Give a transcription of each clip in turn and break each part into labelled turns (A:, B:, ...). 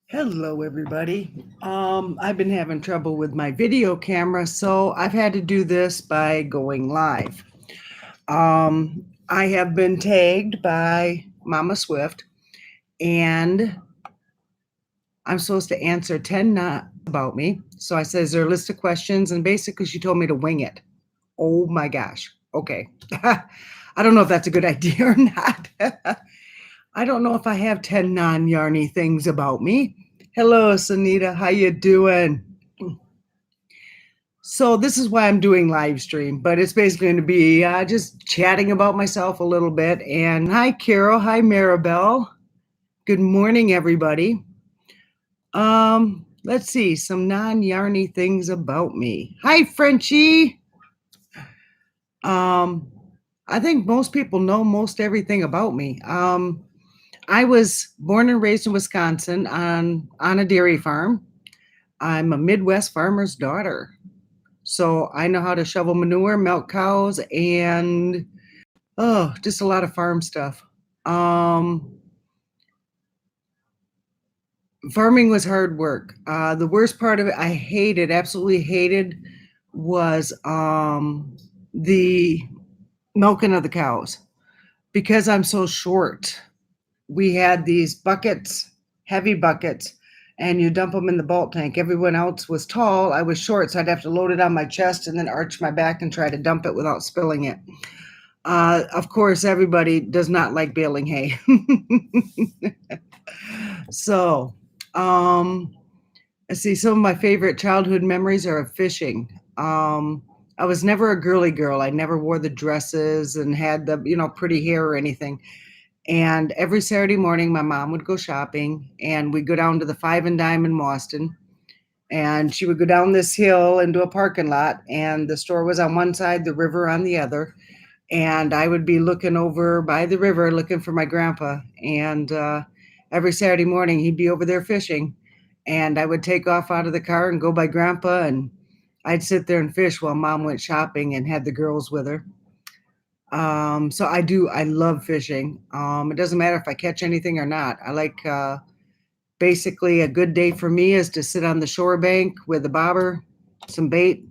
A: Hello, everybody. I've been having trouble with my video camera, so I've had to do this by going live. I have been tagged by Mama Swift, and I'm supposed to answer 10 not about me. So I said, is there a list of questions? And basically, she told me to wing it. Oh my gosh. Okay. I don't know if that's a good idea or not. I don't know if I have 10 non-yarny things about me. Hello, Sunita. How you doing? So this is why I'm doing live stream, but it's basically going to be just chatting about myself a little bit. And hi, Carol. Hi, Maribel. Good morning, everybody. Let's see some non-yarny things about me. Hi, Frenchie. I think most people know most everything about me. I was born and raised in Wisconsin on a dairy farm. I'm a Midwest farmer's daughter. So I know how to shovel manure, milk cows, and just a lot of farm stuff. Farming was hard work. The worst part of it, I hated, absolutely hated, was the milking of the cows. Because I'm so short, we had these buckets, heavy buckets, and you dump them in the bulk tank. Everyone else was tall. I was short, so I'd have to load it on my chest and then arch my back and try to dump it without spilling it. Of course, everybody does not like baling hay. So, let's see, some of my favorite childhood memories are of fishing. I was never a girly girl. I never wore the dresses and had the, pretty hair or anything. And every Saturday morning, my mom would go shopping, and we'd go down to the Five and Dime in Boston. And she would go down this hill into a parking lot, and the store was on one side, the river on the other. And I would be looking over by the river looking for my grandpa. And every Saturday morning, he'd be over there fishing. And I would take off out of the car and go by grandpa, and I'd sit there and fish while mom went shopping and had the girls with her. So I love fishing. It doesn't matter if I catch anything or not. I like, basically a good day for me is to sit on the shore bank with a bobber, some bait,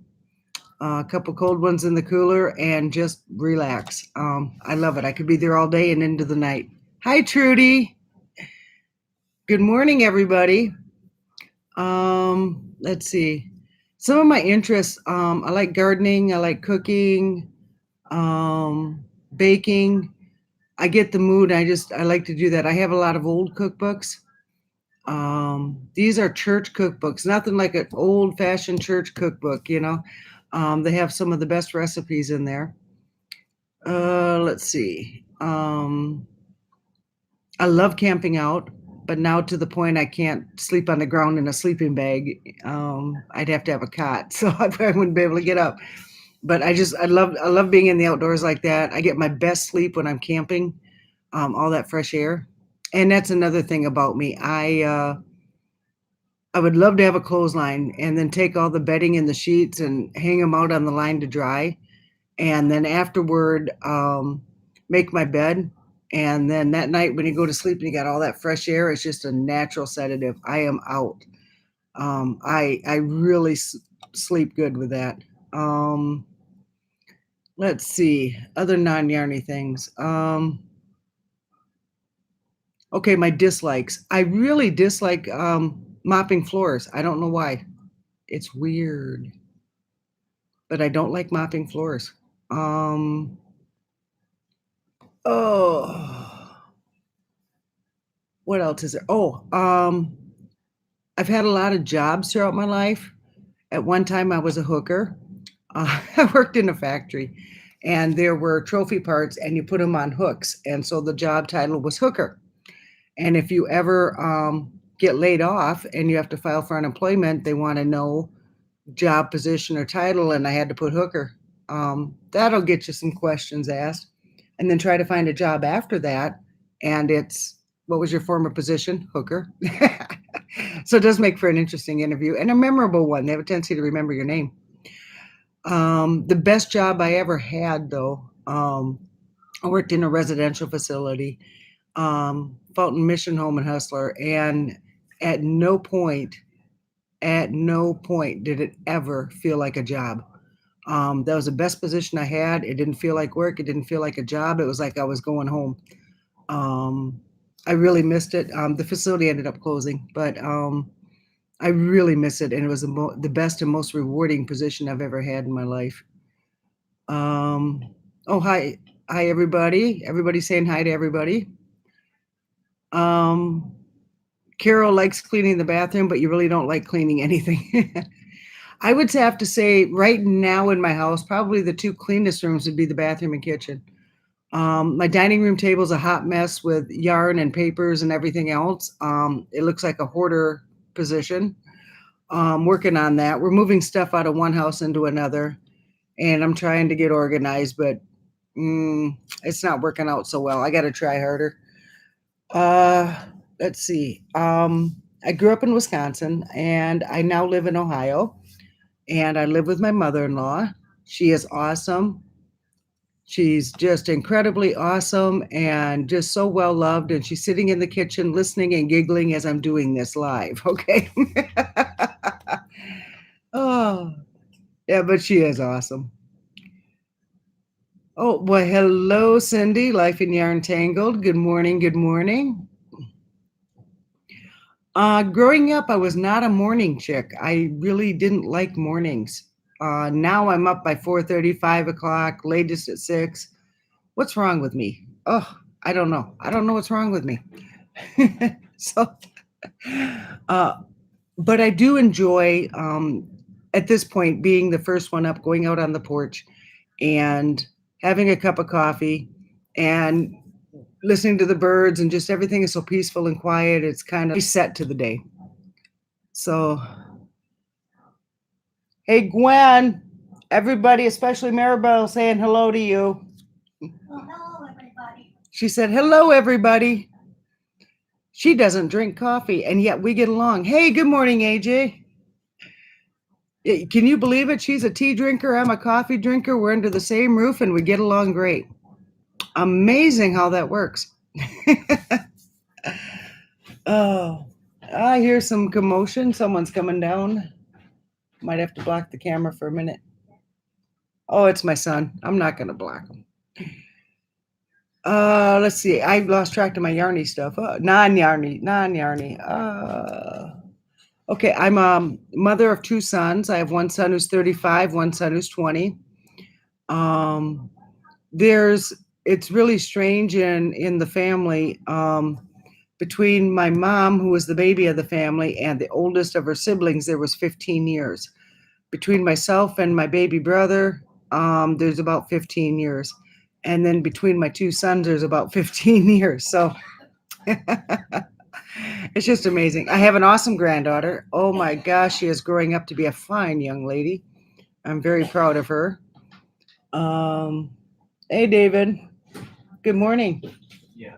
A: a couple cold ones in the cooler, and just relax. I love it. I could be there all day and into the night. Hi, Trudy. Good morning, everybody. Let's see. Some of my interests, I like gardening. I like cooking. Baking. I get the mood. I like to do that. I have a lot of old cookbooks. These are church cookbooks, nothing like an old fashioned church cookbook, They have some of the best recipes in there. Let's see. I love camping out, but now to the point I can't sleep on the ground in a sleeping bag. I'd have to have a cot, so I probably wouldn't be able to get up. But I love being in the outdoors like that. I get my best sleep when I'm camping, all that fresh air. And that's another thing about me. I would love to have a clothesline and then take all the bedding and the sheets and hang them out on the line to dry. And then afterward, make my bed. And then that night when you go to sleep and you got all that fresh air, it's just a natural sedative. I am out. I really sleep good with that. Let's see, other non-yarny things. Okay, my dislikes. I really dislike mopping floors. I don't know why. It's weird. But I don't like mopping floors. What else is there? I've had a lot of jobs throughout my life. At one time, I was a hooker. I worked in a factory, and there were trophy parts, and you put them on hooks. And so the job title was hooker. And if you ever get laid off and you have to file for unemployment, they want to know job position or title, and I had to put hooker. That'll get you some questions asked. And then try to find a job after that, and it's, what was your former position? Hooker. So it does make for an interesting interview and a memorable one. They have a tendency to remember your name. The best job I ever had, though, I worked in a residential facility, Fulton Mission Home in Hustler, and at no point did it ever feel like a job. That was the best position I had. It didn't feel like work. It didn't feel like a job. It was like I was going home. I really missed it. The facility ended up closing, but I really miss it, and it was the best and most rewarding position I've ever had in my life. Oh, hi, everybody. Everybody's saying hi to everybody. Carol likes cleaning the bathroom, but you really don't like cleaning anything. I would have to say right now in my house, probably the two cleanest rooms would be the bathroom and kitchen. My dining room table is a hot mess with yarn and papers and everything else. It looks like a hoarder position. Working on that. We're moving stuff out of one house into another, and I'm trying to get organized, but it's not working out so well. I got to try harder. Let's see. I grew up in Wisconsin, and I now live in Ohio, and I live with my mother-in-law. She is awesome. She's just incredibly awesome and just so well loved. And she's sitting in the kitchen listening and giggling as I'm doing this live. Okay. Oh, yeah, but she is awesome. Oh, well, hello, Cindy, Life in Yarn Tangled. Good morning. Good morning. Growing up, I was not a morning chick. I really didn't like mornings. Now I'm up by 4:30, 5 o'clock, latest at 6. What's wrong with me? Oh, I don't know. I don't know what's wrong with me. So, but I do enjoy, at this point, being the first one up, going out on the porch and having a cup of coffee and listening to the birds, and just everything is so peaceful and quiet. It's kind of set to the day. So, hey, Gwen, everybody, especially Maribel, saying hello to you.
B: Well, hello, everybody.
A: She said, hello, everybody. She doesn't drink coffee, and yet we get along. Hey, good morning, AJ. Can you believe it? She's a tea drinker. I'm a coffee drinker. We're under the same roof, and we get along great. Amazing how that works. Oh, I hear some commotion. Someone's coming down. Might have to block the camera for a minute. Oh, it's my son. I'm not going to block him. Let's see. I lost track of my yarny stuff. Non-yarny. Okay, I'm a mother of two sons. I have one son who's 35, one son who's 20. It's really strange in the family. Between my mom, who was the baby of the family, and the oldest of her siblings, there was 15 years. Between myself and my baby brother, there's about 15 years. And then between my two sons, there's about 15 years. So it's just amazing. I have an awesome granddaughter. Oh my gosh, she is growing up to be a fine young lady. I'm very proud of her. Hey, David. Good morning.
C: Yeah,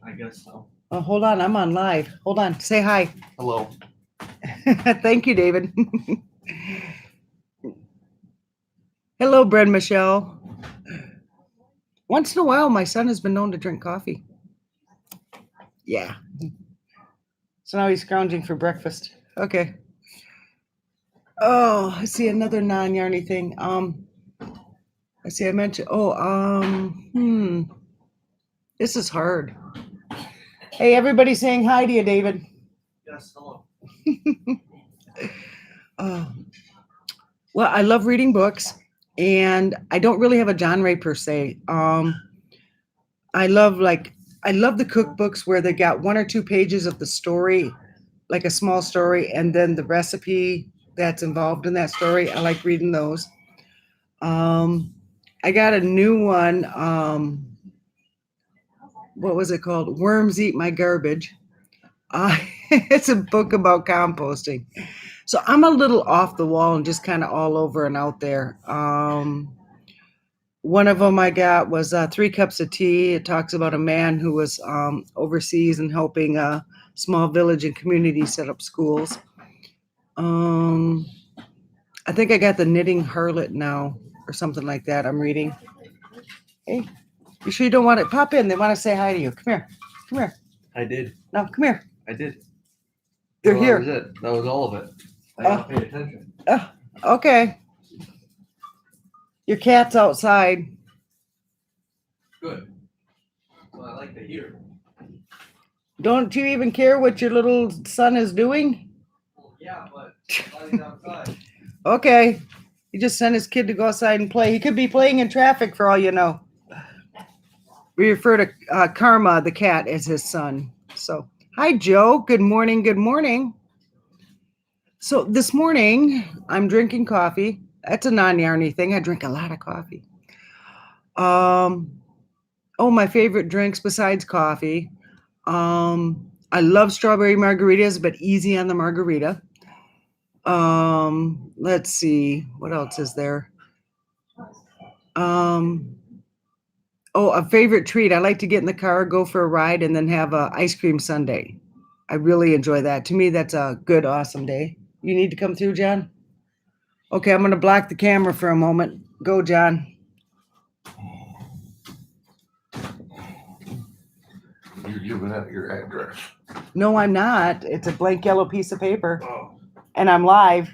C: I guess so.
A: Oh, hold on. I'm on live. Hold on. Say hi.
C: Hello.
A: Thank you, David. Hello, Brenda Michelle. Once in a while, my son has been known to drink coffee. Yeah. So now he's scrounging for breakfast. Okay. Oh, I see another non-yarny thing. I see I mentioned, this is hard. Hey, everybody saying hi to you, David.
C: Yes, hello.
A: Well, I love reading books, and I don't really have a genre per se. I love the cookbooks where they got 1 or 2 pages of the story, like a small story, and then the recipe that's involved in that story. I like reading those. I got a new one. What was it called? Worms Eat My Garbage. It's a book about composting. So I'm a little off the wall and just kind of all over and out there. One of them I got was 3 Cups of Tea. It talks about a man who was overseas and helping a small village and community set up schools. I think I got the Knitting Harlot now or something like that I'm reading. Hey, you sure you don't want to pop in? They want to say hi to you. Come here. Come here.
C: I did.
A: No, come here.
C: I did.
A: They're
C: Well,
A: here.
C: That was it. That was all of it. I gotta pay attention.
A: Okay. Your cat's outside.
C: Good. Well, I like to hear.
A: Don't you even care what your little son is doing?
C: Well, yeah, but while he's outside.
A: Okay. He just sent his kid to go outside and play. He could be playing in traffic for all you know. We refer to Karma, the cat, as his son. So, hi, Joe. Good morning. Good morning. So, this morning, I'm drinking coffee. That's a non-Yarny thing. I drink a lot of coffee. My favorite drinks besides coffee. I love strawberry margaritas, but easy on the margarita. Let's see, what else is there? A favorite treat. I like to get in the car, go for a ride, and then have a ice cream sundae. I really enjoy that. To me, that's a good, awesome day. You need to come through, John? Okay, I'm going to block the camera for a moment. Go, John.
D: You're giving out your address.
A: No, I'm not. It's a blank yellow piece of paper,
D: Oh.
A: and I'm live.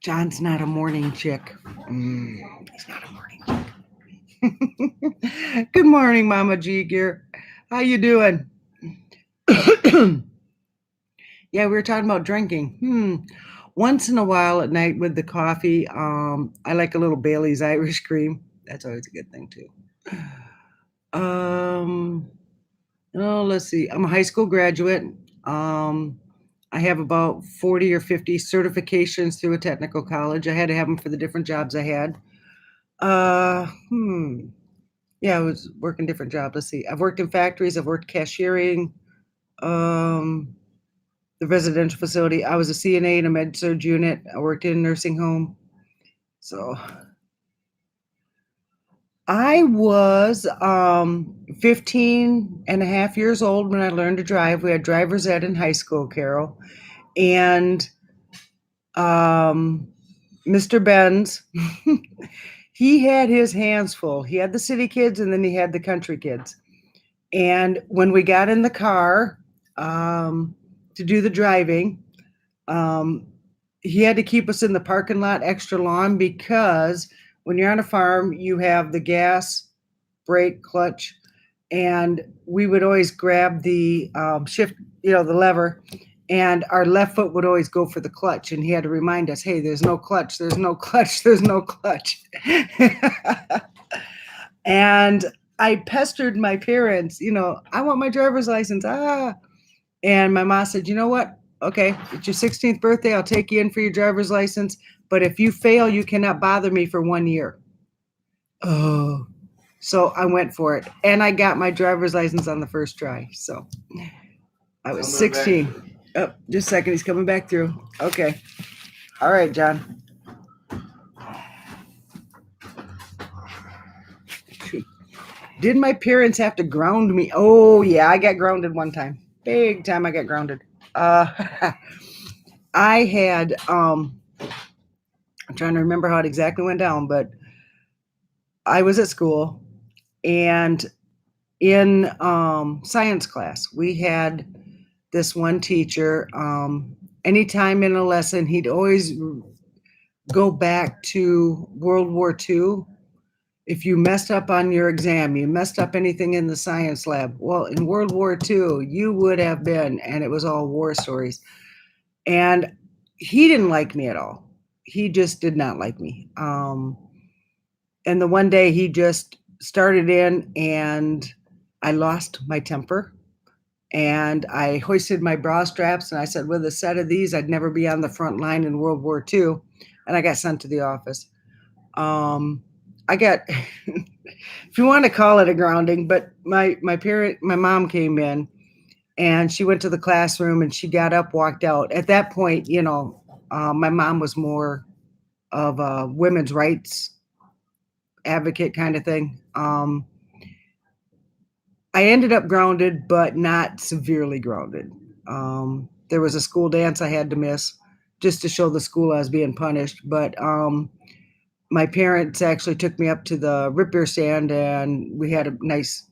A: John's not a morning chick. He's not a morning chick. Good morning, Mama G Gear. How you doing? Yeah, we were talking about drinking. Once in a while at night with the coffee, I like a little Bailey's Irish cream. That's always a good thing too. Let's see. I'm a high school graduate. I have about 40 or 50 certifications through a technical college. I had to have them for the different jobs I had. Yeah, I was working different jobs. Let's see. I've worked in factories. I've worked cashiering. The residential facility. I was a CNA in a med-surg unit. I worked in a nursing home. So I was 15 and a half years old when I learned to drive. We had driver's ed in high school, Carol. And Mr. Benz, he had his hands full. He had the city kids and then he had the country kids. And when we got in the car to do the driving, he had to keep us in the parking lot extra long because when you're on a farm, you have the gas, brake, clutch, and we would always grab the shift, the lever, and our left foot would always go for the clutch. And he had to remind us, hey, there's no clutch, there's no clutch, there's no clutch. And I pestered my parents, I want my driver's license. And my mom said, you know what? Okay, it's your 16th birthday. I'll take you in for your driver's license. But if you fail, you cannot bother me for 1 year. Oh, so I went for it. And I got my driver's license on the first try. So I was 16. Oh, just a second. He's coming back through. Okay. All right, John. Did my parents have to ground me? Oh, yeah, I got grounded one time. Big time I got grounded. I had, I'm trying to remember how it exactly went down, but I was at school and in science class, we had this one teacher, anytime in a lesson, he'd always go back to World War II. If you messed up on your exam, you messed up anything in the science lab. Well, in World War II, you would have been, and it was all war stories. And he didn't like me at all. He just did not like me. And the one day he just started in and I lost my temper and I hoisted my bra straps and I said, with a set of these, I'd never be on the front line in World War II. And I got sent to the office. I got, if you want to call it a grounding, but my mom came in and she went to the classroom and she got up, walked out. At that point, my mom was more of a women's rights advocate kind of thing. I ended up grounded, but not severely grounded. There was a school dance I had to miss just to show the school I was being punished. But my parents actually took me up to the root beer stand and we had a nice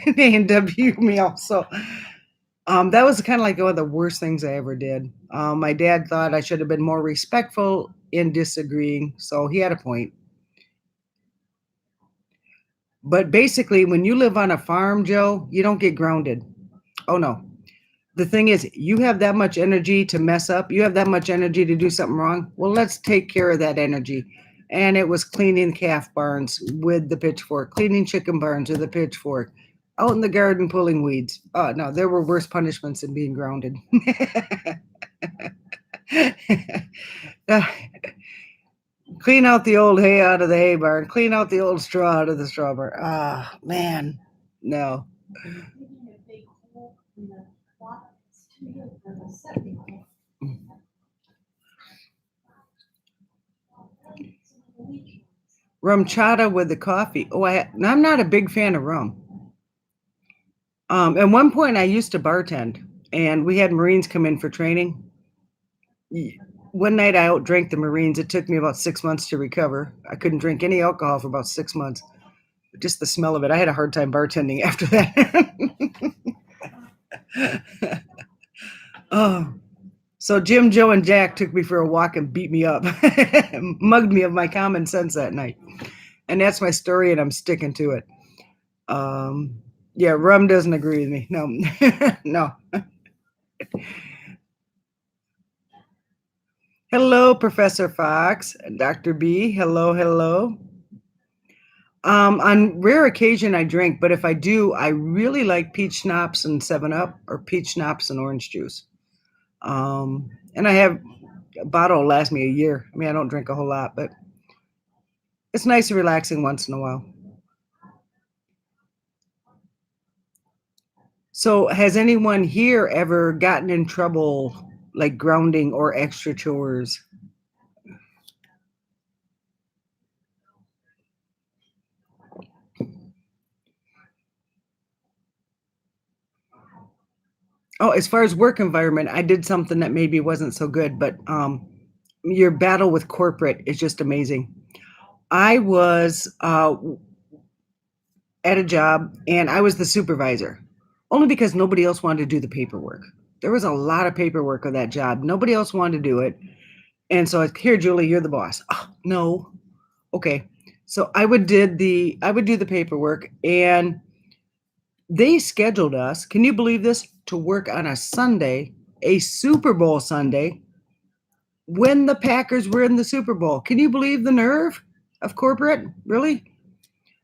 A: A&W meal. So That was kind of like one of the worst things I ever did. My dad thought I should have been more respectful in disagreeing, so he had a point. But basically, when you live on a farm, Joe, you don't get grounded. Oh no. The thing is, you have that much energy to mess up. You have that much energy to do something wrong. Well, let's take care of that energy. And it was cleaning calf barns with the pitchfork, cleaning chicken barns with a pitchfork, out in the garden pulling weeds. Oh no, there were worse punishments than being grounded. Clean out the old hay out of the hay barn. Clean out the old straw out of the straw barn. Ah, man, no.
B: Digging a big hole in the bottom, it's too big for the septic tank. Some of the leach ones.
A: Rum chata with the coffee. Oh, I'm not a big fan of rum. At one point, I used to bartend, and we had Marines come in for training. One night, I outdrank the Marines. It took me about 6 months to recover. I couldn't drink any alcohol for about 6 months. Just the smell of it. I had a hard time bartending after that. Oh, so Jim, Joe, and Jack took me for a walk and beat me up, mugged me of my common sense that night. And that's my story, and I'm sticking to it. Yeah, rum doesn't agree with me. No, no. Hello, Professor Fox, Dr. B. Hello, hello. On rare occasion, I drink, but if I do, I really like peach schnapps and 7-Up, or peach schnapps and orange juice. And I have a bottle will last me a year. I mean, I don't drink a whole lot, but it's nice and relaxing once in a while. So, has anyone here ever gotten in trouble, like grounding or extra chores? Oh, as far as work environment, I did something that maybe wasn't so good, but your battle with corporate is just amazing. I was at a job and I was the supervisor, only because nobody else wanted to do the paperwork. There was a lot of paperwork on that job. Nobody else wanted to do it. And so I was, here, Julie, you're the boss. Oh, no. Okay. So I would do the paperwork, and they scheduled us, can you believe this, to work on a Sunday, a Super Bowl Sunday, when the Packers were in the Super Bowl. Can you believe the nerve of corporate? Really?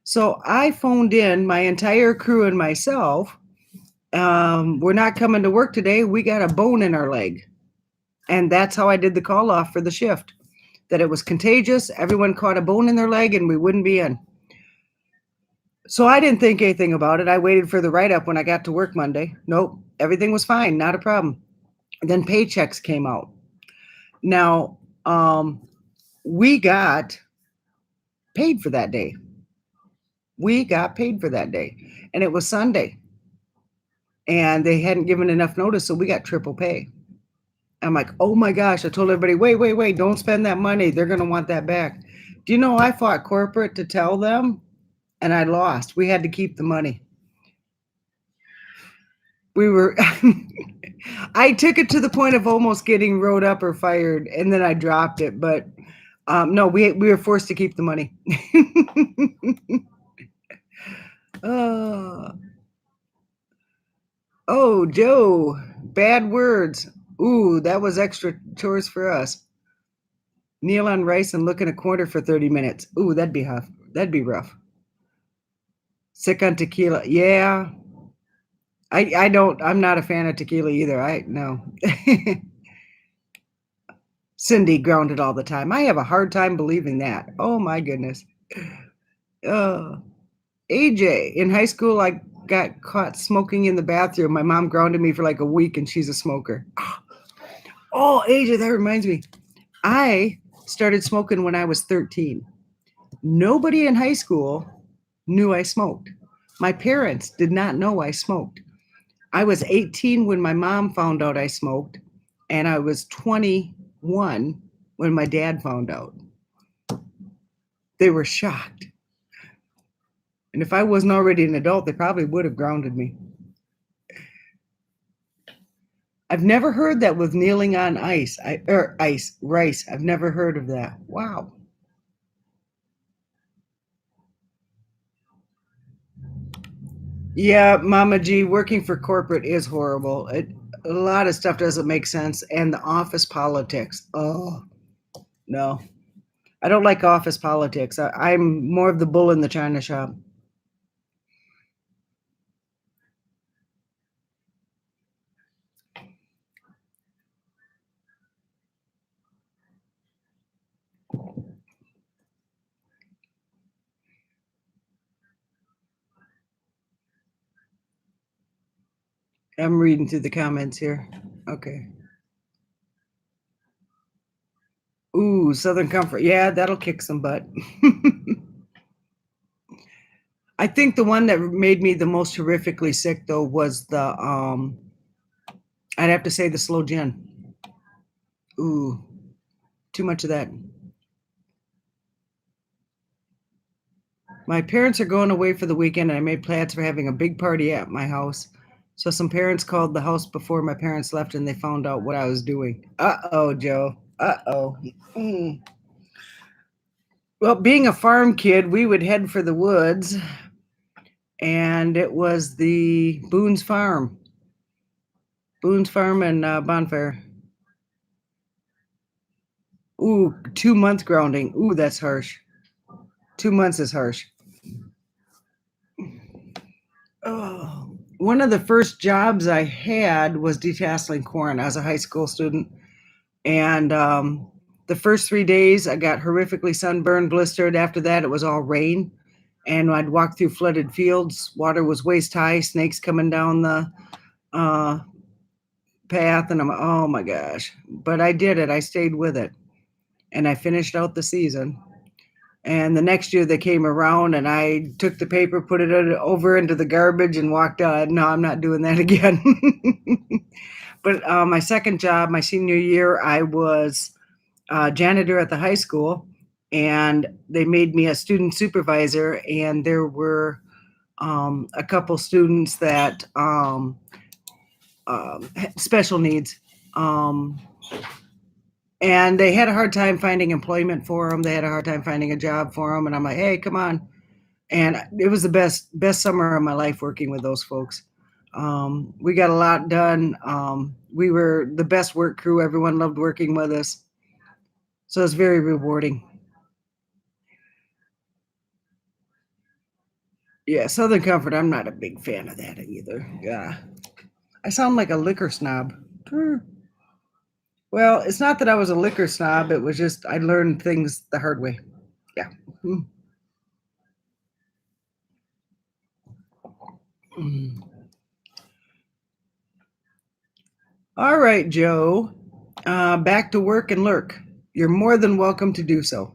A: So I phoned in my entire crew and myself. We're not coming to work today. We got a bone in our leg. And that's how I did the call off for the shift. That it was contagious. Everyone caught a bone in their leg and we wouldn't be in. So I didn't think anything about it. I waited for the write-up when I got to work Monday. Nope, everything was fine, not a problem. Then paychecks came out. Now, we got paid for that day. We got paid for that day. And it was Sunday. And they hadn't given enough notice, so we got triple pay. I'm like, oh my gosh. I told everybody, wait, don't spend that money. They're going to want that back. Do you know I fought corporate to tell them? And I lost. We had to keep the money. We were, I took it to the point of almost getting wrote up or fired, and then I dropped it. But no, we were forced to keep the money. Oh, Joe, bad words. Ooh, that was extra chores for us. Kneel on rice and look in a corner for 30 minutes. Ooh, that'd be rough. That'd be rough. Sick on tequila. Yeah. I'm not a fan of tequila either. No. Cindy grounded all the time. I have a hard time believing that. Oh my goodness. AJ, in high school, I got caught smoking in the bathroom. My mom grounded me for like a week, and she's a smoker. Oh, AJ, that reminds me. I started smoking when I was 13. Nobody in high school knew I smoked. My parents did not know I smoked. I was 18 when my mom found out I smoked, and I was 21 when my dad found out. They were shocked. And if I wasn't already an adult, they probably would have grounded me. I've never heard that with kneeling on ice. Rice. I've never heard of that. Wow. Yeah, Mama G, working for corporate is horrible. A lot of stuff doesn't make sense, and the office politics. Oh no, I don't like office politics. I'm more of the bull in the china shop. I'm reading through the comments here. Okay. Ooh, Southern Comfort. Yeah, that'll kick some butt. I think the one that made me the most horrifically sick though was the I'd have to say the slow gin. Ooh, too much of that. My parents are going away for the weekend and I made plans for having a big party at my house. So some parents called the house before my parents left and they found out what I was doing. Uh-oh, Joe. Uh-oh. Mm. Well, being a farm kid, we would head for the woods and it was the Boone's Farm. Boone's Farm and Bonfire. Ooh, 2 month grounding. Ooh, that's harsh. 2 months is harsh. Oh, one of the first jobs I had was detasseling corn. I was a high school student. And the first 3 days, I got horrifically sunburned, blistered. After that, it was all rain. And I'd walk through flooded fields. Water was waist high, snakes coming down the path. And I'm, oh my gosh. But I did it. I stayed with it. And I finished out the season. And the next year they came around and I took the paper, put it over into the garbage and walked out. No, I'm not doing that again. But my second job, my senior year, I was janitor at the high school and they made me a student supervisor. And there were a couple students that had special needs. And they had a hard time finding employment for them. They had a hard time finding a job for them. And I'm like, hey, come on. And it was the best summer of my life working with those folks. We got a lot done. We were the best work crew. Everyone loved working with us. So it's very rewarding. Yeah, Southern Comfort, I'm not a big fan of that either. Yeah. I sound like a liquor snob. Well, it's not that I was a liquor snob. It was just I learned things the hard way. Yeah. All right, Joe. Back to work and lurk. You're more than welcome to do so.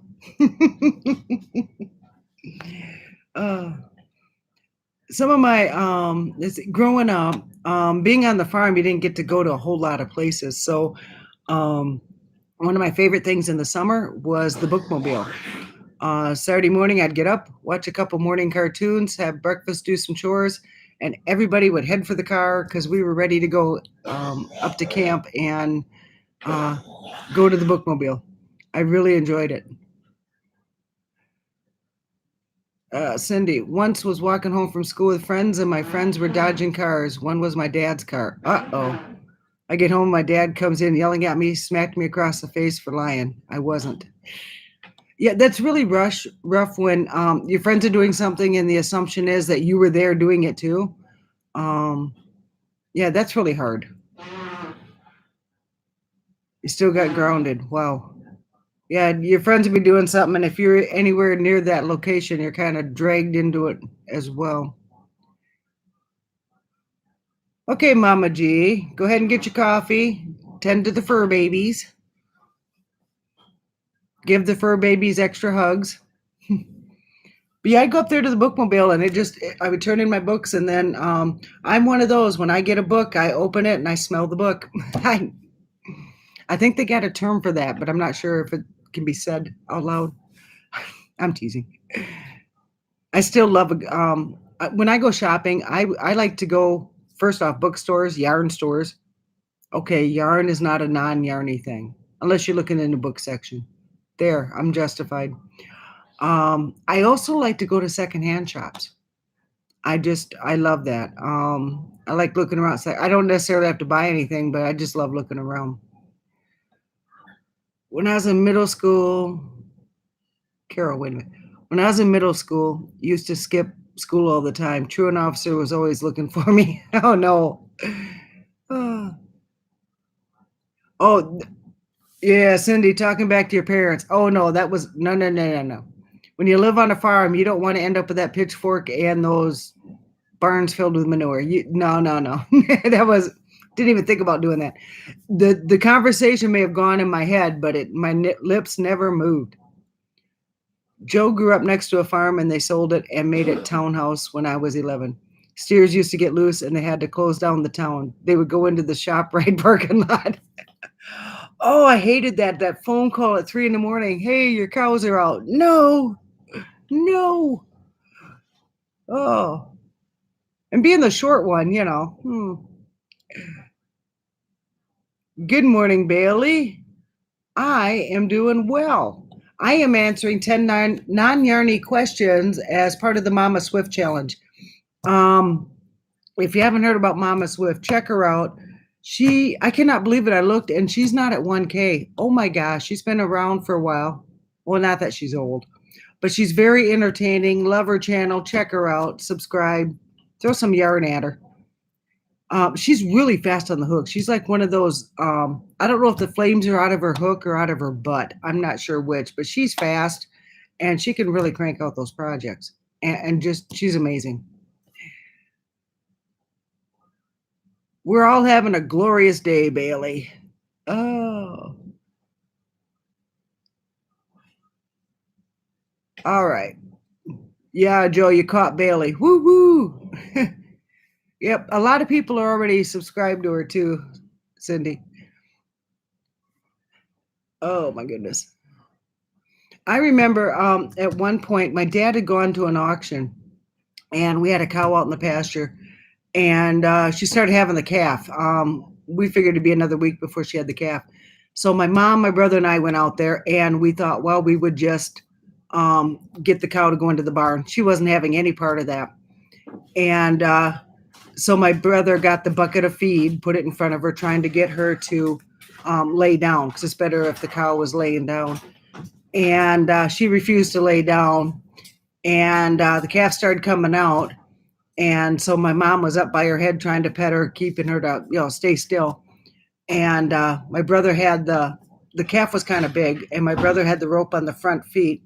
A: Some of my growing up, being on the farm, you didn't get to go to a whole lot of places. So one of my favorite things in the summer was the bookmobile. Saturday morning, I'd get up, watch a couple morning cartoons, have breakfast, do some chores, and everybody would head for the car because we were ready to go up to camp and go to the bookmobile. I really enjoyed it. Cindy, once was walking home from school with friends and my friends were dodging cars. One was my dad's car. Uh-oh. I get home, my dad comes in yelling at me, smacked me across the face for lying. I wasn't. Yeah, that's really rough when your friends are doing something and the assumption is that you were there doing it too. Yeah, that's really hard. You still got grounded. Wow. Yeah, your friends will be doing something, and if you're anywhere near that location, you're kind of dragged into it as well. Okay, Mama G, go ahead and get your coffee. Tend to the fur babies. Give the fur babies extra hugs. But yeah, I go up there to the bookmobile and I would turn in my books and then I'm one of those, when I get a book, I open it and I smell the book. I think they got a term for that, but I'm not sure if it can be said out loud. I'm teasing. I still love, when I go shopping, I like to go, first off, bookstores, yarn stores. Okay, yarn is not a non-yarny thing, unless you're looking in the book section. There, I'm justified. I also like to go to secondhand shops. I love that. I like looking around. I don't necessarily have to buy anything, but I just love looking around. When I was in middle school, Carol, wait a minute. When I was in middle school, used to skip school all the time. Truant officer was always looking for me. Oh no. Oh, yeah, Cindy, talking back to your parents. Oh no, that was no. When you live on a farm, you don't want to end up with that pitchfork and those barns filled with manure. No. That was didn't even think about doing that. The conversation may have gone in my head, but my lips never moved. Joe grew up next to a farm and they sold it and made it townhouse when I was 11. Steers used to get loose and they had to close down the town. They would go into the ShopRite parking lot. Oh, I hated that phone call at 3 a.m. Hey, your cows are out. No. Oh, and being the short one, Good morning, Bailey. I am doing well. I am answering 10 non-yarny questions as part of the Mama Swift Challenge. If you haven't heard about Mama Swift, check her out. I cannot believe it. I looked and she's not at 1K. Oh my gosh, she's been around for a while. Well, not that she's old, but she's very entertaining. Love her channel. Check her out. Subscribe. Throw some yarn at her. She's really fast on the hook. She's like one of those, I don't know if the flames are out of her hook or out of her butt. I'm not sure which, but she's fast and she can really crank out those projects. And just, she's amazing. We're all having a glorious day, Bailey. Oh. All right. Yeah, Joe, you caught Bailey. Woo-hoo. Yep, a lot of people are already subscribed to her too, Cindy. Oh my goodness. I remember at one point my dad had gone to an auction and we had a cow out in the pasture and she started having the calf. We figured it'd be another week before she had the calf. So my mom, my brother, and I went out there and we thought, well, we would just get the cow to go into the barn. She wasn't having any part of that. And so my brother got the bucket of feed, put it in front of her, trying to get her to lay down because it's better if the cow was laying down. And she refused to lay down. And the calf started coming out. And so my mom was up by her head trying to pet her, keeping her to, stay still. And my brother had the calf was kind of big, and my brother had the rope on the front feet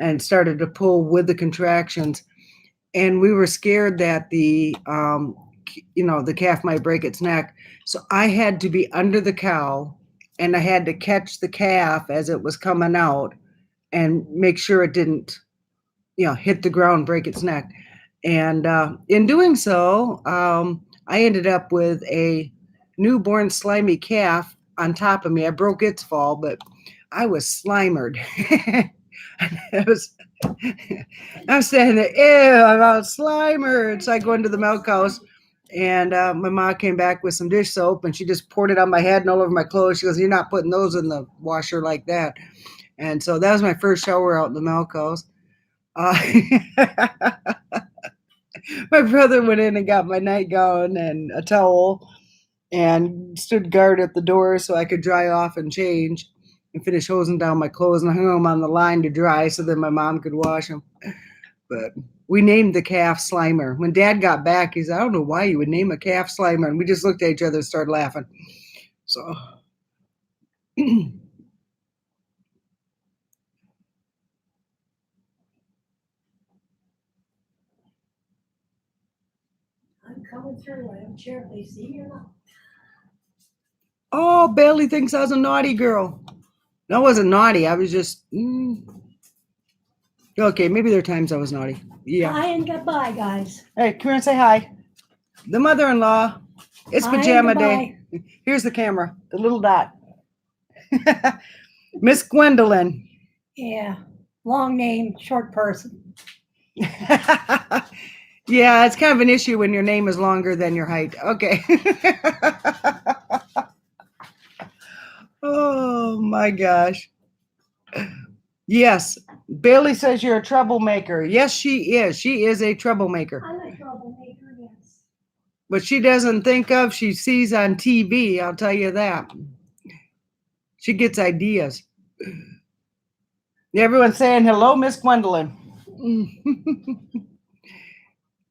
A: and started to pull with the contractions. And we were scared that the calf might break its neck. So I had to be under the cow and I had to catch the calf as it was coming out and make sure it didn't, hit the ground, break its neck. And in doing so, I ended up with a newborn slimy calf on top of me. I broke its fall, but I was slimered. I'm standing there, ew, I'm all slimered. So I go into the milk house and my mom came back with some dish soap and she just poured it on my head and all over my clothes. She goes, you're not putting those in the washer like that. And so that was my first shower out in the milk house. My brother went in and got my nightgown and a towel and stood guard at the door so I could dry off and change and finish hosing down my clothes, and I hung them on the line to dry so that my mom could wash them. But we named the calf Slimer. When Dad got back, he said, I don't know why you would name a calf Slimer. And we just looked at each other and started laughing. So
B: I'm coming through. I don't care if they see me or not.
A: oh, Bailey thinks I was a naughty girl. No, I wasn't naughty. I was just okay. Maybe there are times I was naughty. Yeah.
B: Hi and goodbye, guys.
A: Hey, come here and say hi. The mother-in-law. It's
B: Hi and
A: pajama day. Here's the camera. The little dot. Miss Gwendolyn.
B: Yeah, long name, short person.
A: Yeah, it's kind of an issue when your name is longer than your height. Okay. my gosh. Yes. Bailey says you're a troublemaker. Yes, she is. She is a troublemaker.
B: I'm a troublemaker, yes.
A: What she doesn't think of, she sees on TV. I'll tell you that. She gets ideas. Everyone's saying hello, Miss Gwendolyn.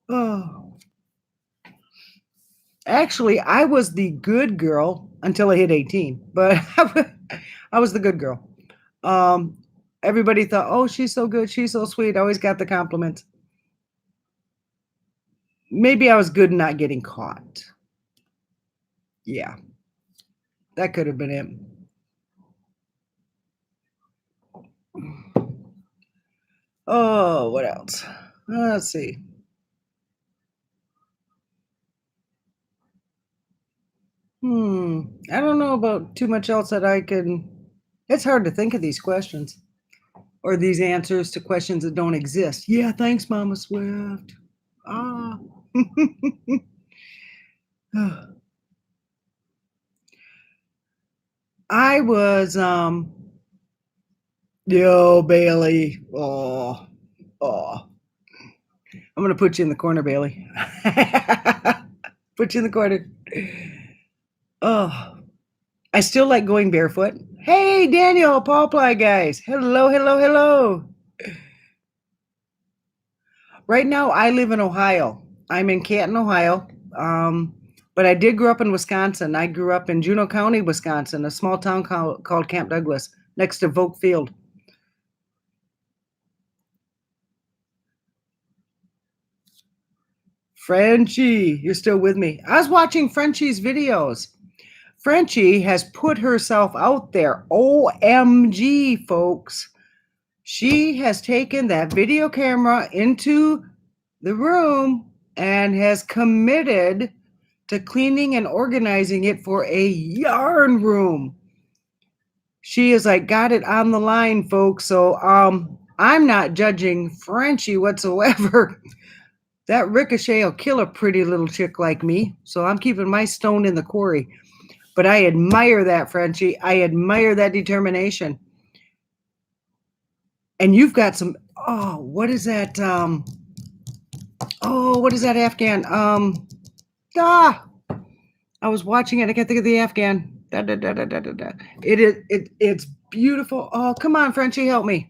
A: Oh. Actually, I was the good girl until I hit 18, but I was the good girl. Everybody thought, oh, she's so good, she's so sweet. I always got the compliments. Maybe I was good not getting caught. Yeah, that could have been it. Oh, what else? Let's see. I don't know about too much else that I can. It's hard to think of these questions or these answers to questions that don't exist. Yeah, thanks, Mama Swift. Ah. I was yo, Bailey. Oh. I'm gonna put you in the corner, Bailey. Put you in the corner. Oh. I still like going barefoot. Hey, Daniel, Paw Ply guys. Hello. Right now, I live in Ohio. I'm in Canton, Ohio. But I did grow up in Wisconsin. I grew up in Juneau County, Wisconsin, a small town called Camp Douglas, next to Volk Field. Frenchie, you're still with me. I was watching Frenchie's videos. Frenchie has put herself out there. OMG, folks. She has taken that video camera into the room and has committed to cleaning and organizing it for a yarn room. She is like, got it on the line, folks. So I'm not judging Frenchie whatsoever. That ricochet will kill a pretty little chick like me. So I'm keeping my stone in the quarry. But I admire that, Frenchie. I admire that determination. And you've got some, what is that? What is that Afghan? I was watching it. I can't think of the Afghan. It's beautiful. Oh, come on, Frenchie, help me.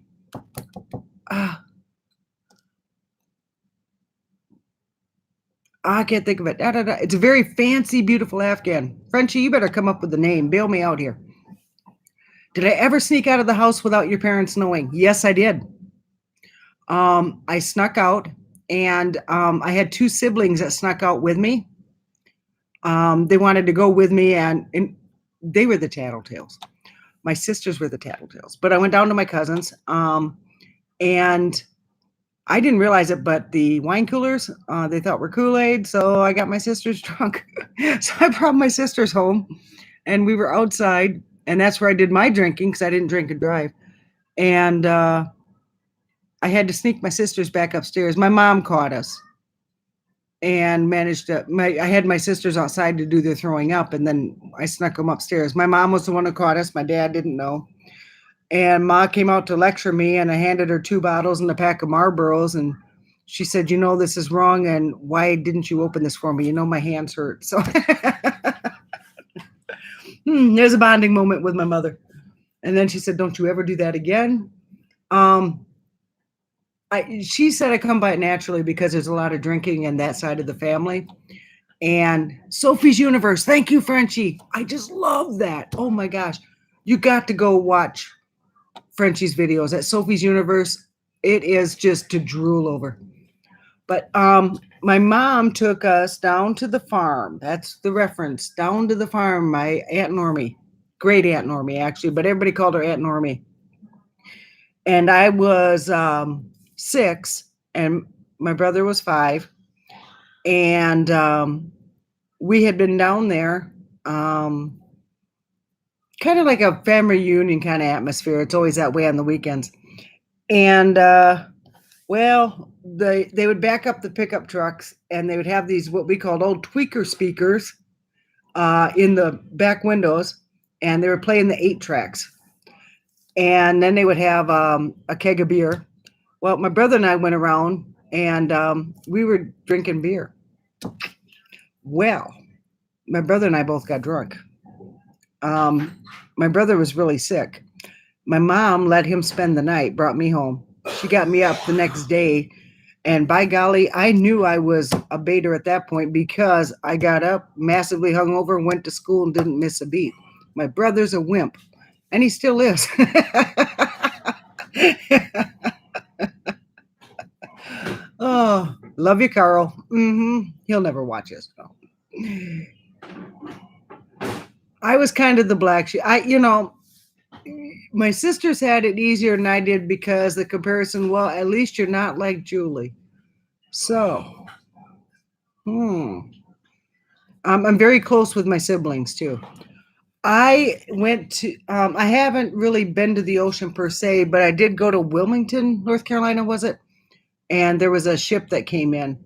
A: I can't think of it. It's a very fancy, beautiful Afghan. Frenchie, you better come up with the name. Bail me out here. Did I ever sneak out of the house without your parents knowing? Yes, I did. I snuck out, and I had two siblings that snuck out with me. They wanted to go with me, and they were the tattletales. My sisters were the tattletales. But I went down to my cousins, and I didn't realize it, but the wine coolers, they thought were Kool-Aid, so I got my sisters drunk. So I brought my sisters home, and we were outside, and that's where I did my drinking because I didn't drink and drive. And I had to sneak my sisters back upstairs. My mom caught us and managed to, I had my sisters outside to do their throwing up, and then I snuck them upstairs. My mom was the one who caught us. My dad didn't know. And Ma came out to lecture me, and I handed her 2 bottles and a pack of Marlboros, and she said, you know, this is wrong, and why didn't you open this for me? You know, my hands hurt. So there's a bonding moment with my mother. And then she said, don't you ever do that again. She said I come by it naturally because there's a lot of drinking in that side of the family. And Sophie's Universe, thank you, Frenchie. I just love that. Oh my gosh. You got to go watch Frenchie's videos at Sophie's Universe. It is just to drool over. But my mom took us down to the farm. That's the reference. Down to the farm, my Aunt Normie. Great Aunt Normie, actually, but everybody called her Aunt Normie. And I was 6, and my brother was 5. And we had been down there, kind of like a family reunion kind of atmosphere. It's always that way on the weekends. And well, they would back up the pickup trucks, and they would have these what we called old tweaker speakers in the back windows, and they were playing the 8 tracks. and then they would have a keg of beer. Well, my brother and I went around and we were drinking beer. Well, my brother and I both got drunk. Um, my brother was really sick. My mom let him spend the night, brought me home. She got me up the next day. And by golly, I knew I was a baiter at that point because I got up massively hungover, went to school, and didn't miss a beat. My brother's a wimp, and he still is. Oh, love you, Carl. He'll never watch this. No. I was kind of the black sheep. My sisters had it easier than I did because the comparison, well, at least you're not like Julie. So, I'm very close with my siblings too. I went to, I haven't really been to the ocean per se, but I did go to Wilmington, North Carolina, was it? And there was a ship that came in.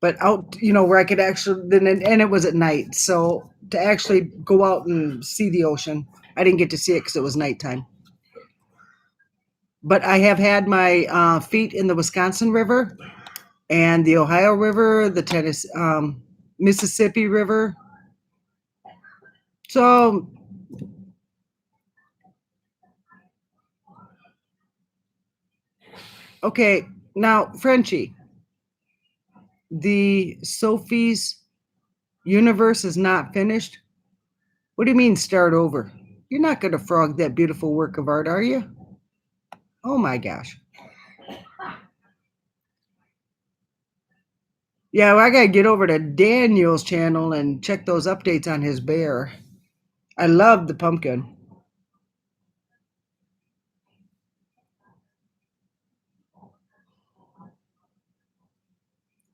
A: But out, where I could actually, and it was at night. So to actually go out and see the ocean, I didn't get to see it because it was nighttime. But I have had my feet in the Wisconsin River and the Ohio River, the Mississippi River. So, okay, now Frenchie, the Sophie's universe is not finished. What do you mean start over? You're not going to frog that beautiful work of art, are you? Oh my gosh. Yeah, well, I got to get over to Daniel's channel and check those updates on his bear. I love the pumpkin.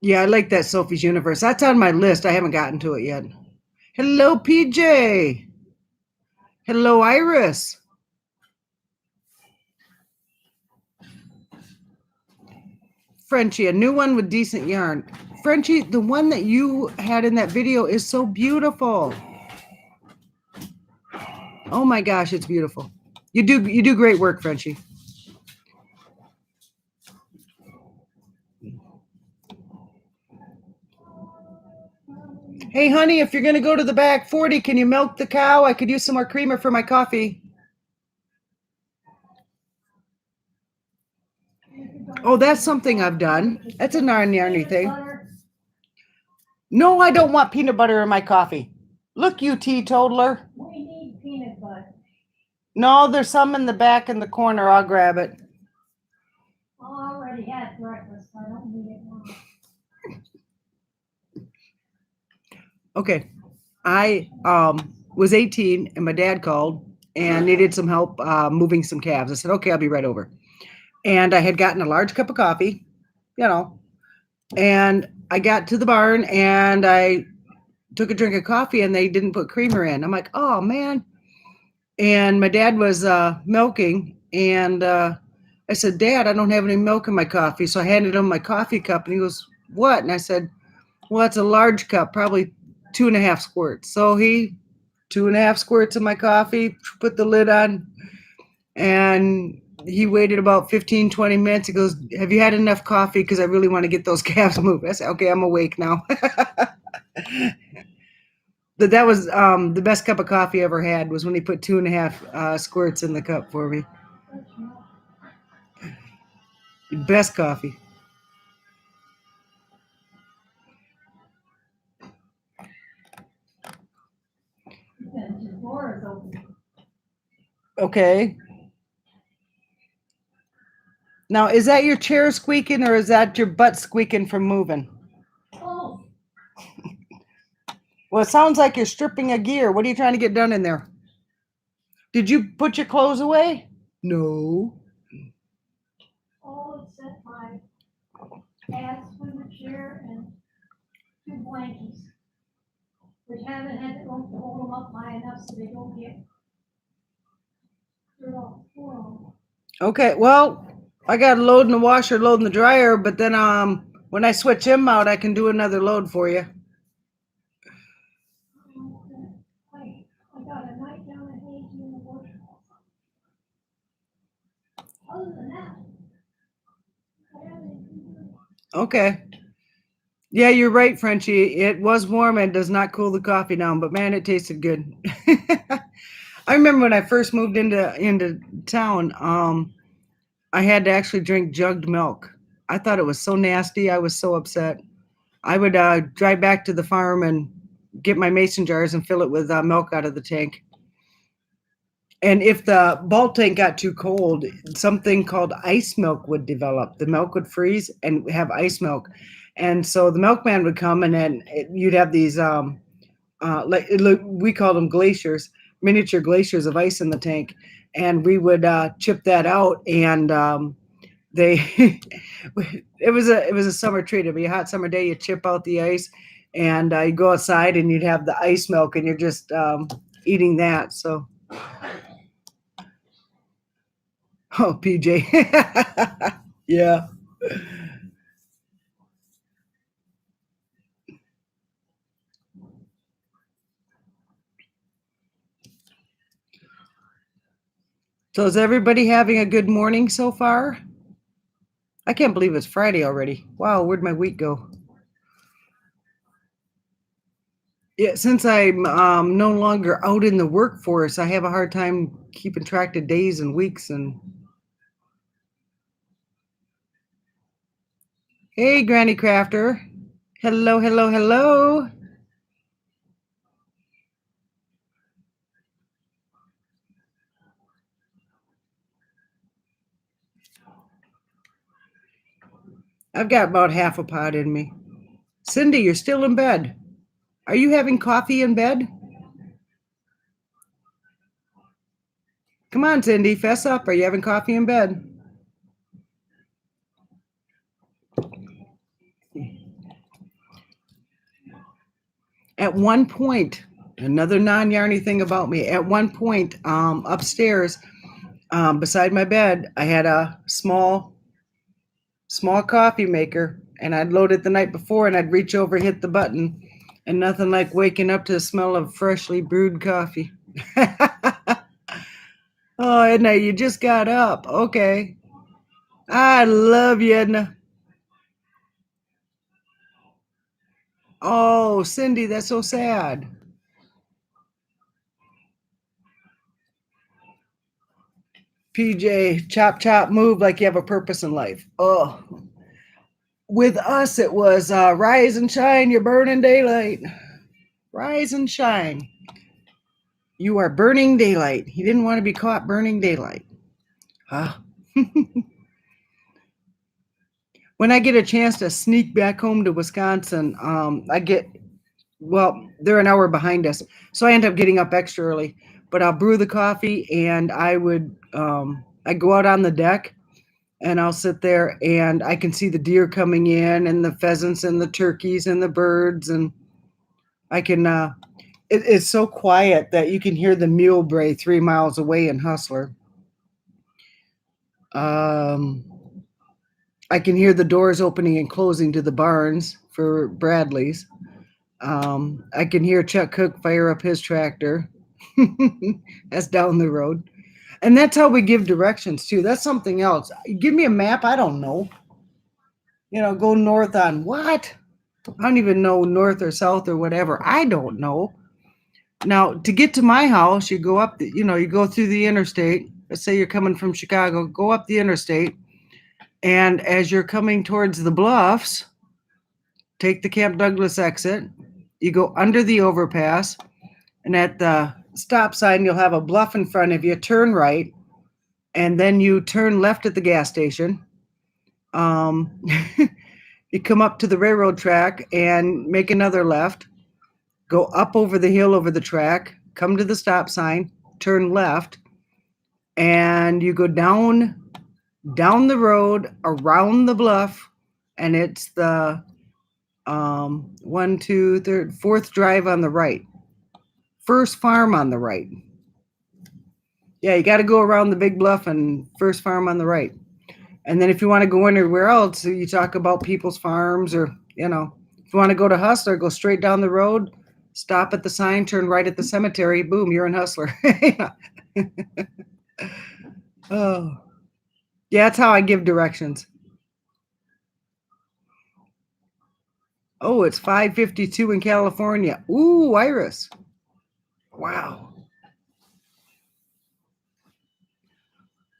A: Yeah, I like that Sophie's Universe. That's on my list. I haven't gotten to it yet. Hello, PJ. Hello, Iris. Frenchie, a new one with decent yarn. Frenchie, the one that you had in that video is so beautiful. Oh my gosh, it's beautiful. You do great work, Frenchie. Hey, honey, if you're going to go to the back 40, can you milk the cow? I could use some more creamer for my coffee. Oh, that's something I've done. That's a Non-Yarny thing. No, I don't want peanut butter in my coffee. Look, you teetotaler.
B: We need peanut butter.
A: No, there's some in the back in the corner. I'll grab it.
B: Well, I already had breakfast. I don't need it now.
A: Okay. I was 18 and my dad called and needed some help moving some calves. I said, okay, I'll be right over. And I had gotten a large cup of coffee, and I got to the barn and I took a drink of coffee and they didn't put creamer in. I'm like, oh man. And my dad was milking and I said, Dad, I don't have any milk in my coffee. So I handed him my coffee cup and he goes, what? And I said, well, it's a large cup, probably 2.5 squirts. So he 2.5 squirts of my coffee, put the lid on, and he waited about 15, 20 minutes. He goes, have you had enough coffee? Because I really want to get those calves moved. I said, okay, I'm awake now. That was the best cup of coffee I ever had was when he put 2.5 squirts in the cup for me. Best coffee.
B: The door is open.
A: Okay. Now, is that your chair squeaking or is that your butt squeaking from moving?
B: Oh,
A: Well, it sounds like you're stripping a gear. What are you trying to get done in there? Did you put your clothes away? No.
B: all except my hats from the chair and 2 blankets, which haven't had to hold them up high enough so they don't get dirt off the floor.
A: Okay, well, I got a load in the washer, load in the dryer, but then when I switch them out, I can do another load for you.
B: I got a nightgown and hazy in the washroom.
A: Okay. Yeah, you're right, Frenchie. It was warm and does not cool the coffee down, but man, it tasted good. I remember when I first moved into town, I had to actually drink jugged milk. I thought it was so nasty. I was so upset. I would drive back to the farm and get my mason jars and fill it with milk out of the tank. And if the bulk tank got too cold, something called ice milk would develop. The milk would freeze and have ice milk. And so the milkman would come, and then you'd have these, we called them glaciers, miniature glaciers of ice in the tank. And we would chip that out, and they it was a summer treat. It'd be a hot summer day. You chip out the ice, and you go outside, and you'd have the ice milk, and you're just eating that. So, oh, PJ, yeah. So, is everybody having a good morning so far? I can't believe it's Friday already. Wow, where'd my week go? Yeah, since I'm no longer out in the workforce, I have a hard time keeping track of days and weeks. And hey, Granny Crafter, hello, hello, hello. I've got about half a pot in me. Cindy, you're still in bed. Are you having coffee in bed? Come on, Cindy, fess up. Are you having coffee in bed? At one point, another non-yarny thing about me. At one point, upstairs, beside my bed, I had a small coffee maker, and I'd load it the night before, and I'd reach over, hit the button, and nothing like waking up to the smell of freshly brewed coffee. Oh, Edna, you just got up. Okay. I love you, Edna. Oh, Cindy, that's so sad. PJ, chop, chop, move like you have a purpose in life. Oh, with us, it was rise and shine, you're burning daylight. Rise and shine. You are burning daylight. He didn't want to be caught burning daylight. Huh? When I get a chance to sneak back home to Wisconsin, they're an hour behind us. So I end up getting up extra early. But I'll brew the coffee, and I go out on the deck, and I'll sit there, and I can see the deer coming in, and the pheasants and the turkeys and the birds, and I can it's so quiet that you can hear the mule bray 3 miles away in Hustler. I can hear the doors opening and closing to the barns for Bradley's. I can hear Chuck Cook fire up his tractor. That's down the road. And that's how we give directions too. That's something else. Give me a map. I don't know. Go north on what? I don't even know north or south or whatever. I don't know. Now, to get to my house, you go up, you go through the interstate. Let's say you're coming from Chicago, go up the interstate. And as you're coming towards the bluffs, take the Camp Douglas exit. You go under the overpass. And at the stop sign, you'll have a bluff in front of you. Turn right. And then you turn left at the gas station. You come up to the railroad track and make another left. Go up over the hill over the track. Come to the stop sign. Turn left. And you go down the road, around the bluff, and it's the 1, 2, 3, 4th drive on the right. First farm on the right. Yeah, you got to go around the big bluff and first farm on the right. And then if you want to go anywhere else, you talk about people's farms, or, if you want to go to Hustler, go straight down the road, stop at the sign, turn right at the cemetery, boom, you're in Hustler. Oh. Yeah, that's how I give directions. Oh, it's 5:52 in California. Ooh, Iris. Wow.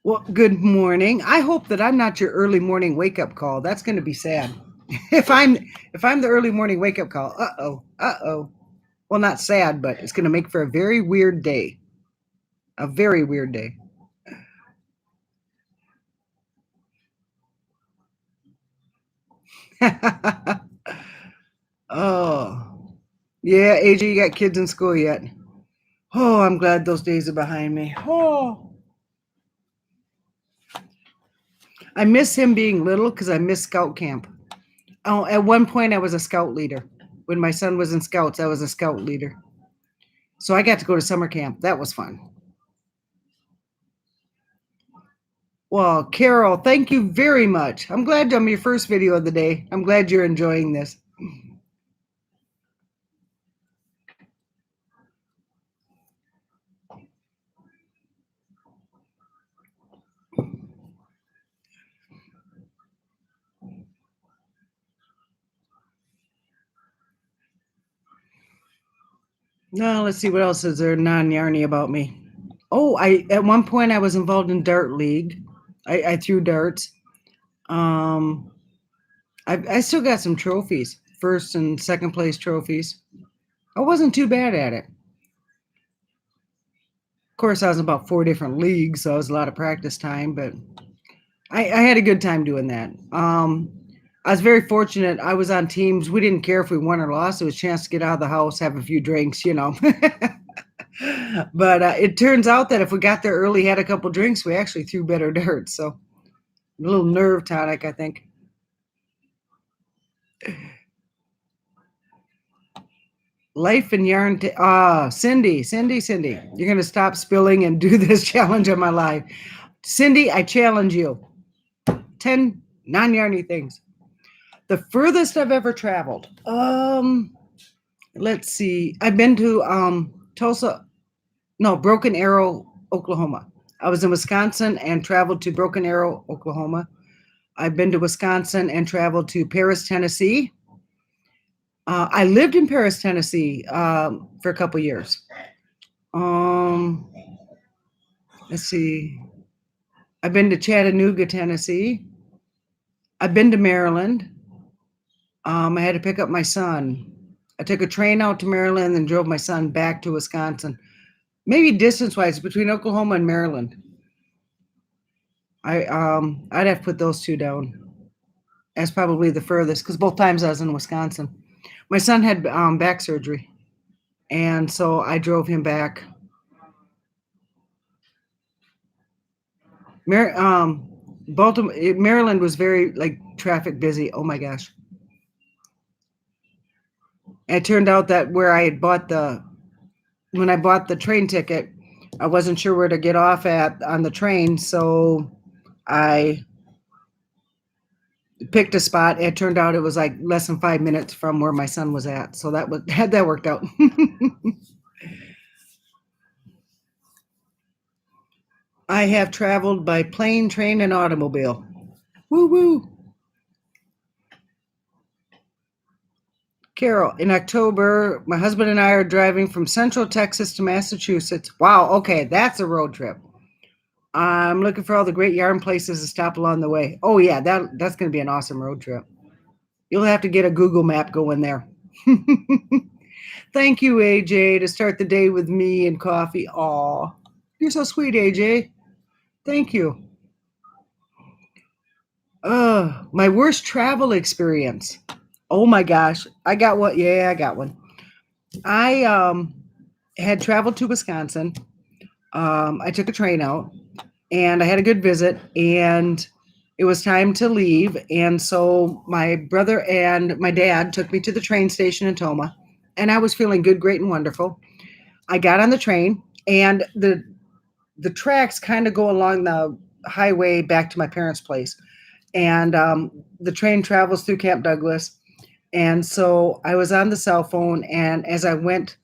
A: Well, good morning. I hope that I'm not your early morning wake up call. That's going to be sad. if I'm the early morning wake up call. Uh-oh. Well, not sad, but it's going to make for a very weird day. A very weird day. Oh. Yeah, AJ, you got kids in school yet? Oh, I'm glad those days are behind me. Oh. I miss him being little because I miss scout camp. Oh, at one point I was a scout leader. When my son was in scouts, I was a scout leader. So I got to go to summer camp. That was fun. Well, Carol, thank you very much. I'm glad I'm your first video of the day. I'm glad you're enjoying this. Now let's see what else is there non-yarny about me. Oh, at one point I was involved in dart league. I threw darts. I still got some trophies, first and second place trophies. I wasn't too bad at it. Of course, I was in about 4 different leagues, so it was a lot of practice time, but I had a good time doing that. I was very fortunate. I was on teams. We didn't care if we won or lost. It was a chance to get out of the house, have a few drinks, But it turns out that if we got there early, had a couple drinks, we actually threw better darts. So a little nerve tonic, I think. Life and yarn. Cindy, you're going to stop spilling and do this challenge on my live. Cindy, I challenge you. 10 non-yarny things. The furthest I've ever traveled. Let's see. I've been to Broken Arrow, Oklahoma. I was in Wisconsin and traveled to Broken Arrow, Oklahoma. I've been to Wisconsin and traveled to Paris, Tennessee. I lived in Paris, Tennessee for a couple years. Let's see. I've been to Chattanooga, Tennessee. I've been to Maryland. I had to pick up my son. I took a train out to Maryland and drove my son back to Wisconsin. Maybe distance-wise, between Oklahoma and Maryland. I'd have to put those two down as probably the furthest, because both times I was in Wisconsin. My son had back surgery, and so I drove him back. Baltimore, Maryland was very traffic busy. Oh my gosh! It turned out that where I had when I bought the train ticket, I wasn't sure where to get off at on the train, so I picked a spot. It turned out it was like less than 5 minutes from where my son was at, so that worked out. I have traveled by plane, train, and automobile. Woo woo. Carol, in October, my husband and I are driving from Central Texas to Massachusetts. Wow, okay, that's a road trip. I'm looking for all the great yarn places to stop along the way. Oh yeah, that's going to be an awesome road trip. You'll have to get a Google map going there. Thank you, AJ, to start the day with me and coffee. Aw, you're so sweet, AJ. Thank you. My worst travel experience. Oh my gosh, I got one. Yeah, I got one. I had traveled to Wisconsin. I took a train out, and I had a good visit, and it was time to leave. And so my brother and my dad took me to the train station in Toma, and I was feeling good, great, and wonderful. I got on the train, and the tracks kind of go along the highway back to my parents' place. And the train travels through Camp Douglas. And so I was on the cell phone, and as I went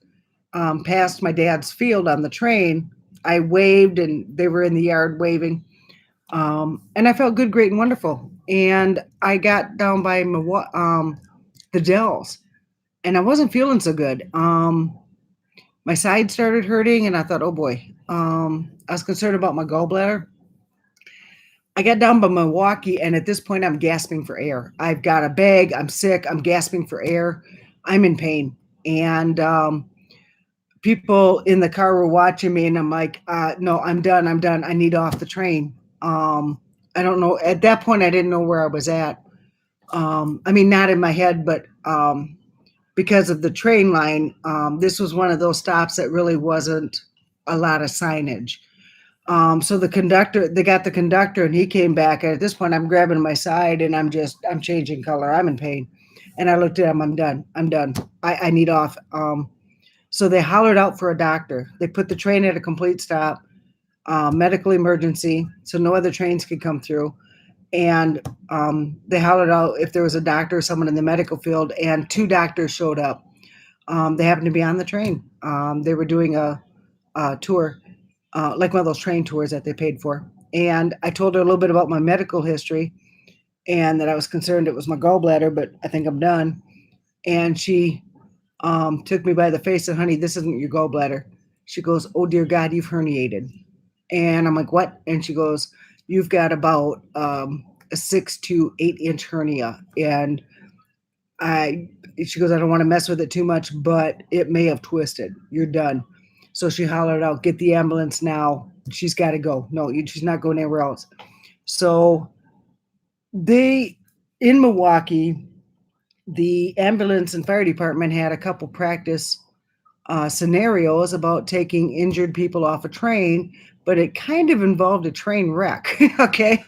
A: past my dad's field on the train, I waved, and they were in the yard waving. And I felt good, great, and wonderful. And I got down by the Dells, and I wasn't feeling so good. My side started hurting, and I thought, oh boy. I was concerned about my gallbladder. I got down by Milwaukee, and at this point, I'm gasping for air. I've got a bag. I'm sick. I'm gasping for air. I'm in pain, and people in the car were watching me, and I'm like, no, I'm done. I'm done. I need off the train. I don't know. At that point, I didn't know where I was at. I mean, not in my head, but because of the train line, this was one of those stops that really wasn't a lot of signage. So the conductor, they got the conductor, and he came back. And at this point, I'm grabbing my side, and I'm changing color. I'm in pain. And I looked at him. I'm done. I'm done. I need off. So they hollered out for a doctor. They put the train at a complete stop, medical emergency, so no other trains could come through. And they hollered out if there was a doctor or someone in the medical field, and 2 doctors showed up. They happened to be on the train. They were doing a tour, like one of those train tours that they paid for. And I told her a little bit about my medical history and that I was concerned it was my gallbladder, but I think I'm done. And she took me by the face and, honey, this isn't your gallbladder. She goes, oh, dear God, you've herniated. And I'm like, what? And she goes, you've got about a 6 to 8 inch hernia. And she goes, I don't want to mess with it too much, but it may have twisted. You're done. So she hollered out, get the ambulance now. She's got to go. No, she's not going anywhere else. So in Milwaukee, the ambulance and fire department had a couple practice scenarios about taking injured people off a train, but it kind of involved a train wreck. Okay.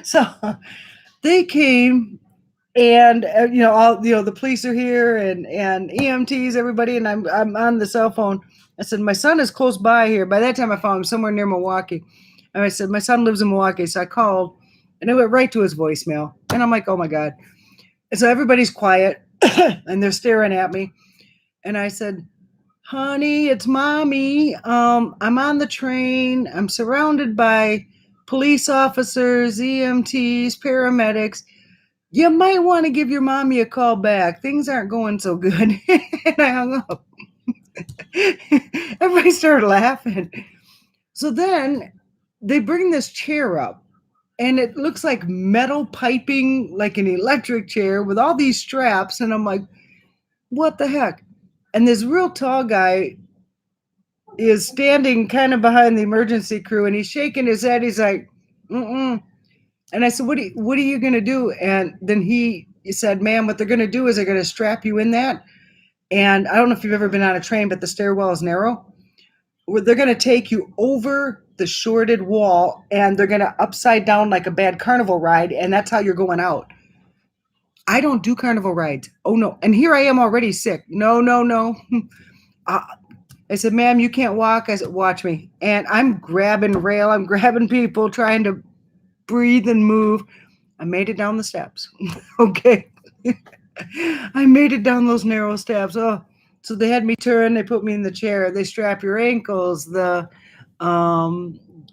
A: So they came, and the police are here, and EMTs, everybody, and I'm on the cell phone. I said, my son is close by here. By that time I found him somewhere near Milwaukee. And I said, my son lives in Milwaukee. So I called, and it went right to his voicemail. And I'm like, oh my God. And so everybody's quiet and they're staring at me. And I said, honey, it's mommy. I'm on the train. I'm surrounded by police officers, EMTs, paramedics. You might want to give your mommy a call back. Things aren't going so good. And I hung up. Everybody started laughing. So then they bring this chair up, and it looks like metal piping, like an electric chair with all these straps. And I'm like, what the heck? And this real tall guy is standing kind of behind the emergency crew, and he's shaking his head. He's like, mm-mm. And I said, what are you going to do? And then he said, ma'am, what they're going to do is they're going to strap you in that. And I don't know if you've ever been on a train, but the stairwell is narrow. They're going to take you over the shorted wall, and they're going to upside down like a bad carnival ride. And that's how you're going out. I don't do carnival rides. Oh, no. And here I am already sick. No. I said, ma'am, you can't walk. I said, watch me. And I'm grabbing rail. I'm grabbing people, trying to breathe and move. I made it down the steps. Okay. I made it down those narrow steps. Oh, so they had me turn. They put me in the chair. They strap your ankles, the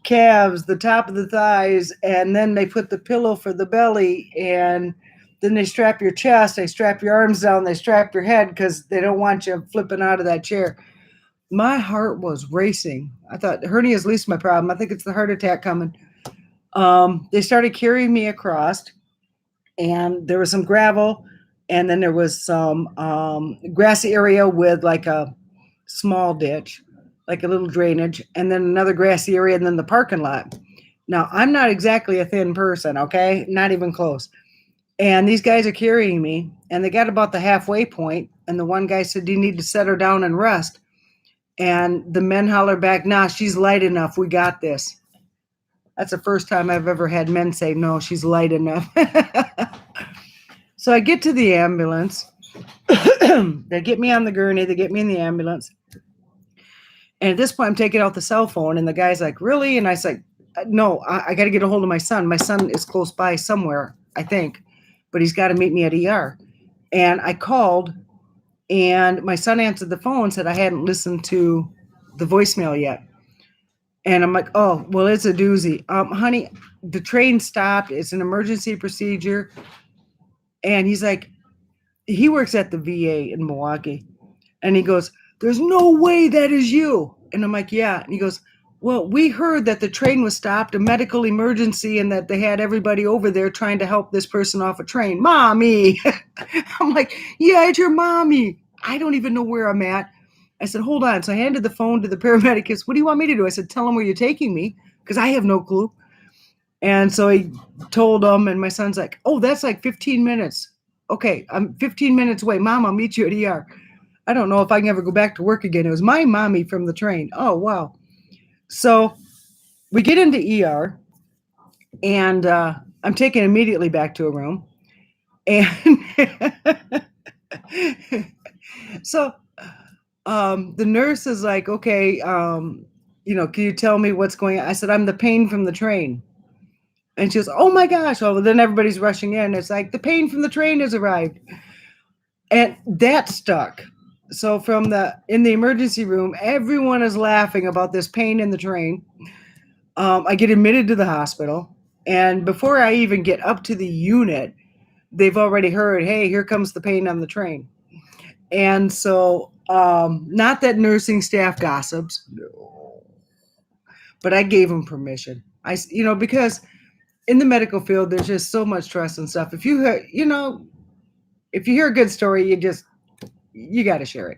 A: calves, the top of the thighs, and then they put the pillow for the belly, and then they strap your chest. They strap your arms down. They strap your head because they don't want you flipping out of that chair. My heart was racing. I thought hernia is least my problem. I think it's the heart attack coming. They started carrying me across, and there was some gravel, and then there was some grassy area with like a small ditch, like a little drainage, and then another grassy area, and then the parking lot. Now, I'm not exactly a thin person, okay? Not even close. And these guys are carrying me, and they got about the halfway point, and the one guy said, do you need to set her down and rest? And the men holler back, nah, she's light enough. We got this. That's the first time I've ever had men say, no, she's light enough. So I get to the ambulance. They get me on the gurney. They get me in the ambulance. And at this point, I'm taking out the cell phone. And the guy's like, really? And I said, no, I got to get a hold of my son. My son is close by somewhere, I think. But he's got to meet me at ER. And I called. And my son answered the phone, said I hadn't listened to the voicemail yet. And I'm like, oh, well, it's a doozy. Honey, the train stopped. It's an emergency procedure. And he's like, he works at the VA in Milwaukee, and he goes, "There's no way that is you." And I'm like, "Yeah." And he goes, "Well, we heard that the train was stopped, a medical emergency, and that they had everybody over there trying to help this person off a train." Mommy. I'm like, "Yeah, it's your mommy. I don't even know where I'm at." I said, "Hold on." So I handed the phone to the paramedic. He goes, "What do you want me to do?" I said, "Tell him where you're taking me, because I have no clue." And so he told him, and my son's like, "Oh, that's like 15 minutes. Okay, I'm 15 minutes away. Mom, I'll meet you at ER. I don't know if I can ever go back to work again." It was my mommy from the train. Oh, wow. So we get into ER, and I'm taken immediately back to a room. And so the nurse is like, "Okay, can you tell me what's going on?" I said, "I'm the pain from the train." And she goes, "Oh my gosh." Well, then everybody's rushing in. It's like, "The pain from the train has arrived." And that stuck. So in the emergency room, everyone is laughing about this pain in the train. I get admitted to the hospital. And before I even get up to the unit, they've already heard, "Hey, here comes the pain on the train." And so, not that nursing staff gossips, no, but I gave them permission. Because in the medical field, there's just so much trust and stuff. If you hear a good story, you got to share it.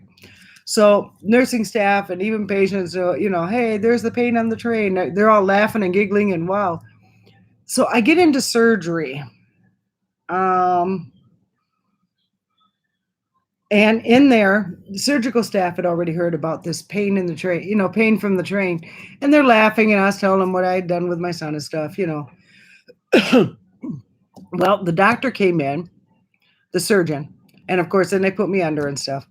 A: So nursing staff and even patients, "Hey, there's the pain on the train." They're all laughing and giggling, and wow. So I get into surgery. And in there, the surgical staff had already heard about this pain in the train, pain from the train. And they're laughing, and I was telling them what I had done with my son and stuff. Well, the doctor came in, the surgeon, and of course, then they put me under and stuff.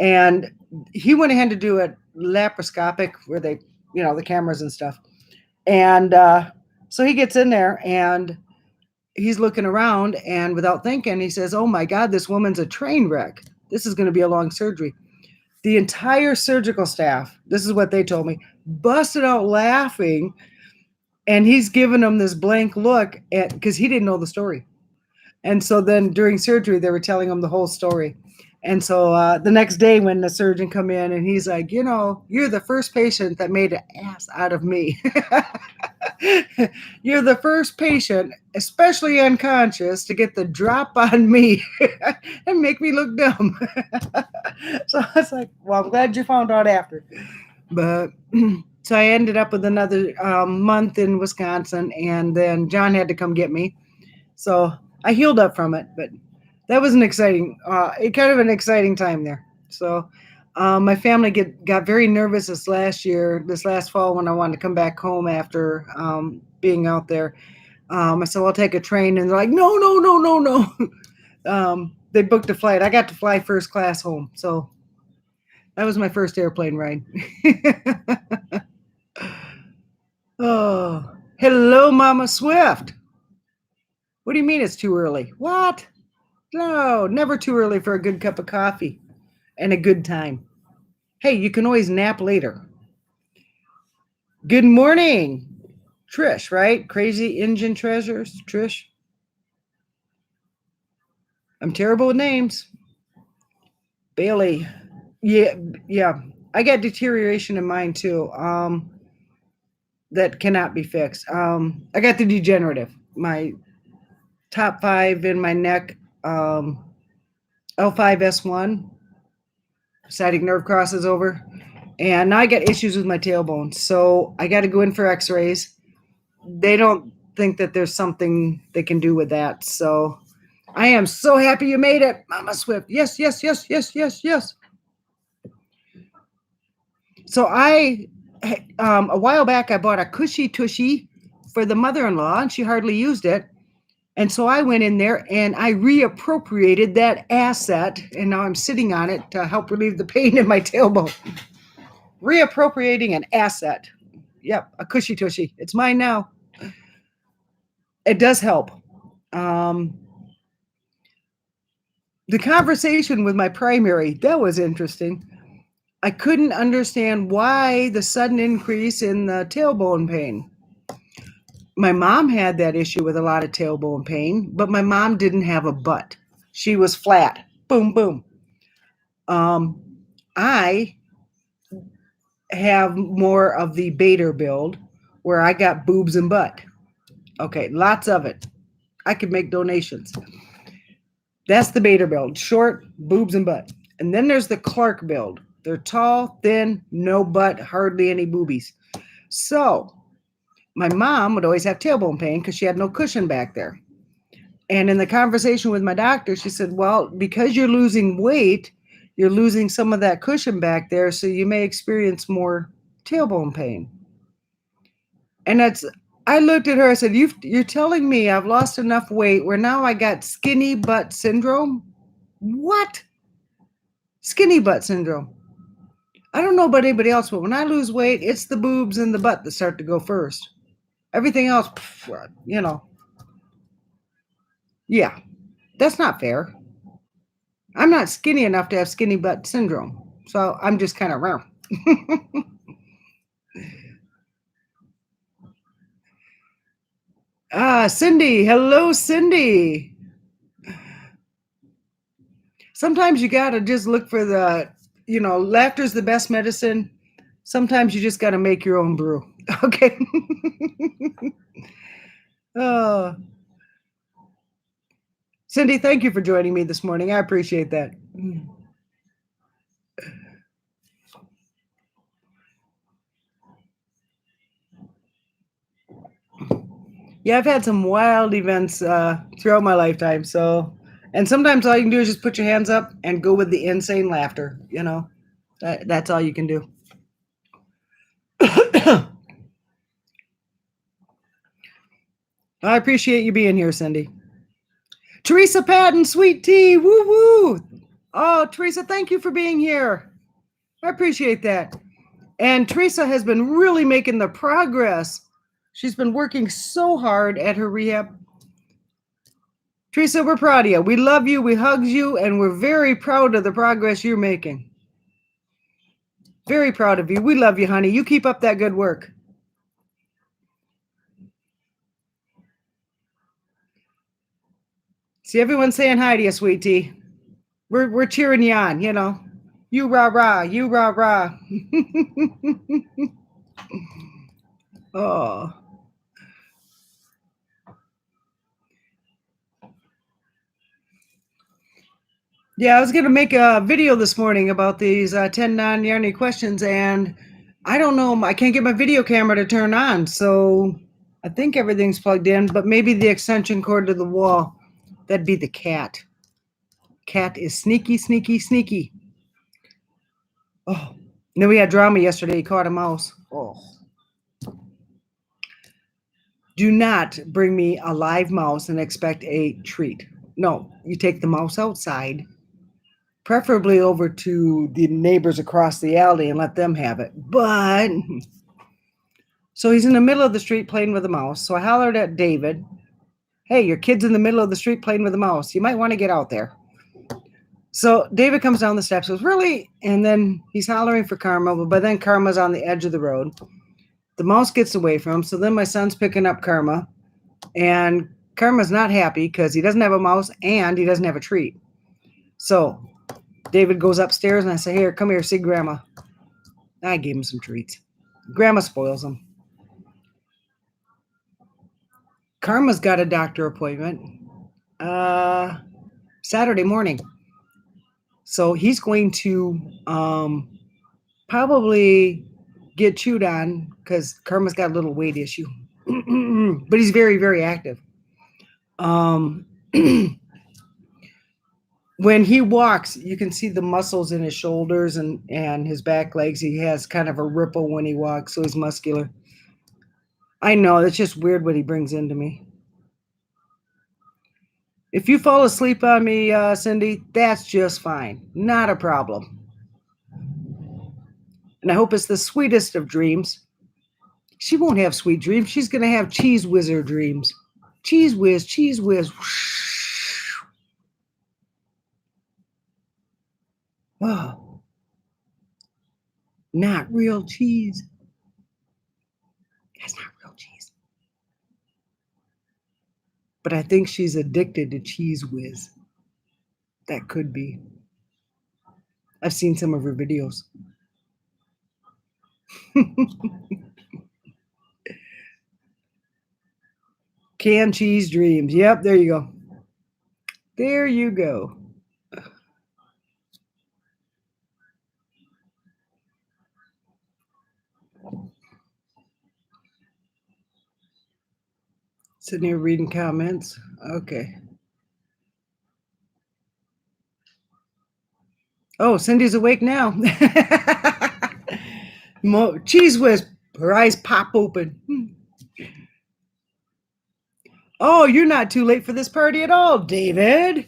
A: And he went ahead to do a laparoscopic where they, the cameras and stuff. And so he gets in there, and he's looking around, and without thinking, he says, "Oh my God, this woman's a train wreck. This is going to be a long surgery." The entire surgical staff, this is what they told me, busted out laughing. And he's giving them this blank look because he didn't know the story. And so then during surgery, they were telling him the whole story. And so the next day when the surgeon come in, and he's like, "You're the first patient that made an ass out of me." "You're the first patient, especially unconscious, to get the drop on me and make me look dumb." So I was like, "Well, I'm glad you found out after." But so I ended up with another month in Wisconsin, and then John had to come get me. So I healed up from it, but that was an exciting time there. So my family got very nervous this last fall, when I wanted to come back home after being out there. I said, "Well, I'll take a train," and they're like, "No, no, no, no, no." They booked a flight. I got to fly first class home. So that was my first airplane ride. Oh, hello, Mama Swift. What do you mean it's too early? What? No, never too early for a good cup of coffee and a good time. Hey, you can always nap later. Good morning, Trish, right? Crazy Engine Treasures, Trish. I'm terrible with names. Bailey. Yeah. I got deterioration in mine too. That cannot be fixed. I got the degenerative. My top 5 in my neck, L5S1, sciatic nerve crosses over. And now I got issues with my tailbone. So I got to go in for x-rays. They don't think that there's something they can do with that. So I am so happy you made it, Mama Swift. Yes, yes, yes, yes, yes, yes. So a while back, I bought a cushy tushy for the mother-in-law, and she hardly used it. And so I went in there and I reappropriated that asset, and now I'm sitting on it to help relieve the pain in my tailbone. Reappropriating an asset. Yep, a cushy tushy. It's mine now. It does help. The conversation with my primary, that was interesting. I couldn't understand why the sudden increase in the tailbone pain. My mom had that issue with a lot of tailbone pain, but my mom didn't have a butt. She was flat. boom, boom. I have more of the Bader build where I got boobs and butt. Okay, lots of it. I could make donations. That's the Bader build, short, boobs and butt. And then there's the Clark build. They're tall, thin, no butt, hardly any boobies. So my mom would always have tailbone pain because she had no cushion back there. And in the conversation with my doctor, she said, well, because you're losing weight, you're losing some of that cushion back there, so you may experience more tailbone pain. And I looked at her, I said, you're telling me I've lost enough weight where now I got skinny butt syndrome? What? Skinny butt syndrome. I don't know about anybody else, but when I lose weight, it's the boobs and the butt that start to go first. Everything else, yeah, that's not fair. I'm not skinny enough to have skinny butt syndrome. So I'm just kind of round. Cindy. Hello, Cindy. Sometimes you got to just look for laughter's the best medicine. Sometimes you just got to make your own brew. Okay. Cindy, thank you for joining me this morning. I appreciate that. Yeah, I've had some wild events throughout my lifetime. And sometimes all you can do is just put your hands up and go with the insane laughter. That's all you can do. I appreciate you being here, Cindy. Teresa Patton, sweet tea, woo woo. Oh, Teresa, thank you for being here. I appreciate that. And Teresa has been really making the progress. She's been working so hard at her rehab. Teresa, we're proud of you. We love you, we hug you, and we're very proud of the progress you're making. Very proud of you. We love you, honey. You keep up that good work. See, everyone's saying hi to you, sweet tea. We're cheering you on, You rah rah, you rah rah. Oh. Yeah, I was going to make a video this morning about these 10 non-Yarny questions, and I don't know, I can't get my video camera to turn on, so I think everything's plugged in, but maybe the extension cord to the wall, that'd be the cat. Cat is sneaky, sneaky, sneaky. Oh, and then we had drama yesterday. He caught a mouse. Oh. Do not bring me a live mouse and expect a treat. No, you take the mouse outside, preferably over to the neighbors across the alley and let them have it. But, so he's in the middle of the street playing with a mouse. So I hollered at David, hey, your kid's in the middle of the street playing with a mouse. You might want to get out there. So David comes down the steps, goes, really? And then he's hollering for Karma, but then Karma's on the edge of the road. The mouse gets away from him. So then my son's picking up Karma, and Karma's not happy because he doesn't have a mouse and he doesn't have a treat. So David goes upstairs and I say, here, come here, see Grandma. I gave him some treats. Grandma spoils him. Karma's got a doctor appointment Saturday morning. So he's going to probably get chewed on because Karma's got a little weight issue. But he's very, very active. When he walks, you can see the muscles in his shoulders and his back legs. He has kind of a ripple when he walks, so he's muscular. I know, it's just weird what he brings into me. If you fall asleep on me, Cindy, that's just fine. Not a problem. And I hope it's the sweetest of dreams. She won't have sweet dreams. She's going to have cheese whizzer dreams. Cheese whiz, cheese whiz. Oh, not real cheese. That's not real cheese. But I think she's addicted to cheese whiz. That could be. I've seen some of her videos. Canned cheese dreams. Yep, there you go. There you go. Sitting here reading comments. Okay. Oh, Cindy's awake now. Cheese whiz. Her eyes pop open. Oh, you're not too late for this party at all, David.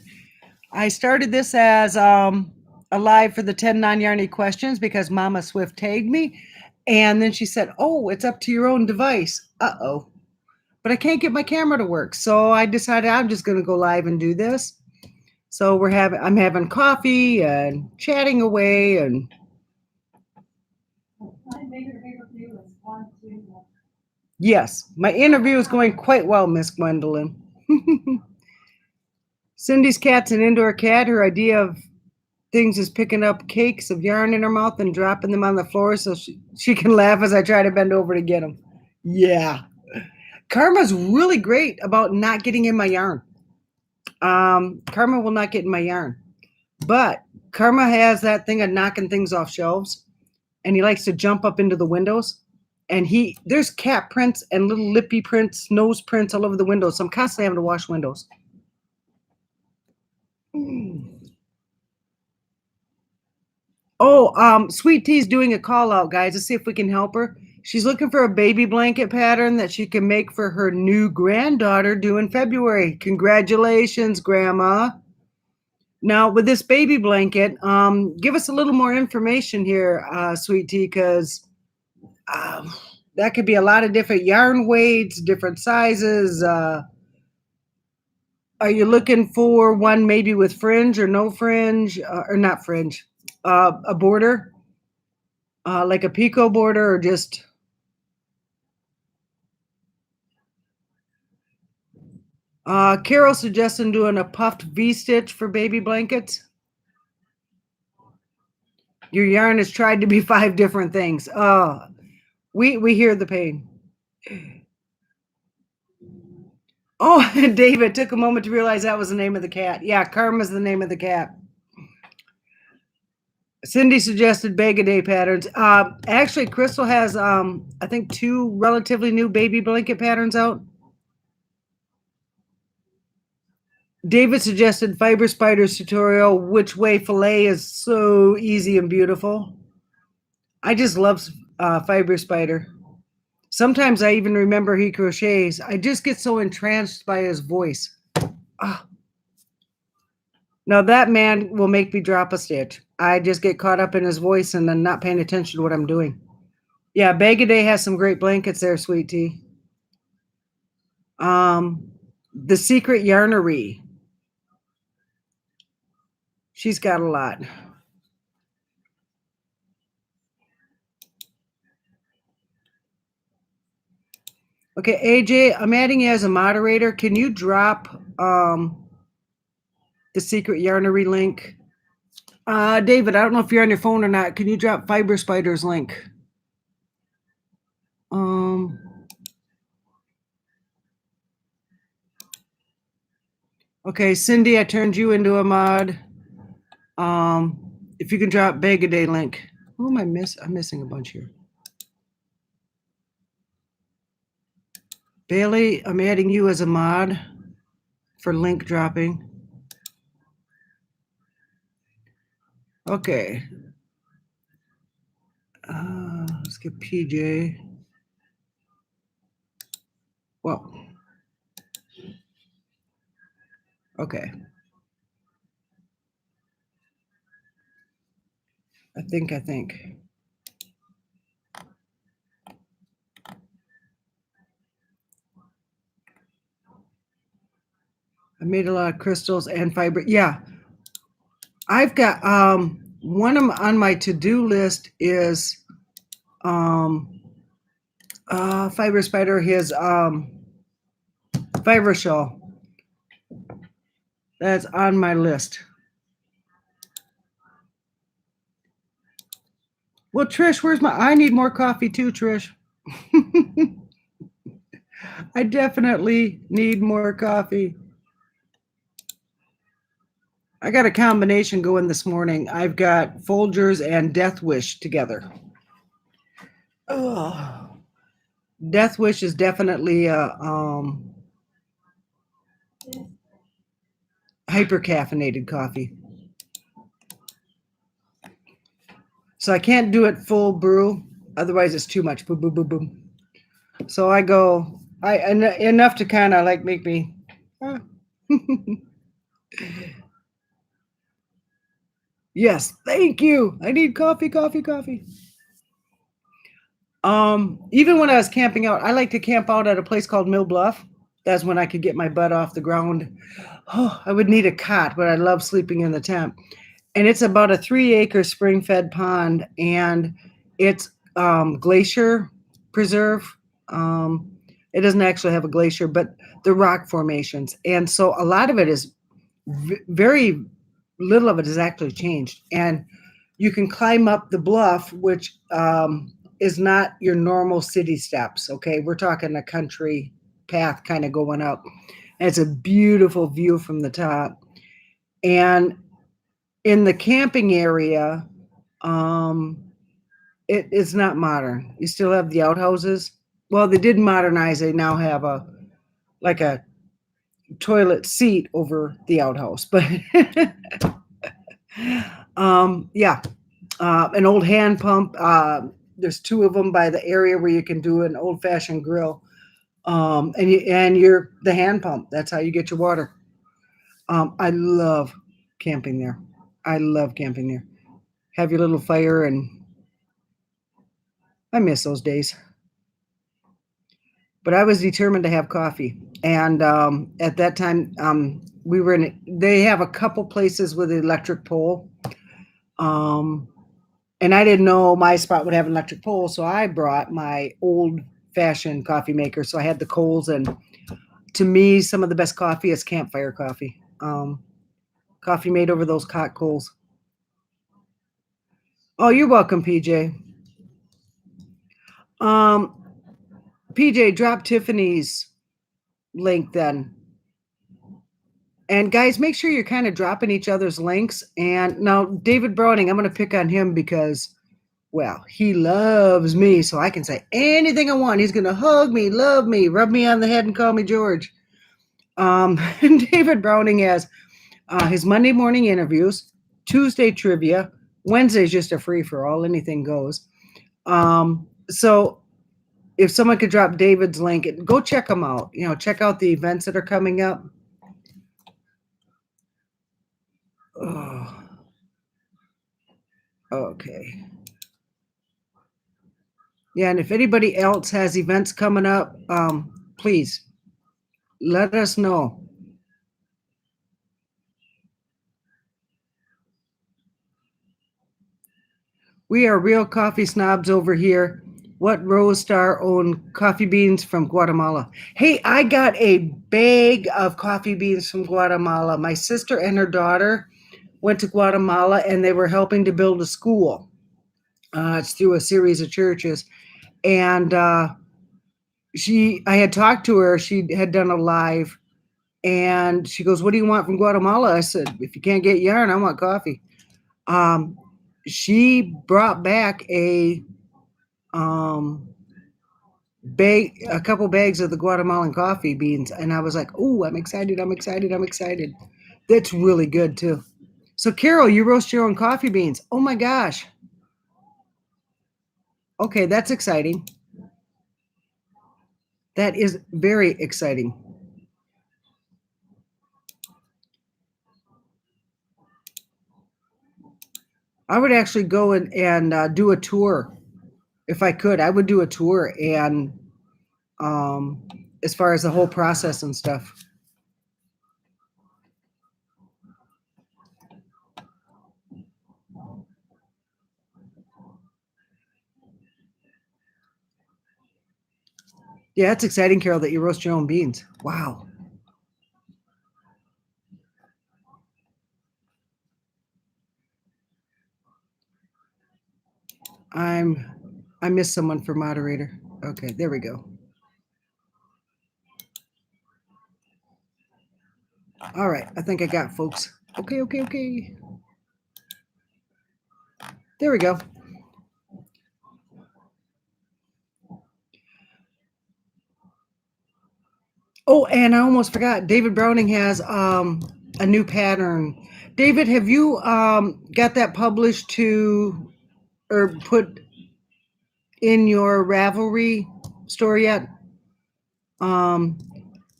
A: I started this as a live for the 10 non-yarny questions because Mama Swift tagged me. And then she said, oh, it's up to your own device. Uh-oh. But I can't get my camera to work. So I decided I'm just going to go live and do this. So I'm having coffee and chatting away. And
B: My bigger view is 1, 2, 1.
A: yes, my interview is going quite well, Miss Gwendolyn. Cindy's cat's an indoor cat. Her idea of things is picking up cakes of yarn in her mouth and dropping them on the floor so she can laugh as I try to bend over to get them. Yeah. Karma's really great about not getting in my yarn. Karma will not get in my yarn. But Karma has that thing of knocking things off shelves. And he likes to jump up into the windows. And there's cat prints and little lippy prints, nose prints all over the windows. So I'm constantly having to wash windows. Oh, Sweet Tea's doing a call out, guys, to see if we can help her. She's looking for a baby blanket pattern that she can make for her new granddaughter due in February. Congratulations, Grandma. Now, with this baby blanket, give us a little more information here, Sweet Tea, because that could be a lot of different yarn weights, different sizes. Are you looking for one maybe with fringe or no fringe, or not fringe, a border, like a picot border, or just... Carol suggested doing a puffed V-stitch for baby blankets. Your yarn has tried to be 5 different things. We hear the pain. Oh, David took a moment to realize that was the name of the cat. Yeah, Karma's the name of the cat. Cindy suggested bag-a-day patterns. Actually, Crystal has, I think, 2 relatively new baby blanket patterns out. David suggested Fiber Spiders tutorial, which way fillet is so easy and beautiful. I just love Fiber Spider. Sometimes I even remember he crochets. I just get so entranced by his voice. Now that man will make me drop a stitch. I just get caught up in his voice and then not paying attention to what I'm doing. Yeah, Bag-A-Day has some great blankets there, Sweet Tea. The Secret Yarnery. She's got a lot. Okay, AJ, I'm adding you as a moderator. Can you drop the Secret Yarnery link? David, I don't know if you're on your phone or not. Can you drop Fiber Spider's link? Okay, Cindy, I turned you into a mod. If you can drop Bag-A-Day link. Who am I missing? I'm missing a bunch here. Bailey, I'm adding you as a mod for link dropping. Okay. Let's get PJ. Well. Okay. I think. I made a lot of crystals and fiber. Yeah. I've got one of them on my to-do list is Fiber Spider, his fiber shawl. That's on my list. Well, Trish, I need more coffee too, Trish. I definitely need more coffee. I got a combination going this morning. I've got Folgers and Death Wish together. Oh, Death Wish is definitely a hyper caffeinated coffee. So I can't do it full brew, otherwise it's too much. Boom, boom, boom, boom. So I go, enough to kind of like make me. Yes, thank you. I need coffee, coffee, coffee. Even when I was camping out, I like to camp out at a place called Mill Bluff. That's when I could get my butt off the ground. Oh, I would need a cot, but I love sleeping in the tent. And it's about a 3-acre spring-fed pond, and it's glacier preserve. It doesn't actually have a glacier, but the rock formations. And so a lot of it is very little of it has actually changed. And you can climb up the bluff, which is not your normal city steps. Okay, we're talking a country path kind of going up. And it's a beautiful view from the top. And in the camping area, it is not modern. You still have the outhouses. Well, they did modernize. They now have a toilet seat over the outhouse, but yeah, an old hand pump. There's 2 of them by the area where you can do an old-fashioned grill. And you're the hand pump. That's how you get your water. I love camping there. I love camping there. Have your little fire, and I miss those days. But I was determined to have coffee. And at that time, they have a couple places with an electric pole. And I didn't know my spot would have an electric pole, so I brought my old-fashioned coffee maker. So I had the coals, and to me, some of the best coffee is campfire coffee. Coffee made over those hot coals. Oh, you're welcome, PJ. PJ, drop Tiffany's link then. And guys, make sure you're kind of dropping each other's links. And now David Browning, I'm going to pick on him because, well, he loves me, so I can say anything I want. He's going to hug me, love me, rub me on the head, and call me George. And David Browning has his Monday morning interviews, Tuesday trivia, Wednesday's just a free for all, anything goes. So if someone could drop David's link, go check them out. Check out the events that are coming up. Oh. Okay. Yeah, and if anybody else has events coming up, please let us know. We are real coffee snobs over here. What Rose Star owned coffee beans from Guatemala? Hey, I got a bag of coffee beans from Guatemala. My sister and her daughter went to Guatemala, and they were helping to build a school. It's through a series of churches. And I had talked to her. She had done a live, and she goes, "What do you want from Guatemala?" I said, "If you can't get yarn, I want coffee." She brought back a couple bags of the Guatemalan coffee beans, and I was like, "Oh, I'm excited! I'm excited! I'm excited!" That's really good too. So, Carol, you roast your own coffee beans. Oh my gosh! Okay, that's exciting. That is very exciting. I would actually go and do a tour if I could. I would do a tour, and as far as the whole process and stuff. Yeah, it's exciting, Carol, that you roast your own beans. Wow. I missed someone for moderator. Okay, there we go. All right, I think I got folks. Okay. There we go. Oh, and I almost forgot. David Browning has a new pattern. David, have you got that published to or put in your Ravelry store yet?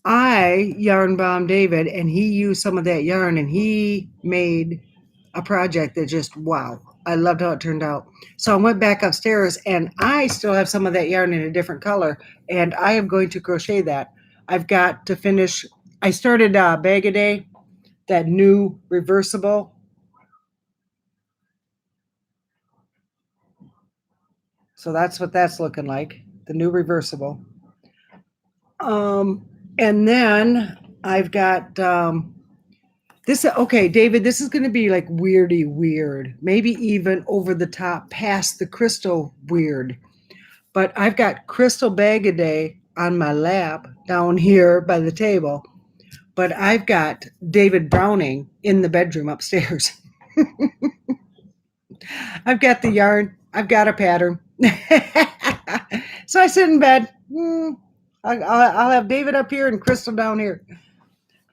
A: I yarn bomb David, and he used some of that yarn, and he made a project that just wow. I loved how it turned out. So I went back upstairs, and I still have some of that yarn in a different color, and I am going to crochet that. I've got to finish. I started Bag a Day, that new reversible. So that's what that's looking like, the new reversible. And then I've got this. Okay, David, this is going to be like weirdy weird, maybe even over the top, past the crystal weird. But I've got Crystal Bag a Day on my lap down here by the table. But I've got David Browning in the bedroom upstairs. I've got the yarn. I've got a pattern. So I sit in bed. I'll have David up here and Crystal down here.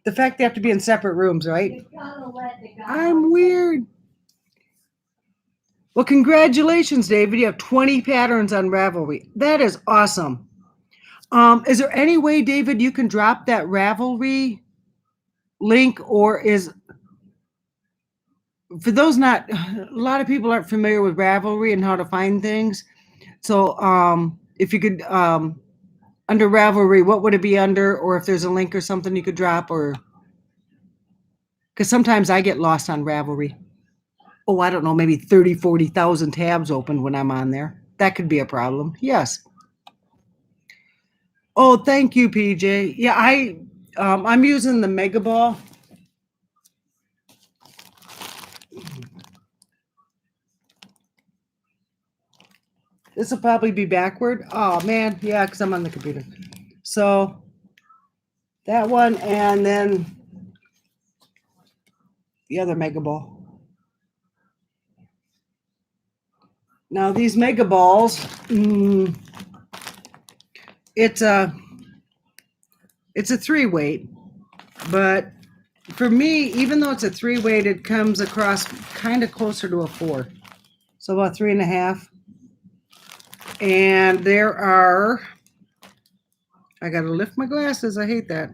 A: The fact they have to be in separate rooms, right?
B: You gotta let the guy.
A: I'm weird. Well, congratulations, David. You have 20 patterns on Ravelry. That is awesome. Is there any way, David, you can drop that Ravelry link, or is for those not a lot of people aren't familiar with Ravelry and how to find things. So if you could under Ravelry, what would it be under, or if there's a link or something you could drop, or because sometimes I get lost on Ravelry. Oh, I don't know, maybe 30, 40,000 tabs open when I'm on there. That could be a problem. Yes. Oh, thank you, PJ. Yeah, I'm using the Mega Ball. This will probably be backward. Oh man, yeah, because I'm on the computer. So that one, and then the other Mega Ball. Now these Mega Balls, it's a 3-weight, but for me, even though it's a 3-weight, it comes across kind of closer to a 4. So about 3.5. And there are, I got to lift my glasses. I hate that.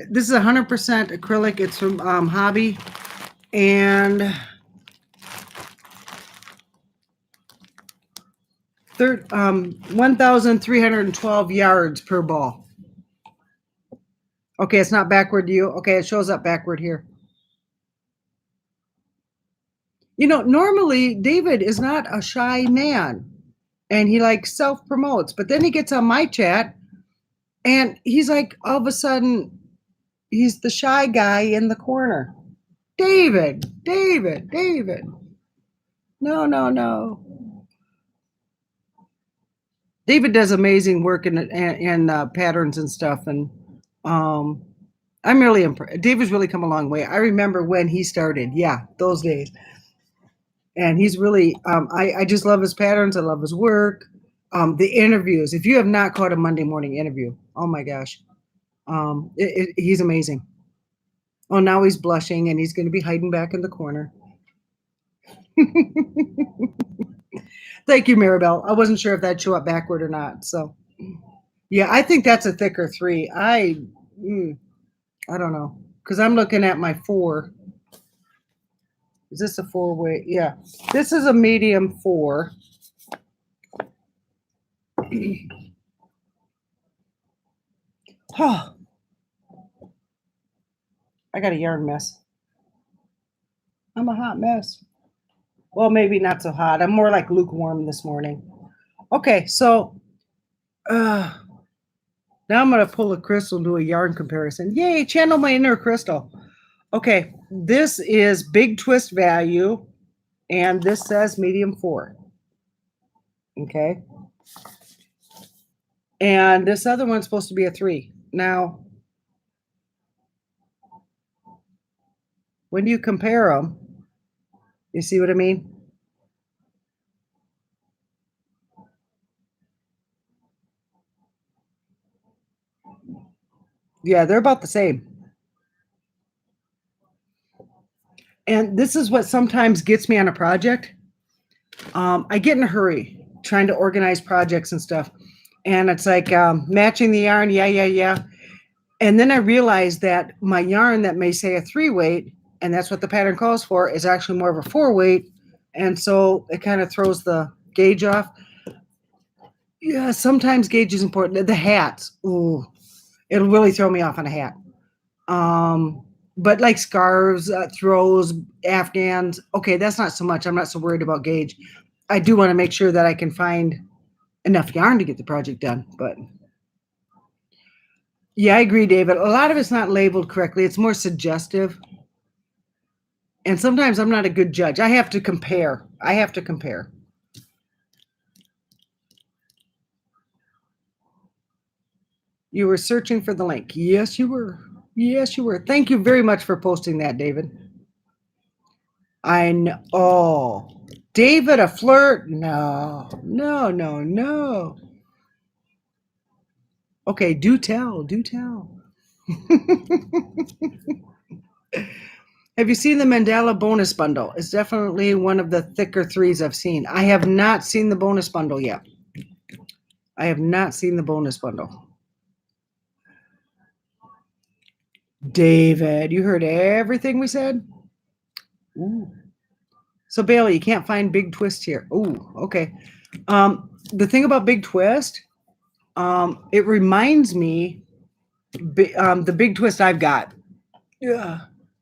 A: This is 100% acrylic. It's from Hobby. And 1,312 yards per ball. Okay, it's not backward to you. Okay, it shows up backward here. You know, normally David is not a shy man, and he like self-promotes, but then he gets on my chat and he's like, all of a sudden, he's the shy guy in the corner. David. No. David does amazing work in patterns and stuff, and I'm really impressed. David's really come a long way. I remember when he started, those days. And he's really, I just love his patterns. I love his work. The interviews. If you have not caught a Monday morning interview, oh my gosh, he's amazing. Oh, now he's blushing and he's going to be hiding back in the corner. Thank you, Maribel. I wasn't sure if that'd show up backward or not. So, yeah, I think that's a thicker 3. I don't know, because I'm looking at my 4. Is this a 4-weight? Yeah, this is a medium 4. Oh, I got a yarn mess. I'm a hot mess. Well, maybe not so hot. I'm more like lukewarm this morning. Okay, so now I'm going to pull a crystal and do a yarn comparison. Yay, channel my inner crystal. Okay, this is big twist value, and this says medium 4. Okay. And this other one's supposed to be a 3. Now, when you compare them, you see what I mean? Yeah, they're about the same. And this is what sometimes gets me on a project. I get in a hurry trying to organize projects and stuff. And it's like matching the yarn, yeah. And then I realize that my yarn that may say a 3 weight, and that's what the pattern calls for, is actually more of a 4 weight. And so it kind of throws the gauge off. Yeah, sometimes gauge is important. The hats, ooh, it'll really throw me off on a hat. But like scarves, throws, Afghans, okay, that's not so much. I'm not so worried about gauge. I do want to make sure that I can find enough yarn to get the project done. But yeah, I agree, David. A lot of it's not labeled correctly. It's more suggestive. And sometimes I'm not a good judge. I have to compare. You were searching for the link. Yes, you were. Thank you very much for posting that, David. I know. Oh, David, a flirt? No. Okay, do tell. Have you seen the Mandela bonus bundle? It's definitely one of the thicker 3s I've seen. I have not seen the bonus bundle yet. David, you heard everything we said? Ooh. So Bailey, you can't find Big Twist here. Ooh, okay. The thing about Big Twist, it reminds me, the Big Twist I've got,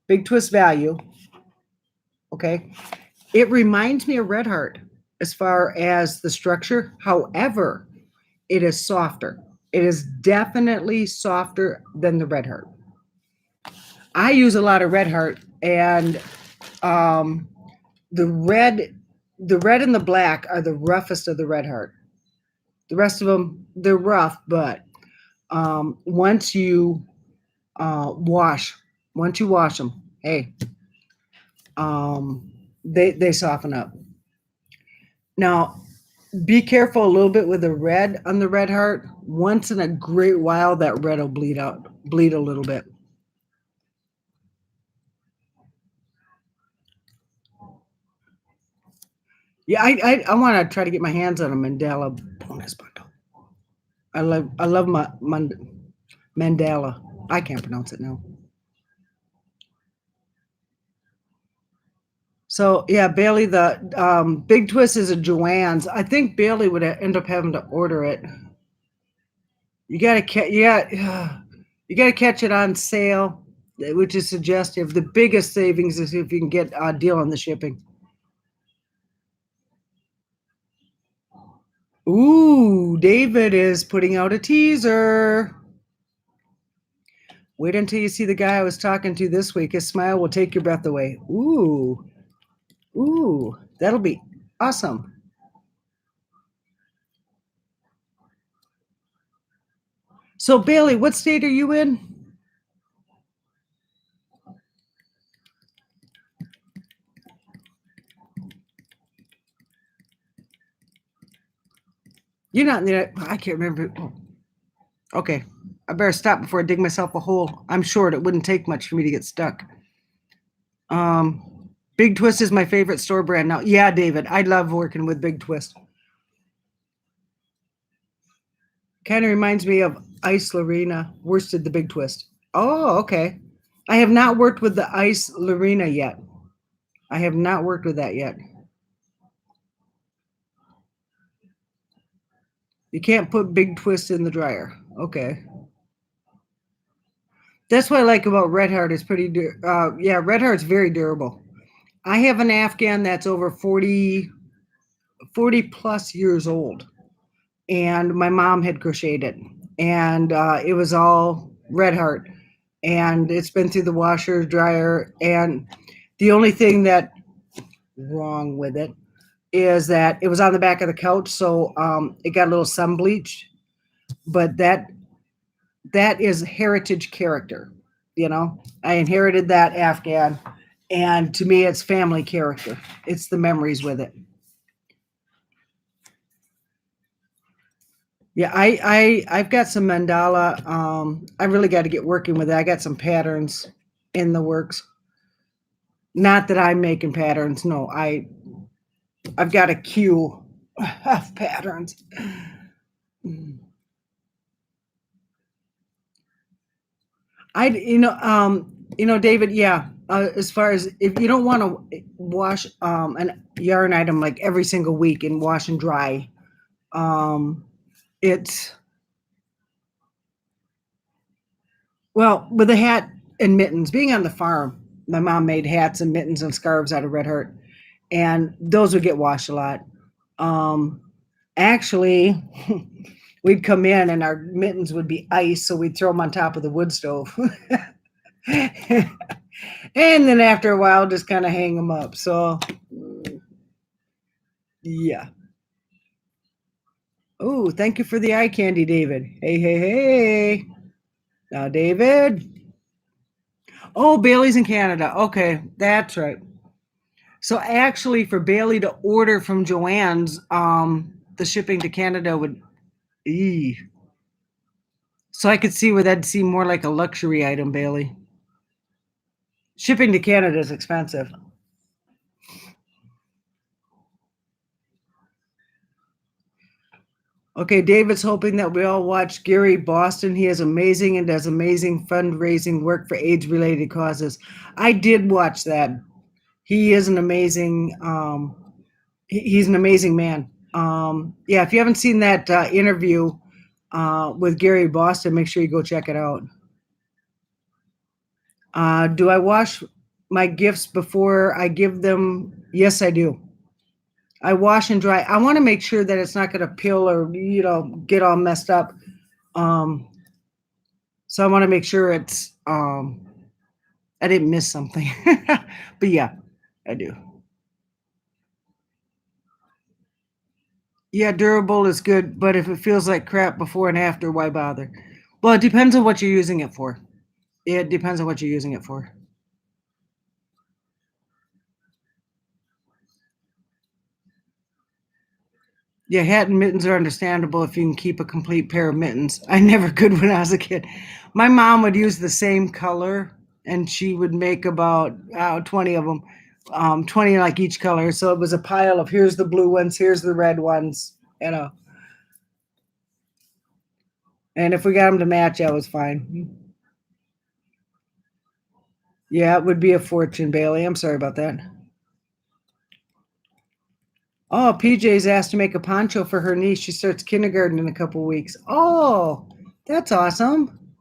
A: Big Twist Value, okay? It reminds me of Red Heart as far as the structure. However, it is softer. It is definitely softer than the Red Heart. I use a lot of Red Heart, and the red and the black are the roughest of the Red Heart. The rest of them, they're rough, but once you wash them, hey, they soften up. Now, be careful a little bit with the red on the Red Heart. Once in a great while, that red will bleed a little bit. Yeah, I want to try to get my hands on a Mandela bonus bundle. I love my Mandela. I can't pronounce it now. So yeah, Bailey, the Big Twist is a Joann's. I think Bailey would end up having to order it. You gotta catch it on sale, which is suggestive. The biggest savings is if you can get a deal on the shipping. Ooh, David is putting out a teaser. Wait until you see the guy I was talking to this week. His smile will take your breath away. Ooh, that'll be awesome. So Bailey, what state are you in? You're not in the, I can't remember. Oh. Okay, I better stop before I dig myself a hole. I'm short. It wouldn't take much for me to get stuck. Big Twist is my favorite store brand now. Yeah, David, I love working with Big Twist. Kind of reminds me of Ice Lorena worsted the Big Twist. Oh, okay. I have not worked with the Ice Lorena yet. I have not worked with that yet. You can't put Big Twist in the dryer. Okay. That's what I like about Red Heart. It's pretty, Red Heart's very durable. I have an Afghan that's over 40 plus years old, and my mom had crocheted it, and it was all Red Heart, and it's been through the washer, dryer, and the only thing that wrong with it is that it was on the back of the couch, so it got a little sun bleached. But that is heritage character. You know, I inherited that Afghan, and to me, it's family character. It's the memories with it. Yeah, I've got some mandala. I really got to get working with it. I got some patterns in the works. Not that I'm making patterns. No, I've got a queue of patterns. David. Yeah. As far as if you don't want to wash an yarn item like every single week and wash and dry, um, it's well with a hat and mittens. Being on the farm, my mom made hats and mittens and scarves out of red heart, and those would get washed a lot. Um, Actually, we'd come in and our mittens would be ice, so we'd throw them on top of the wood stove. And then after a while, just kind of hang them up. So, yeah. Oh, thank you for the eye candy, David. Hey, hey, hey. Now, David. Oh, Bailey's in Canada. Okay, that's right. So actually, for Bailey to order from Joanne's, the shipping to Canada would. Eee. So I could see where that'd seem more like a luxury item, Bailey. Shipping to Canada is expensive. Okay, David's hoping that we all watch Gary Boston. He is amazing and does amazing fundraising work for AIDS-related causes. I did watch that. He is an amazing. He's an amazing man. Yeah, if you haven't seen that interview with Gary Boston, make sure you go check it out. Do I wash my gifts before I give them? Yes, I do. I wash and dry. I want to make sure that it's not going to peel or get all messed up. So I want to make sure it's I didn't miss something. But yeah, I do. Yeah, durable is good, but if it feels like crap before and after, why bother? Well, it depends on what you're using it for. It depends on what you're using it for. Yeah, hat and mittens are understandable if you can keep a complete pair of mittens. I never could when I was a kid. My mom would use the same color, and she would make about 20 of them, 20 like each color. So it was a pile of here's the blue ones, here's the red ones. And if we got them to match, that was fine. Yeah, it would be a fortune, Bailey. I'm sorry about that. Oh, PJ's asked to make a poncho for her niece. She starts kindergarten in a couple weeks. Oh, that's awesome.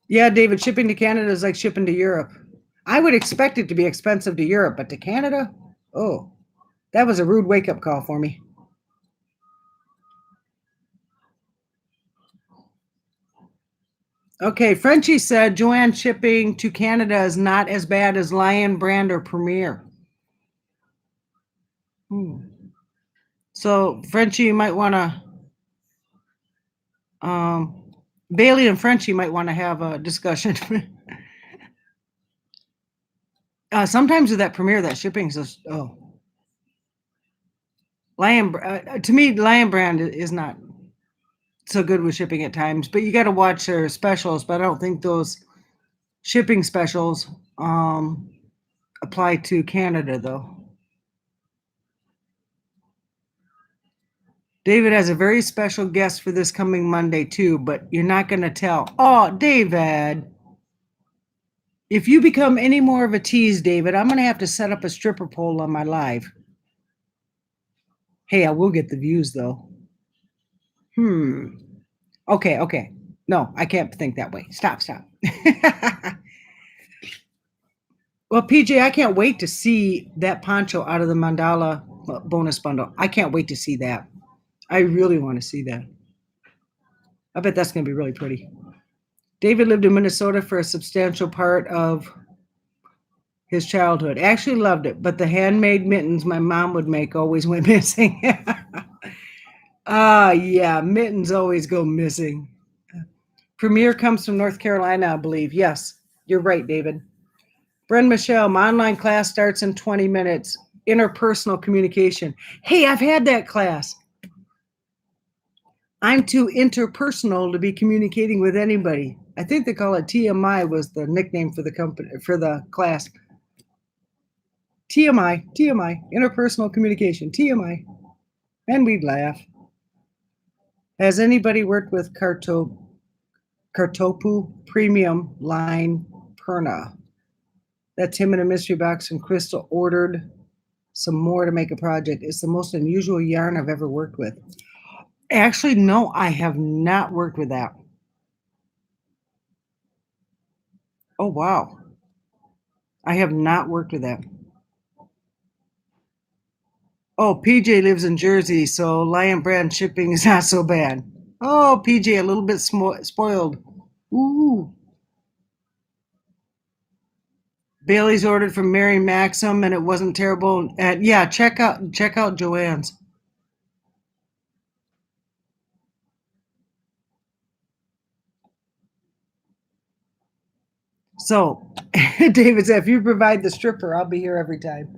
A: Yeah, David, shipping to Canada is like shipping to Europe. I would expect it to be expensive to Europe, but to Canada? Oh, that was a rude wake-up call for me. Okay, Frenchie said Joanne shipping to Canada is not as bad as Lion Brand or Premier. So Frenchie, you might want to, Bailey and Frenchie might want to have a discussion. Sometimes with that Premier, that shipping is Lion. To me, Lion Brand is not so good with shipping at times, but you got to watch their specials. But I don't think those shipping specials apply to Canada, though. David has a very special guest for this coming Monday, too, but you're not going to tell. Oh, David. If you become any more of a tease, David, I'm going to have to set up a stripper pole on my live. Hey, I will get the views, though. Okay. No, I can't think that way. Stop. Well, PJ, I can't wait to see that poncho out of the mandala bonus bundle. I can't wait to see that. I really want to see that. I bet that's going to be really pretty. David lived in Minnesota for a substantial part of his childhood. Actually loved it, but the handmade mittens my mom would make always went missing. Yeah, mittens always go missing. Premier comes from North Carolina, I believe. Yes, you're right, David. Bren Michelle, my online class starts in 20 minutes. Interpersonal communication. Hey, I've had that class. I'm too interpersonal to be communicating with anybody. I think they call it TMI was the nickname for the company for the class. TMI, interpersonal communication, TMI. And we'd laugh. Has anybody worked with Cartopu Premium Line Perna? That's him in a mystery box, and Crystal ordered some more to make a project. It's the most unusual yarn I've ever worked with. Actually, no, I have not worked with that. Oh, wow. I have not worked with that. Oh, PJ lives in Jersey, so Lion Brand shipping is not so bad. Oh, PJ, a little bit spoiled. Ooh. Bailey's ordered from Mary Maxim, and it wasn't terrible. Yeah, check out Joanne's. So, David said, if you provide the stripper, I'll be here every time.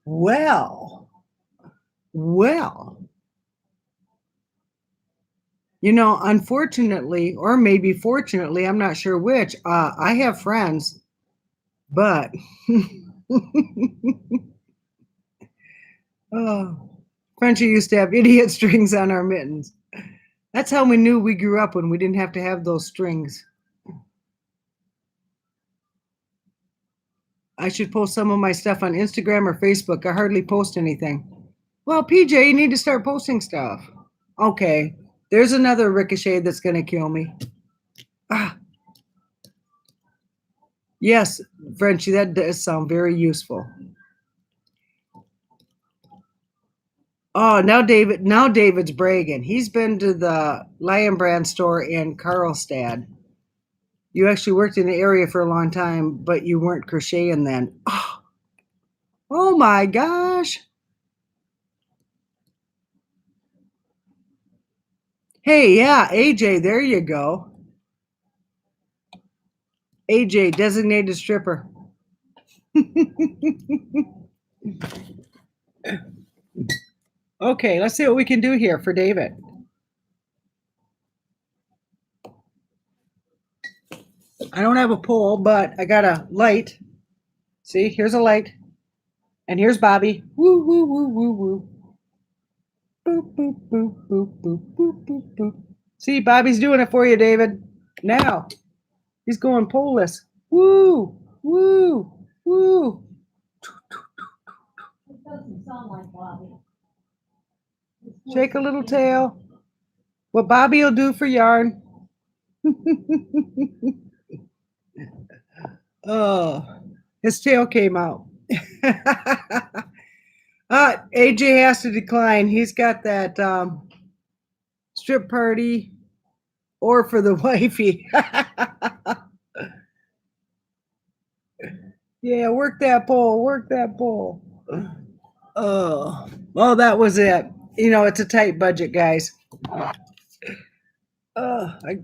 A: Well, you know, unfortunately, or maybe fortunately, I'm not sure which, I have friends, but oh, Frenchie used to have idiot strings on our mittens. That's how we knew we grew up, when we didn't have to have those strings. I should post some of my stuff on Instagram or Facebook. I hardly post anything. Well, PJ, you need to start posting stuff. Okay, there's another ricochet that's going to kill me. Ah. Yes, Frenchie, that does sound very useful. Oh, now David's bragging. He's been to the Lion Brand store in Carlstad. You actually worked in the area for a long time, but you weren't crocheting then. Oh my gosh. Hey, yeah, AJ, there you go. AJ, designated stripper. Okay, let's see what we can do here for David. I don't have a pole, but I got a light. See, here's a light. And here's Bobby. Woo, woo, woo, woo, woo. Boop, boop, boop, boop, boop, boop, boop, boop. See, Bobby's doing it for you, David. Now, he's going poleless. Woo, woo, woo.
B: It doesn't sound like Bobby.
A: Shake a little tail. What Bobby will do for yarn. Oh, his tail came out. AJ has to decline. He's got that strip party or for the wifey. Yeah, work that pole. Oh, well, that was it. You know, it's a tight budget, guys. I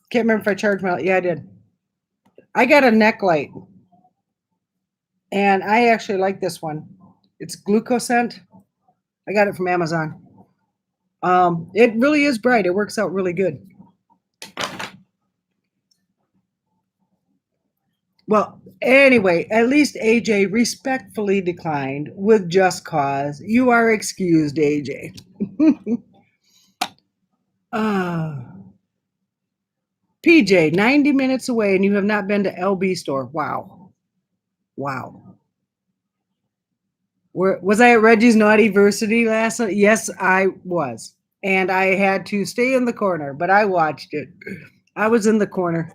A: can't remember if I charged my, yeah, I did. I got a neck light, and I actually like this one. It's glucosent. I got it from Amazon. It really is bright. It works out really good. Well, anyway, at least AJ respectfully declined with just cause. You are excused, AJ. PJ, 90 minutes away and you have not been to LB store. Wow. Was I at Reggie's Naughtyversity last night? Yes, I was. And I had to stay in the corner, but I watched it. I was in the corner.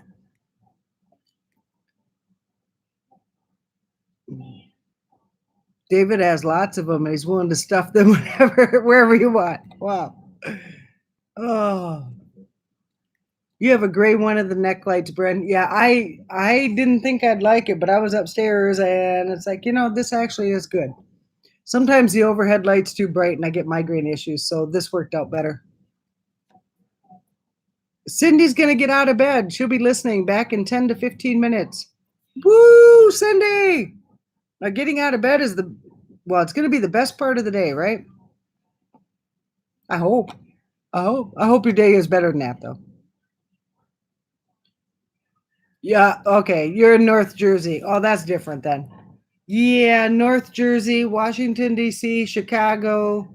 A: David has lots of them, and he's willing to stuff them wherever you want. Wow. Oh. You have a gray one of the neck lights, Brent. Yeah, I didn't think I'd like it, but I was upstairs and it's like, this actually is good. Sometimes the overhead light's too bright and I get migraine issues, so this worked out better. Cindy's gonna get out of bed. She'll be listening back in 10 to 15 minutes. Woo, Cindy! Now getting out of bed is it's gonna be the best part of the day, right? I hope. I hope your day is better than that though. Yeah, okay. You're in North Jersey. Oh, that's different then. Yeah, North Jersey, Washington, D.C., Chicago.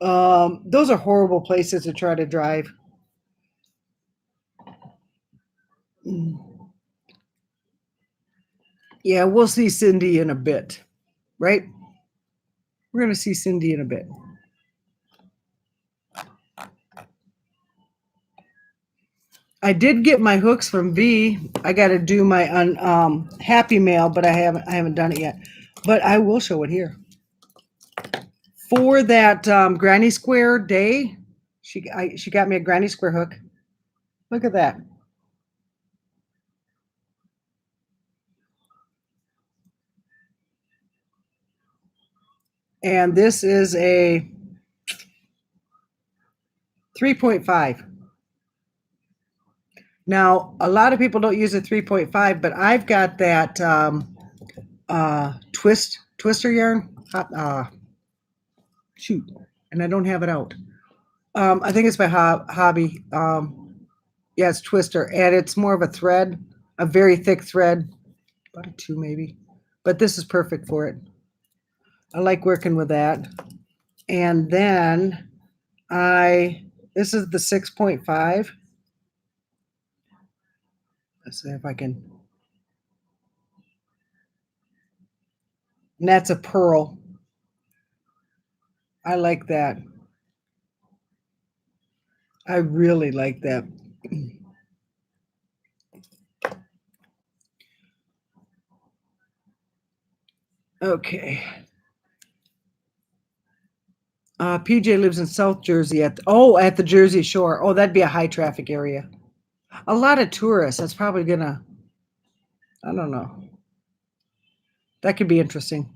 A: Those are horrible places to try to drive. Yeah, we'll see Cindy in a bit, right? We're going to see Cindy in a bit. I did get my hooks from V. I got to do my happy mail, but I haven't done it yet. But I will show it here. For that Granny Square day, she got me a Granny Square hook. Look at that. And this is a 3.5. Now, a lot of people don't use a 3.5, but I've got that twister yarn. Shoot, and I don't have it out. I think it's by Hobby. Yeah, it's twister, and it's more of a thread, a very thick thread, about a 2 maybe. But this is perfect for it. I like working with that. And then this is the 6.5. Let's see if I can. And that's a pearl. I like that. I really like that. Okay. PJ lives in South Jersey at the Jersey Shore. Oh, that'd be a high traffic area. A lot of tourists. That's probably gonna, I don't know. That could be interesting.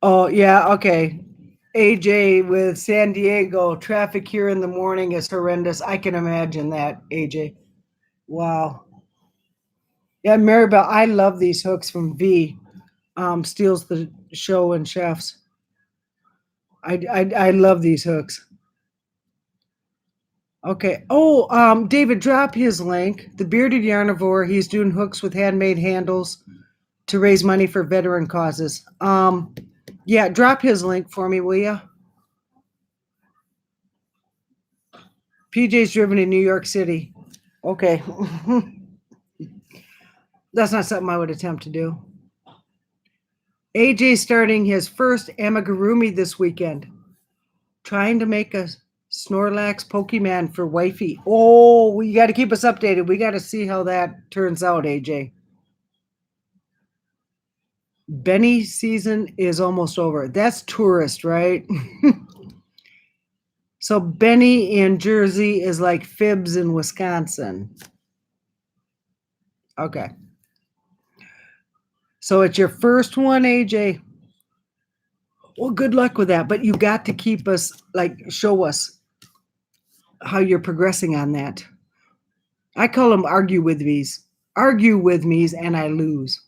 A: Oh, yeah, okay. AJ with San Diego, traffic here in the morning is horrendous. I can imagine that, AJ. Wow. Yeah, Maribel, I love these hooks from V. Steals the show and chefs. I love these hooks. Okay. Oh, David, drop his link. The Bearded Yarnivore. He's doing hooks with handmade handles to raise money for veteran causes. Yeah, drop his link for me, will you? PJ's driven in New York City. Okay. That's not something I would attempt to do. AJ's starting his first amigurumi this weekend. Trying to make a Snorlax Pokemon for wifey. Oh, you got to keep us updated. We got to see how that turns out, AJ. Benny season is almost over. That's tourist, right? So Benny in Jersey is like Fibs in Wisconsin. Okay. So it's your first one, AJ. Well, good luck with that. But you got to keep us, show us how you're progressing on that. I call them argue with me's. Argue with me's and I lose.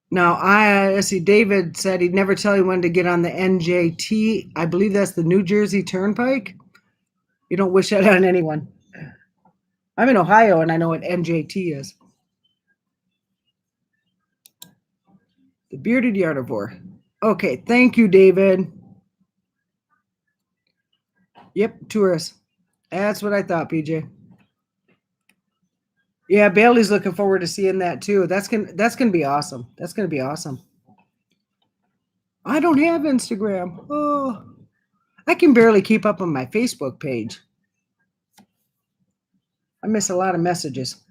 A: Now, let's see, David said he'd never tell you when to get on the NJT. I believe that's the New Jersey Turnpike. You don't wish that on anyone. I'm in Ohio and I know what NJT is. The Bearded Yarnivore. Okay, thank you, David. Yep, tourists. That's what I thought, PJ. Yeah, Bailey's looking forward to seeing that too. That's gonna be awesome. That's gonna be awesome. I don't have Instagram. Oh, I can barely keep up on my Facebook page. I miss a lot of messages.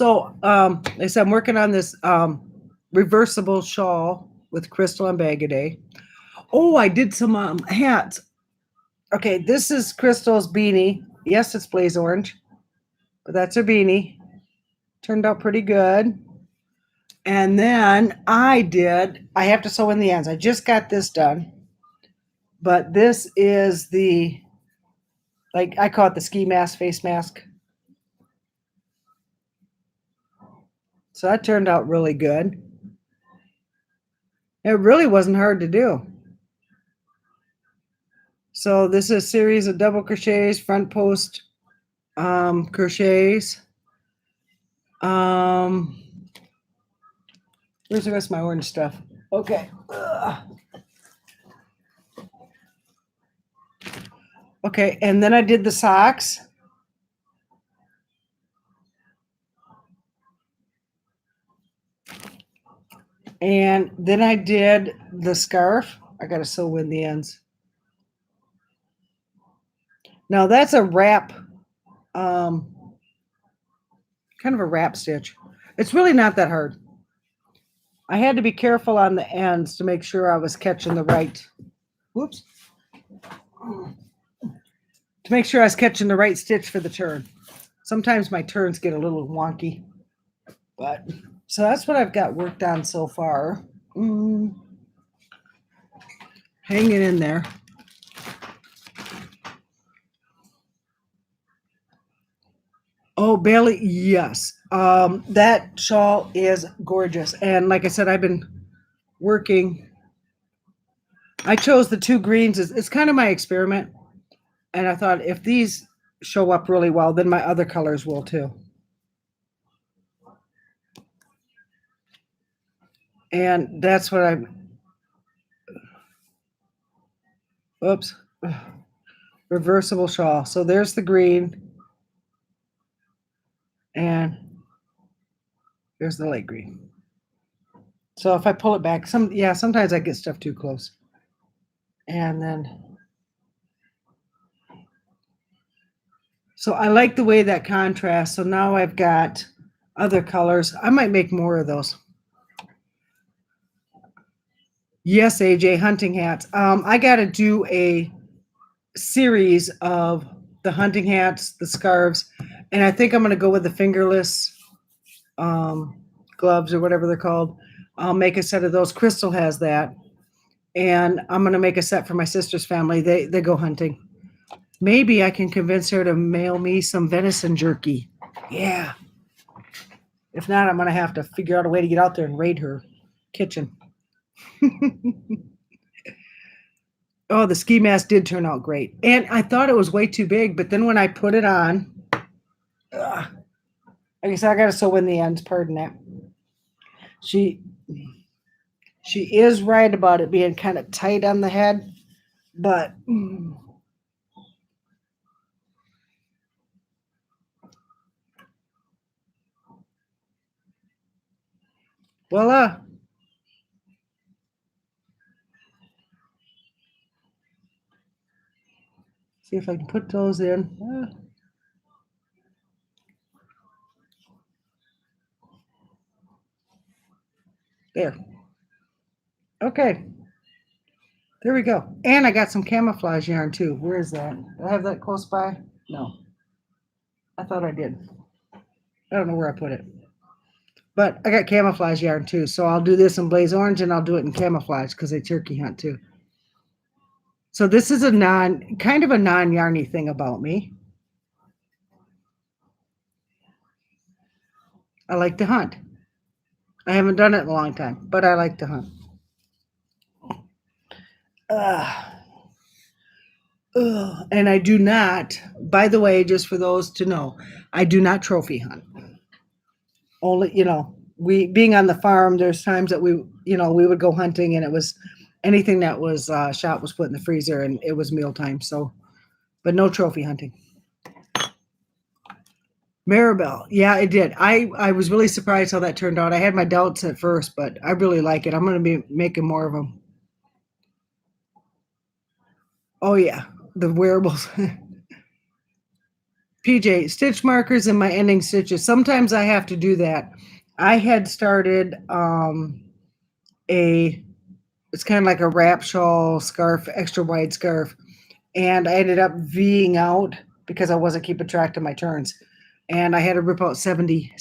A: So, like I said, I'm working on this reversible shawl with Crystal and Bagaday. Oh, I did some hats. Okay, this is Crystal's beanie. Yes, it's blaze orange, but that's her beanie. Turned out pretty good. And then I have to sew in the ends. I just got this done. But this is the, like, I call it the ski mask, face mask. So that turned out really good. It really wasn't hard to do. So this is a series of double crochets, front post crochets. Where's the rest of my orange stuff? Okay. Okay, and then I did the socks. And then I did the scarf. I got to sew in the ends. Now that's a wrap, kind of a wrap stitch. It's really not that hard. I had to be careful on the ends to make sure I was catching the right, whoops, to make sure I was catching the right stitch for the turn. Sometimes my turns get a little wonky, but so that's what I've got worked on so far. Hanging in there. Oh, Bailey, yes. That shawl is gorgeous. And like I said, I've been working. I chose the two greens. It's kind of my experiment. And I thought if these show up really well, then my other colors will too. And that's what oops, reversible shawl. So there's the green. And there's the light green. So if I pull it back, sometimes I get stuff too close. And then, so I like the way that contrasts. So now I've got other colors. I might make more of those. Yes, AJ, hunting hats. I got to do a series of the hunting hats, the scarves, and I think I'm going to go with the fingerless gloves or whatever they're called. I'll make a set of those. Crystal has that. And I'm going to make a set for my sister's family. They go hunting. Maybe I can convince her to mail me some venison jerky. Yeah. If not, I'm going to have to figure out a way to get out there and raid her kitchen. Oh, the ski mask did turn out great. And I thought it was way too big, but then when I put it on, I guess I got to sew in the ends, pardon that. She is right about it being kind of tight on the head, but voila. See if I can put those in. There. Okay. There we go. And I got some camouflage yarn too. Where is that? Do I have that close by? No. I thought I did. I don't know where I put it. But I got camouflage yarn too. So I'll do this in blaze orange and I'll do it in camouflage because they turkey hunt too. So this is kind of a non-yarny thing about me. I like to hunt. I haven't done it in a long time, but I like to hunt. And I do not, by the way, just for those to know, I do not trophy hunt. Only, we being on the farm, there's times that we would go hunting and it was anything that was shot was put in the freezer and it was mealtime. So, but no trophy hunting. Maribel, yeah, it did. I was really surprised how that turned out. I had my doubts at first, but I really like it. I'm going to be making more of them. Oh yeah, the wearables. PJ, stitch markers in my ending stitches. Sometimes I have to do that. I had started it's kind of like a wrap shawl scarf, extra wide scarf, and I ended up Ving out because I wasn't keeping track of my turns. And I had to rip out 70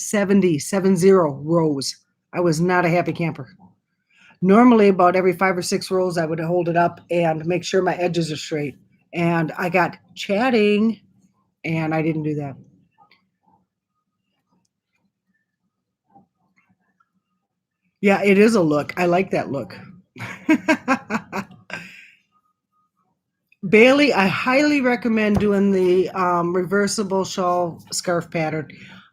A: rows. I was not a happy camper. Normally, about every 5 or 6 rows, I would hold it up and make sure my edges are straight. And I got chatting, and I didn't do that. Yeah, it is a look. I like that look. Bailey, I highly recommend doing the reversible shawl scarf pattern.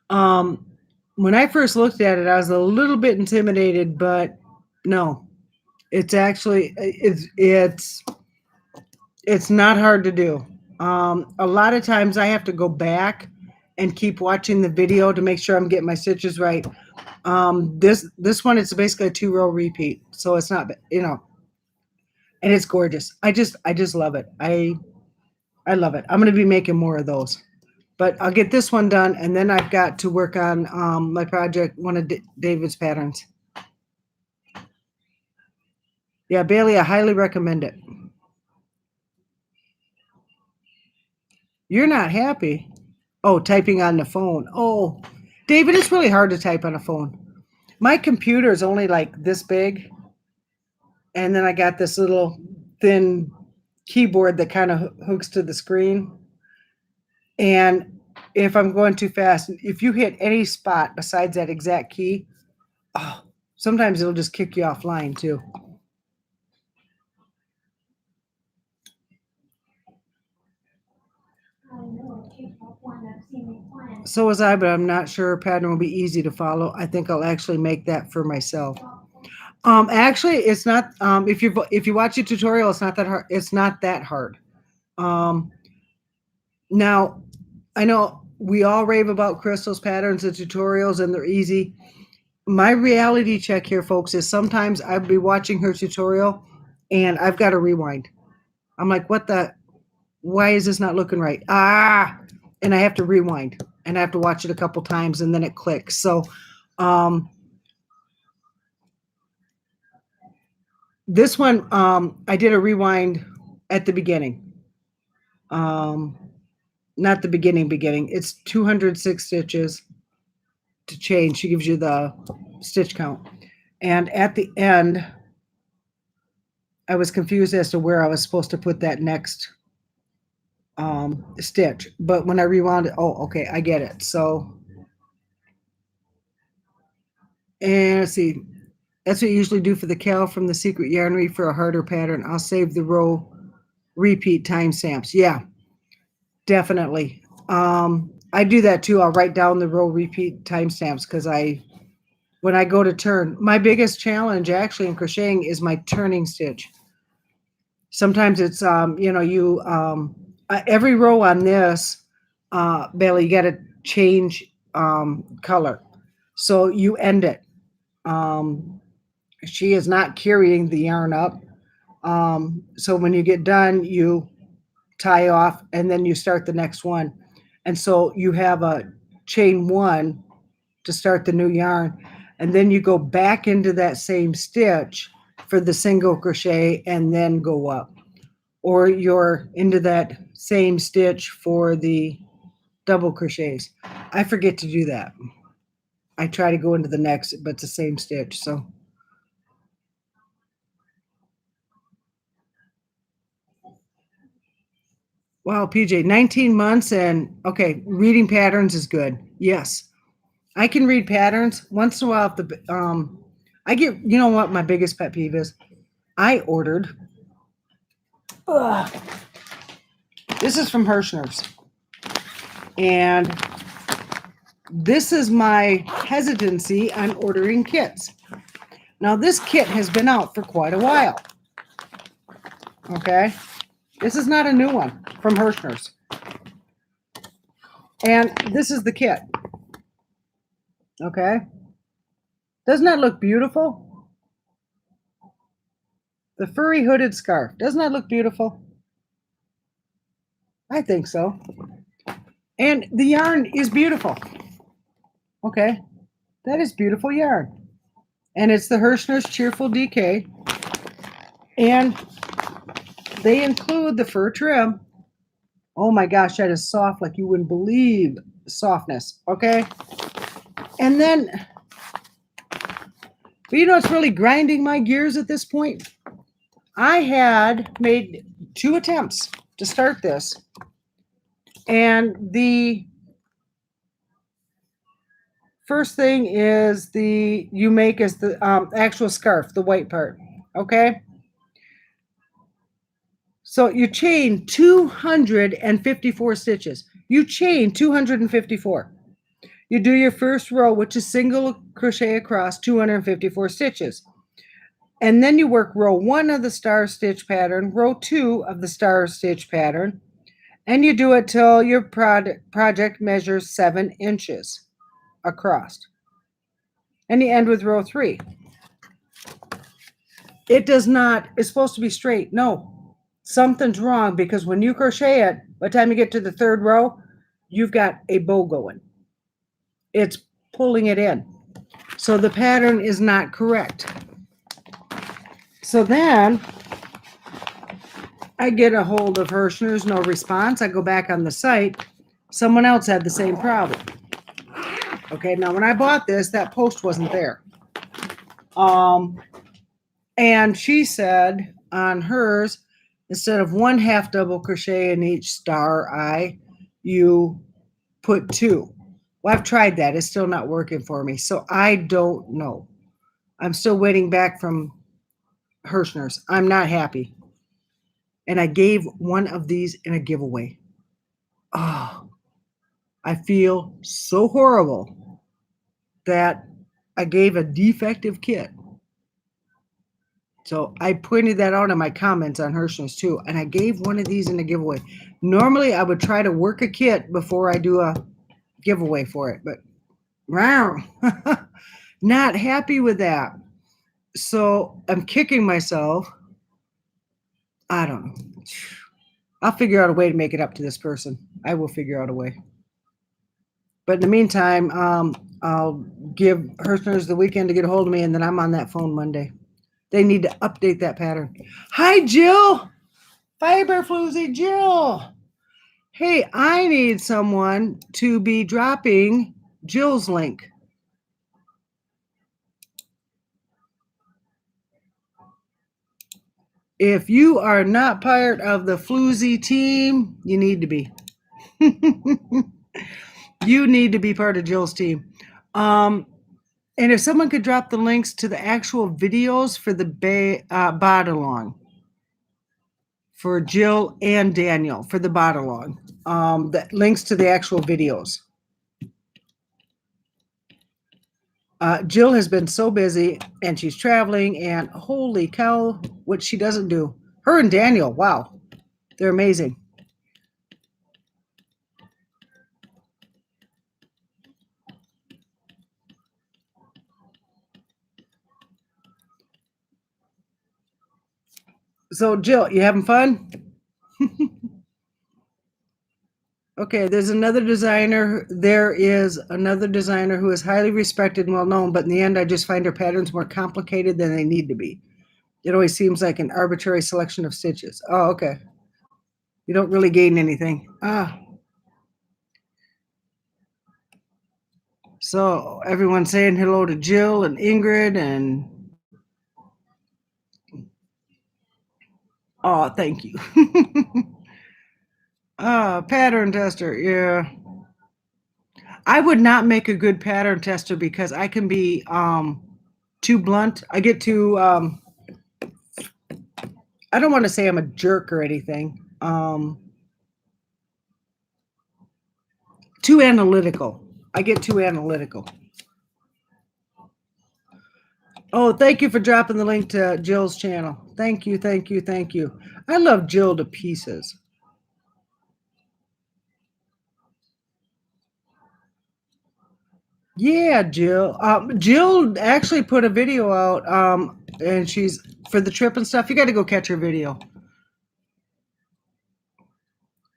A: When I first looked at it, I was a little bit intimidated, but no, it's actually it's not hard to do. A lot of times I have to go back and keep watching the video to make sure I'm getting my stitches right. This one it's basically a 2-row repeat, so it's not, and it's gorgeous. I just love it. I love it. I'm going to be making more of those, but I'll get this one done, and then I've got to work on my project, one of David's patterns. Yeah, Bailey, I highly recommend it. You're not happy? Oh, typing on the phone. Oh, David, it's really hard to type on a phone. My computer is only like this big, and then I got this little thin keyboard that kind of hooks to the screen. And if I'm going too fast, if you hit any spot besides that exact key, oh, sometimes it'll just kick you offline too.
B: I know a K-pop one I've seen me plan.
A: So was I, but I'm not sure a pattern will be easy to follow. I think I'll actually make that for myself. Actually, it's not. If you watch a tutorial, it's not that hard. It's not that hard. Now, I know we all rave about Crystal's patterns and tutorials, and they're easy. My reality check here, folks, is sometimes I'll be watching her tutorial, and I've got to rewind. I'm like, what the? Why is this not looking right? And I have to rewind, and I have to watch it a couple times, and then it clicks. So, this one, I did a rewind at the beginning. Not the beginning. It's 206 stitches to change. She gives you the stitch count. And at the end, I was confused as to where I was supposed to put that next stitch. But when I rewound it, oh, okay, I get it. So, and let's see. That's what you usually do for the Cal from the Secret Yarnery for a harder pattern. I'll save the row repeat timestamps. Yeah, definitely. I do that too. I'll write down the row repeat timestamps because when I go to turn, my biggest challenge actually in crocheting is my turning stitch. Sometimes it's every row on this, Bailey, you got to change color, so you end it. She is not carrying the yarn up, so when you get done, you tie off, and then you start the next one. And so you have a chain 1 to start the new yarn, and then you go back into that same stitch for the single crochet and then go up. Or you're into that same stitch for the double crochets. I forget to do that. I try to go into the next, but it's the same stitch. So wow, PJ, 19 months and okay, reading patterns is good. Yes. I can read patterns once in a while. If I get, you know what my biggest pet peeve is? I ordered, this is from Hirschner's, and this is my hesitancy on ordering kits. Now this kit has been out for quite a while. Okay, this is not a new one from Hirschner's, and this is the kit. Okay, doesn't that look beautiful? The furry hooded scarf. Doesn't that look beautiful? I think so. And the yarn is beautiful. Okay, that is beautiful yarn. And it's the Hirschner's Cheerful DK. And they include the fur trim. Oh my gosh, that is soft like you wouldn't believe softness. Okay. And then, but you know, it's really grinding my gears at this point. I had made 2 attempts to start this. And the first thing is you make is the actual scarf, the white part. Okay. So you chain 254 stitches. You chain 254. You do your first row, which is single crochet across 254 stitches. And then you work row 1 of the star stitch pattern, row 2 of the star stitch pattern, and you do it till your project measures 7 inches across. And you end with row 3. It does not, it's supposed to be straight. No, something's wrong because when you crochet it, by the time you get to the 3rd row, you've got a bow going. It's pulling it in. So the pattern is not correct. So then I get a hold of Hirschner's, no response. I go back on the site. Someone else had the same problem. Okay, now when I bought this, that post wasn't there. And she said on hers, instead of 1/2 double crochet in each star eye, you put 2. Well, I've tried that. It's still not working for me. So I don't know. I'm still waiting back from Hirschner's. I'm not happy. And I gave one of these in a giveaway. Oh, I feel so horrible that I gave a defective kit. So I pointed that out in my comments on Hirschner's too. And I gave one of these in a giveaway. Normally I would try to work a kit before I do a giveaway for it, but wow, not happy with that. So I'm kicking myself. I don't know. I'll figure out a way to make it up to this person. I will figure out a way. But in the meantime, I'll give Hirschner's the weekend to get a hold of me, and then I'm on that phone Monday. They need to update that pattern. Hi, Jill. Fiber Floozy Jill. Hey, I need someone to be dropping Jill's link. If you are not part of the Floozy team, you need to be. You need to be part of Jill's team. And if someone could drop the links to the actual videos for the bot along for Jill and Daniel for the bot along, the links to the actual videos. Jill has been so busy and she's traveling, and holy cow, what she doesn't do. Her and Daniel, wow, they're amazing. So Jill, you having fun? Okay, there's another designer. There is another designer who is highly respected and well known, but in the end, I just find her patterns more complicated than they need to be. It always seems like an arbitrary selection of stitches. Oh, okay. You don't really gain anything. So everyone's saying hello to Jill and Ingrid and oh, thank you. Pattern tester, yeah. I would not make a good pattern tester because I can be too blunt. I get too I don't want to say I'm a jerk or anything. Too analytical. I get too analytical. Oh, thank you for dropping the link to Jill's channel. Thank you, thank you, thank you. I love Jill to pieces. Yeah, Jill. Jill actually put a video out, and she's for the trip and stuff. You got to go catch her video.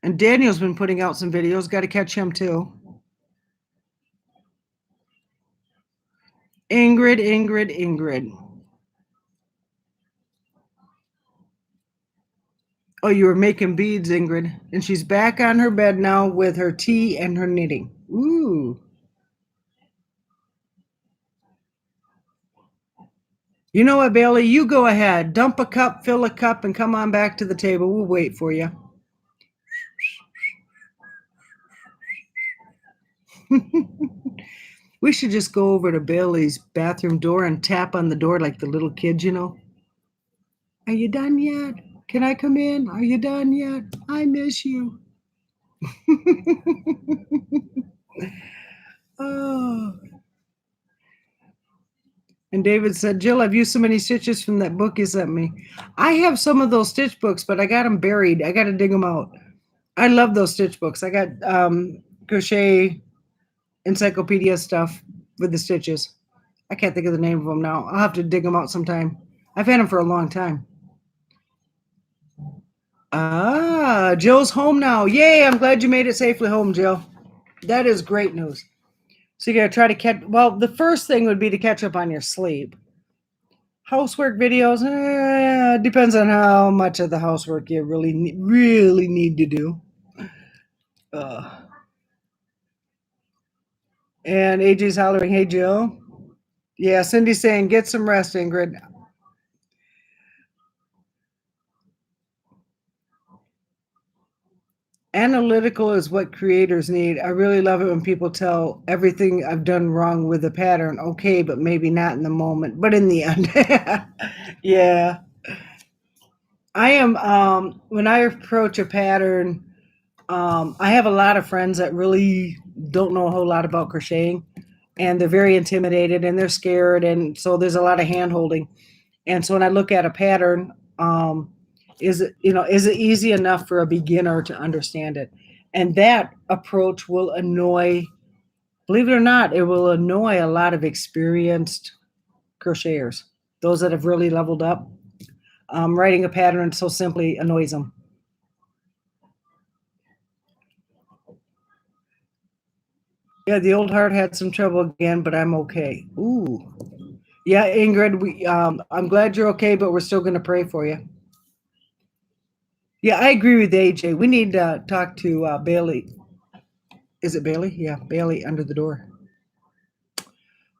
A: And Daniel's been putting out some videos. Got to catch him too. Ingrid. Oh, you were making beads, Ingrid. And she's back on her bed now with her tea and her knitting. Ooh. You know what, Bailey? You go ahead. Dump a cup, fill a cup, and come on back to the table. We'll wait for you. We should just go over to Bailey's bathroom door and tap on the door like the little kids, you know. Are you done yet? Can I come in? Are you done yet? I miss you. Oh. And David said, Jill, I've used so many stitches from that book you sent me. I have some of those stitch books, but I got them buried. I got to dig them out. I love those stitch books. I got crochet encyclopedia stuff with the stitches. I can't think of the name of them now. I'll have to dig them out sometime. I've had them for a long time. Ah, Jill's home now. Yay, I'm glad you made it safely home, Jill. That is great news. So you got to try to catch, well, the first thing would be to catch up on your sleep. Housework videos, depends on how much of the housework you really need to do. And AJ's hollering, hey, Jill. Yeah, Cindy's saying, get some rest, Ingrid. Analytical is what creators need. I really love it when people tell everything I've done wrong with the pattern. Okay, but maybe not in the moment, but in the end. Yeah. I am, when I approach a pattern, I have a lot of friends that really don't know a whole lot about crocheting, and they're very intimidated and they're scared. And so there's a lot of hand holding. And so when I look at a pattern, is it easy enough for a beginner to understand it? And that approach will annoy, believe it or not, it will annoy a lot of experienced crocheters, those that have really leveled up. Writing a pattern so simply annoys them. Yeah, the old heart had some trouble again, but I'm okay. Ooh. Yeah, Ingrid, I'm glad you're okay, but we're still going to pray for you. Yeah, I agree with AJ. We need to talk to Bailey. Is it Bailey? Yeah, Bailey under the door.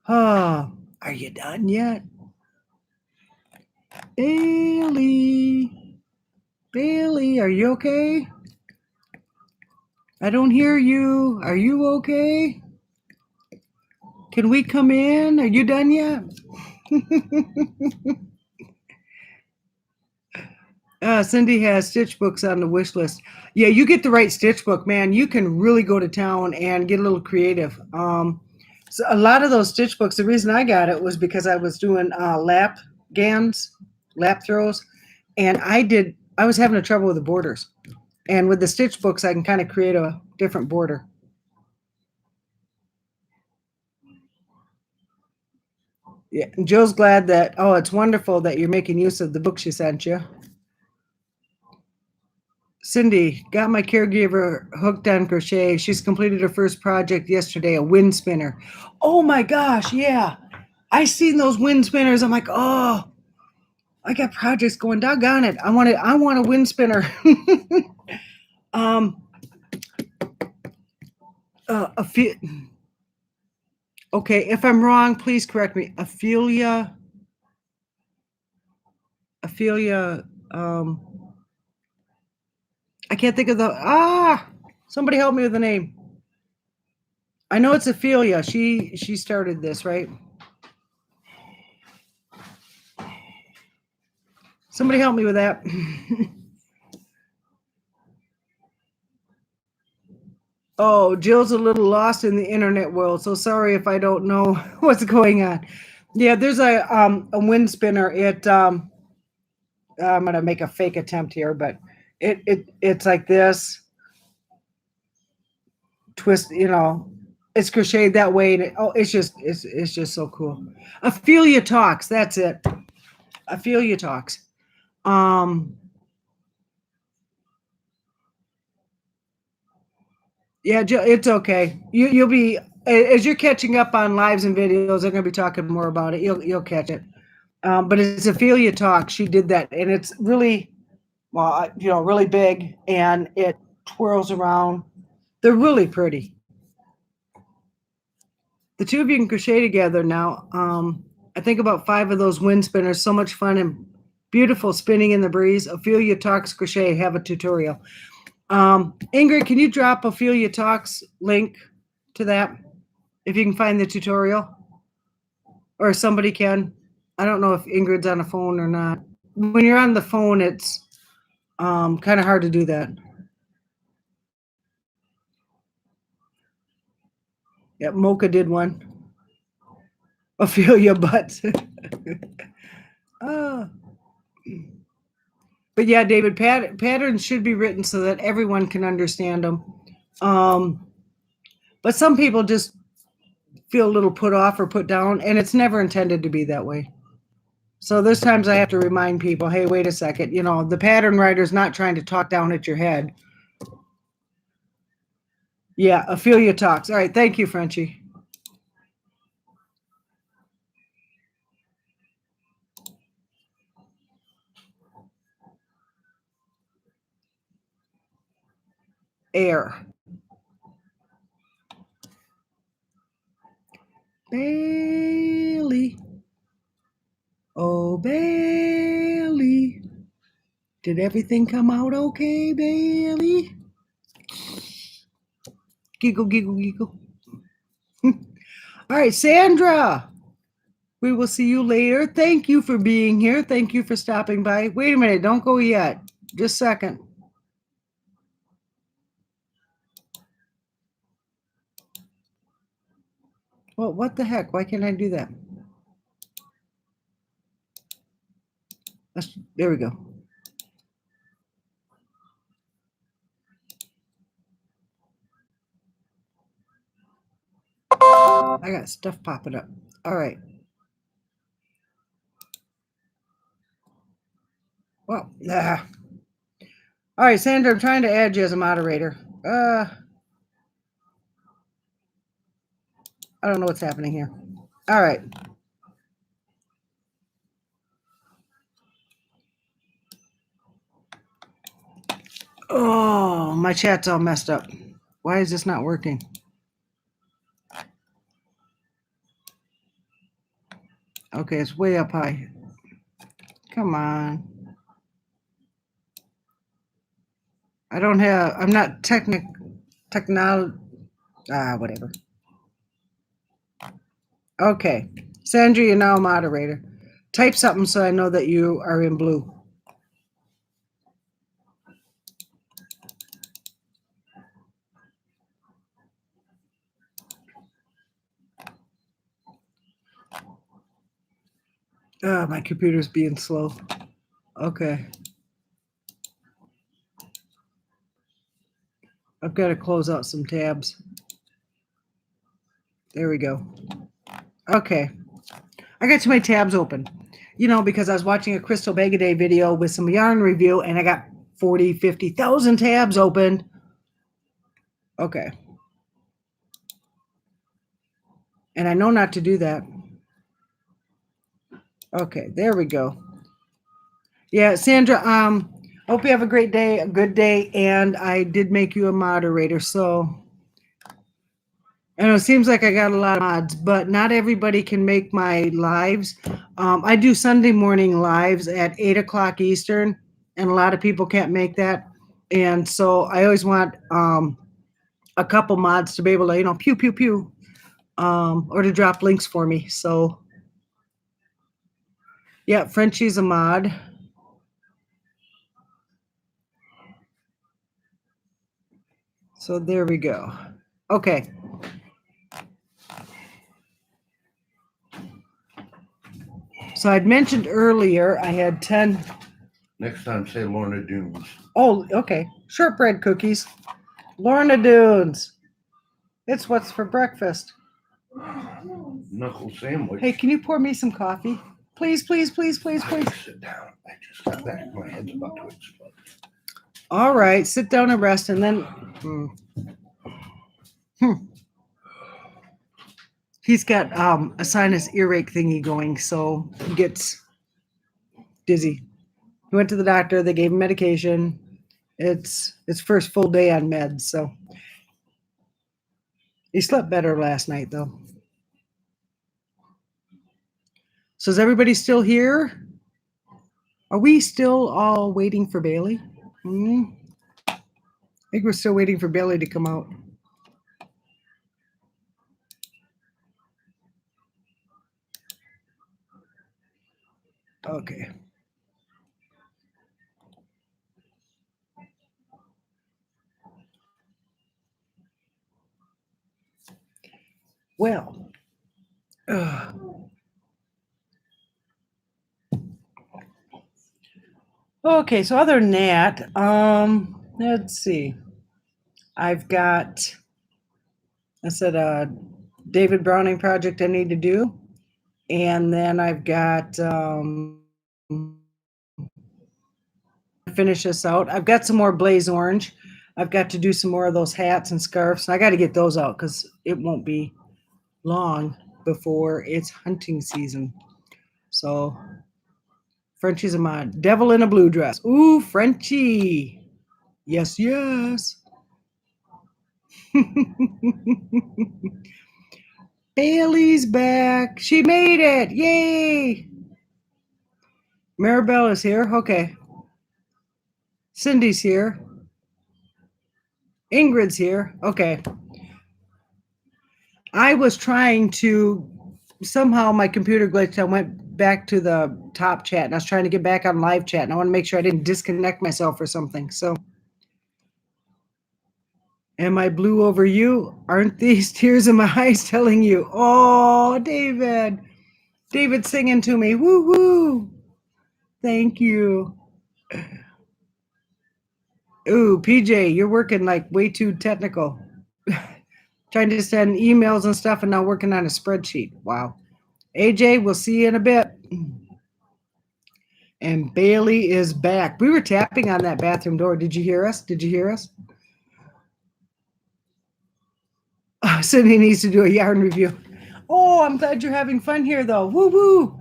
A: Oh, are you done yet? Bailey. Bailey, are you okay? I don't hear you. Are you okay? Can we come in? Are you done yet? Cindy has stitch books on the wish list. Yeah, you get the right stitch book, man. You can really go to town and get a little creative. So a lot of those stitch books, the reason I got it was because I was doing lap throws, and I was having a trouble with the borders. And with the stitch books, I can kind of create a different border. Yeah, and Jill's glad that, it's wonderful that you're making use of the book she sent you. Cindy, got my caregiver hooked on crochet. She's completed her first project yesterday, a wind spinner. Oh my gosh, yeah. I seen those wind spinners. I'm like, oh, I got projects going. Doggone it. I want a wind spinner. Okay, if I'm wrong, please correct me. Ophelia, I can't think of somebody help me with the name. I know it's Ophelia. She started this, right? Somebody help me with that. Oh, Jill's a little lost in the internet world, so sorry if I don't know what's going on. Yeah, there's a wind spinner. I'm gonna make a fake attempt here, but it's like this. Twist, it's crocheted that way, and it's just so cool. Ophelia Talks, that's it. Ophelia Talks. Yeah, it's okay. You'll be as you're catching up on lives and videos. They're going to be talking more about it. You'll catch it. But it's Ophelia Talk. She did that, and it's really well, really big, and it twirls around. They're really pretty. The two of you can crochet together now. I think about 5 of those wind spinners. So much fun and beautiful spinning in the breeze. Ophelia Talks Crochet. Have a tutorial. Ingrid, can you drop Ophelia Talks link to that if you can find the tutorial, or somebody can? I don't know if Ingrid's on the phone or not. When you're on the phone, it's kind of hard to do that. Yeah, Mocha did one. Ophelia Butts. Oh. But yeah, David, patterns should be written so that everyone can understand them. But some people just feel a little put off or put down, and it's never intended to be that way. So there's times I have to remind people, hey, wait a second, the pattern writer's not trying to talk down at your head. Yeah, Ophelia Talks. All right, thank you, Frenchie. Air. Bailey. Oh, Bailey. Did everything come out okay, Bailey? Giggle, giggle, giggle. All right, Sandra. We will see you later. Thank you for being here. Thank you for stopping by. Wait a minute. Don't go yet. Just a second. Well, what the heck? Why can't I do that? There we go. I got stuff popping up. All right. Well, all right, Sandra, I'm trying to add you as a moderator. I don't know what's happening here. All right. Oh, my chat's all messed up. Why is this not working? Okay, it's way up high. Come on. I'm not whatever. Okay. Sandra, you're now a moderator. Type something so I know that you are in blue. Oh, my computer's being slow. Okay. I've got to close out some tabs. There we go. Okay. I got too many tabs open, because I was watching a Crystal Begaday video with some yarn review and I got 40, 50,000 tabs open. Okay. And I know not to do that. Okay, there we go. Yeah, Sandra, hope you have a great day, a good day, and I did make you a moderator, so I know it seems like I got a lot of mods, but not everybody can make my lives. I do Sunday morning lives at 8 o'clock Eastern, and a lot of people can't make that. And so I always want a couple mods to be able to, pew, pew, pew, or to drop links for me. So, yeah, Frenchie's a mod. So there we go. Okay. So I'd mentioned earlier I had 10.
D: Next time, say Lorna Doones.
A: Oh, okay. Shortbread cookies. Lorna Doones. It's what's for breakfast.
D: Knuckle sandwich.
A: Hey, can you pour me some coffee? Please, please, please, please, please.
D: Sit down. I just got back. My head's about to explode.
A: All right. Sit down and rest and then. He's got a sinus earache thingy going, so he gets dizzy. He went to the doctor. They gave him medication. It's his first full day on meds, so he slept better last night, though. So is everybody still here? Are we still all waiting for Bailey? I think we're still waiting for Bailey to come out. Okay. Well. Okay, so other than that, let's see. I've got, I said, a David Browning project I need to do. And then I've got, finish this out. I've got some more blaze orange. I've got to do some more of those hats and scarves. I got to get those out because it won't be long before it's hunting season. So Frenchie's in my devil in a blue dress. Ooh, Frenchie. Yes, yes. Bailey's back. She made it. Yay. Maribel is here. Okay. Cindy's here. Ingrid's here. Okay. I was trying to, somehow my computer glitched. I went back to the top chat and I was trying to get back on live chat and I want to make sure I didn't disconnect myself or something. So, am I blue over you? Aren't these tears in my eyes telling you? Oh, David. David's singing to me. Woo woo. Thank you. Ooh, PJ, you're working like way too technical. Trying to send emails and stuff and now working on a spreadsheet. Wow. AJ, we'll see you in a bit. And Bailey is back. We were tapping on that bathroom door. Did you hear us? Did you hear us? Oh, Cindy needs to do a yarn review. Oh, I'm glad you're having fun here, though. Woo woo.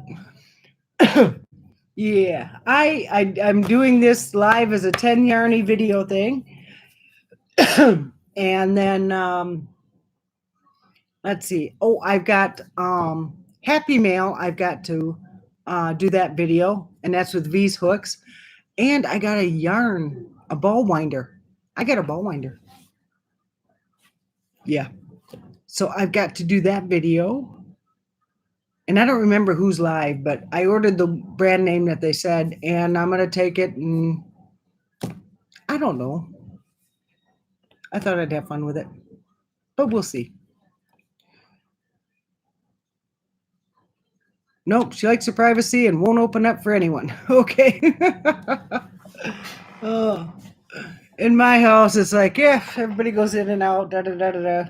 A: Yeah, I'm doing this live as a 10 yarny video thing. And then let's see. Oh, I've got Happy Mail. I've got to do that video, and that's with V's hooks. And I got a yarn, a ball winder. I got a ball winder. Yeah. So I've got to do that video. And I don't remember who's live, but I ordered the brand name that they said, and I'm going to take it and I don't know. I thought I'd have fun with it, but we'll see. Nope, she likes her privacy and won't open up for anyone. Okay. Oh, in my house, it's like, yeah, everybody goes in and out, da da da da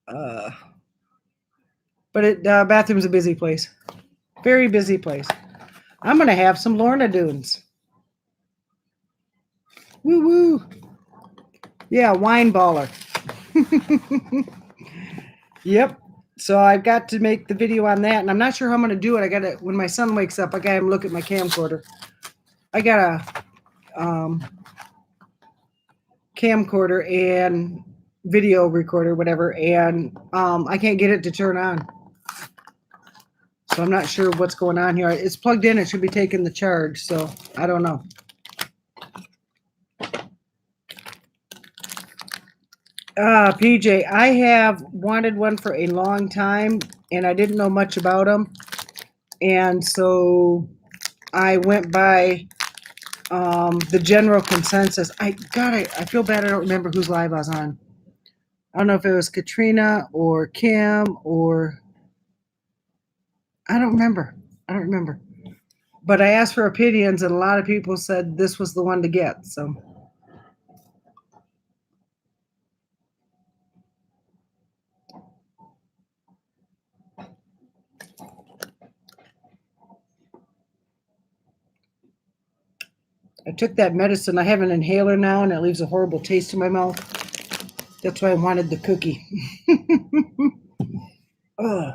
A: da. But bathroom's a busy place. Very busy place. I'm going to have some Lorna Doones. Woo woo. Yeah, wine baller. Yep. So I've got to make the video on that, and I'm not sure how I'm going to do it. I got to, when my son wakes up, I got him look at my camcorder. I got a camcorder and video recorder, whatever, and I can't get it to turn on. So I'm not sure what's going on here. It's plugged in. It should be taking the charge, so I don't know. PJ, I have wanted one for a long time, and I didn't know much about them. And so I went by the general consensus. I feel bad I don't remember whose live I was on. I don't know if it was Katrina or Kim or... I don't remember. But I asked for opinions, and a lot of people said this was the one to get, so... I took that medicine. I have an inhaler now, and it leaves a horrible taste in my mouth. That's why I wanted the cookie. Ugh.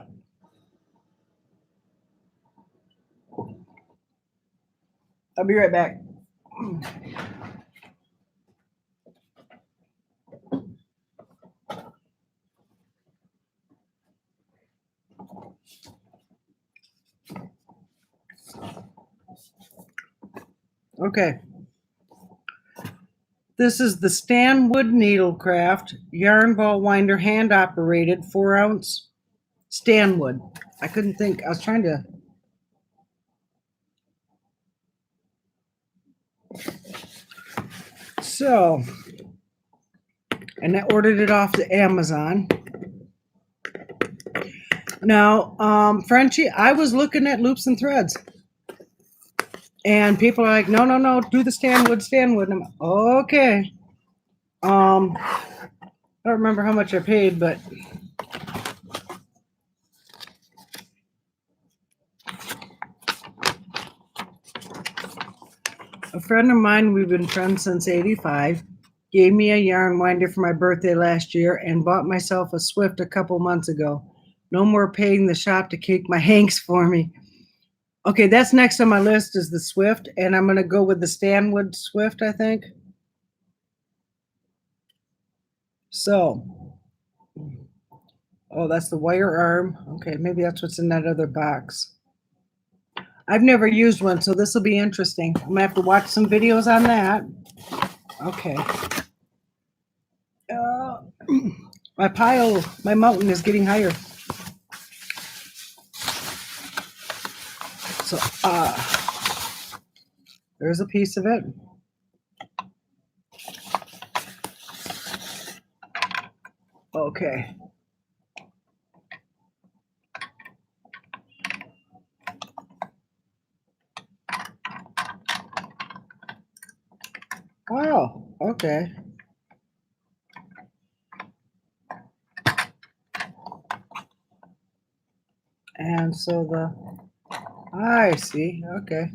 A: I'll be right back. Okay. This is the Stanwood Needlecraft Yarn Ball Winder, hand operated 4-ounce Stanwood. I couldn't think. I was trying to. So, and I ordered it off the Amazon. Now, Frenchie, I was looking at loops and threads, and people are like, no, no, no, do the Stanwood. And I'm like, okay. I don't remember how much I paid, but a friend of mine, we've been friends since '85, gave me a yarn winder for my birthday last year and bought myself a Swift a couple months ago. No more paying the shop to cake my hanks for me. Okay, that's next on my list is the Swift, and I'm going to go with the Stanwood Swift, I think. So, oh, that's the wire arm. Okay, maybe that's what's in that other box. I've never used one, so this will be interesting. I'm going to have to watch some videos on that. Okay. My mountain is getting higher. So, there's a piece of it. Okay. Wow, okay. And so I see, okay.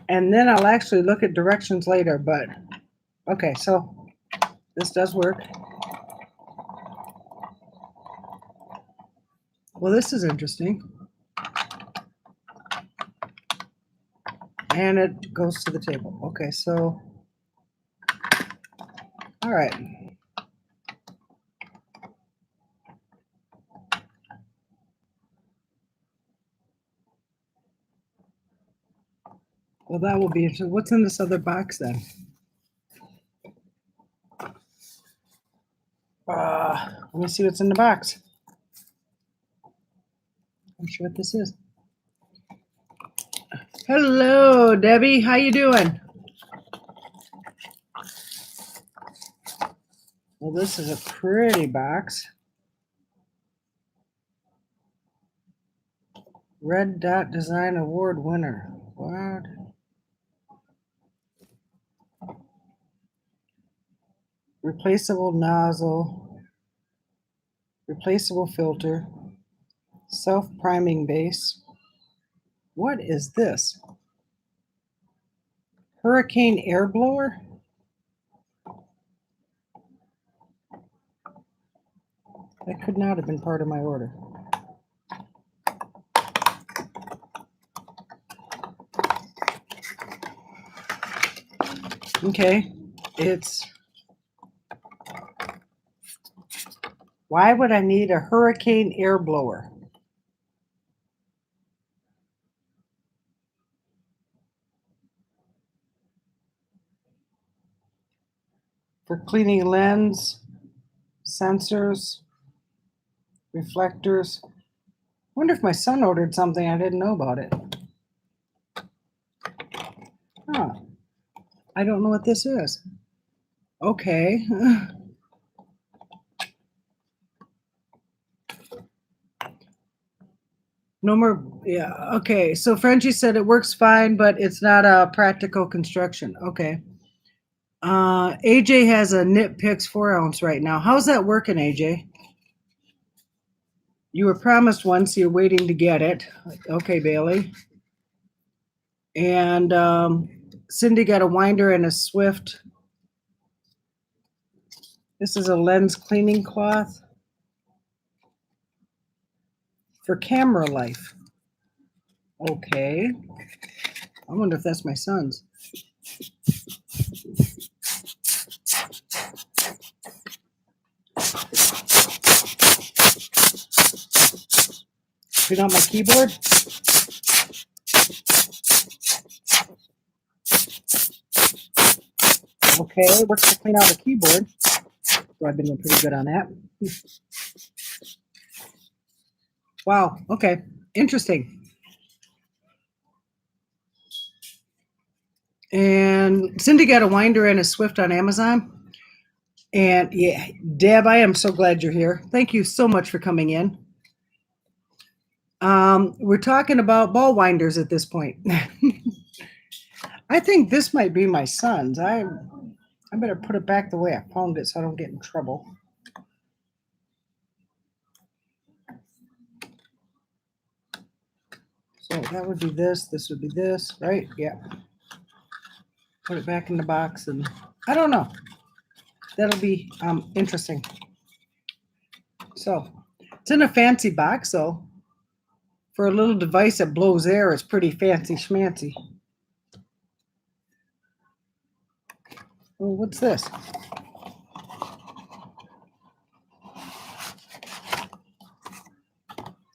A: And then I'll actually look at directions later, but okay, so this does work. Well, this is interesting. And it goes to the table. Okay, so, all right. Well, that will be interesting. What's in this other box then? Let me see what's in the box. I'm sure what this is. Hello, Debbie. How you doing? Well, this is a pretty box. Red Dot Design Award winner. What? Replaceable nozzle. Replaceable filter. Self-priming base. What is this? Hurricane air blower? That could not have been part of my order. Okay, it's... Why would I need a hurricane air blower? For cleaning lens, sensors, reflectors. I wonder if my son ordered something I didn't know about it. Huh. I don't know what this is. Okay. No more, yeah, okay. So Frenchie said it works fine, but it's not a practical construction. Okay. AJ has a Knit Picks 4-ounce right now. How's that working, AJ? You were promised one, so you're waiting to get it. Okay, Bailey. And Cindy got a winder and a Swift. This is a lens cleaning cloth for camera life. Okay. I wonder if that's my son's. Clean out my keyboard. Okay, what's to clean out a keyboard? So I've been doing pretty good on that. Wow, okay, interesting. And Cindy got a winder and a Swift on Amazon. And yeah, Deb, I am so glad you're here. Thank you so much for coming in. We're talking about ball winders at this point. I think this might be my son's. I better put it back the way I found it so I don't get in trouble. So that would be this would be this, right? Yeah. Put it back in the box and I don't know. That'll be interesting. So it's in a fancy box, so for a little device that blows air, it's pretty fancy schmancy. Well, what's this?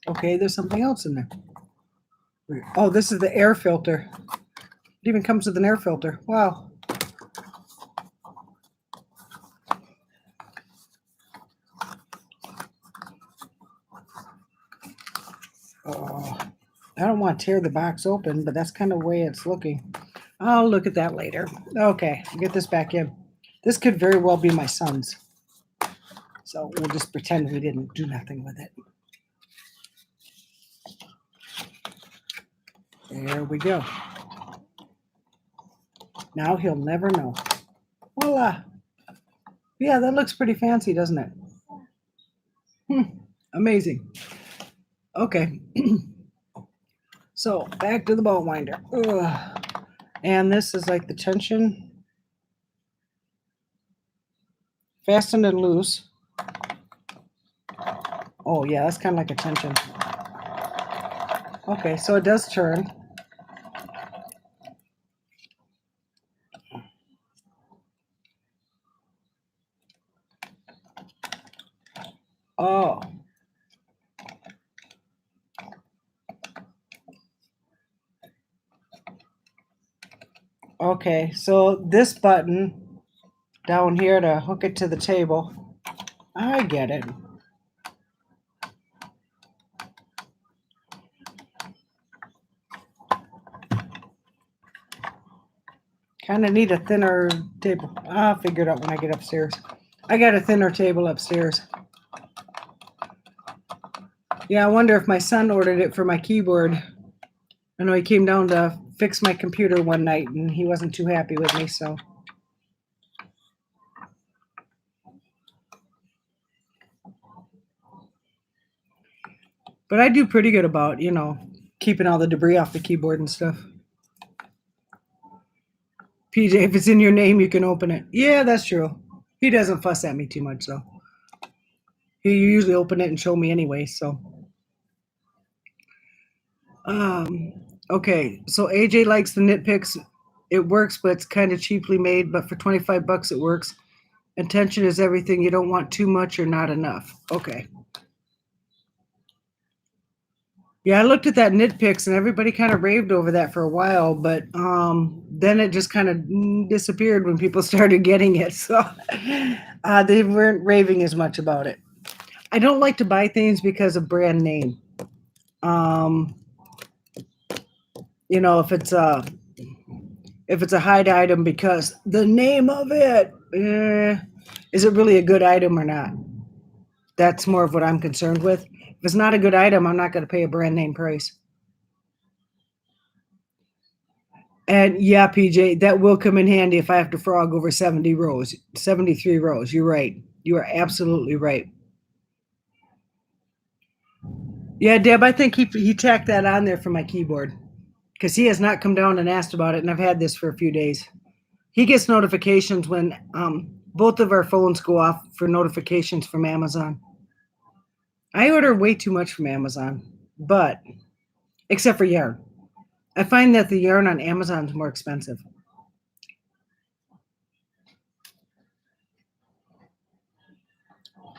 A: Okay, there's something else in there. Oh, this is the air filter. It even comes with an air filter. Wow. I don't want to tear the box open, but that's kind of the way it's looking. I'll look at that later. Okay, I'll get this back in. This could very well be my son's. So we'll just pretend we didn't do nothing with it. There we go. Now he'll never know. Voila. Yeah, that looks pretty fancy, doesn't it? Amazing. Okay. So back to the ball winder. Ugh. And this is like the tension. Fastened and loose. Oh yeah, that's kind of like a tension. Okay, so it does turn. Oh. Okay, so this button down here to hook it to the table. I get it. Kind of need a thinner table. I'll figure it out when I get upstairs. I got a thinner table upstairs. Yeah, I wonder if my son ordered it for my keyboard. I know he came down to fix my computer one night and he wasn't too happy with me, so. But I do pretty good about, keeping all the debris off the keyboard and stuff. PJ, if it's in your name, you can open it. Yeah, that's true. He doesn't fuss at me too much, though. He usually open it and show me anyway, so. Okay, so AJ likes the nitpicks. It works, but it's kind of cheaply made, but for 25 bucks it works. Intention is everything. You don't want too much or not enough. Okay. Yeah, I looked at that nitpicks and everybody kind of raved over that for a while, but then it just kind of disappeared when people started getting it. So they weren't raving as much about it. I don't like to buy things because of brand name. If it's a hide item because the name of it, is it really a good item or not? That's more of what I'm concerned with. If it's not a good item, I'm not going to pay a brand name price. And yeah, PJ, that will come in handy if I have to frog over 73 rows. You're right. You are absolutely right. Yeah, Deb, I think he tacked that on there for my keyboard. because he has not come down and asked about it, and I've had this for a few days. He gets notifications when both of our phones go off for notifications from Amazon. I order way too much from Amazon, but except for yarn. I find that the yarn on Amazon is more expensive.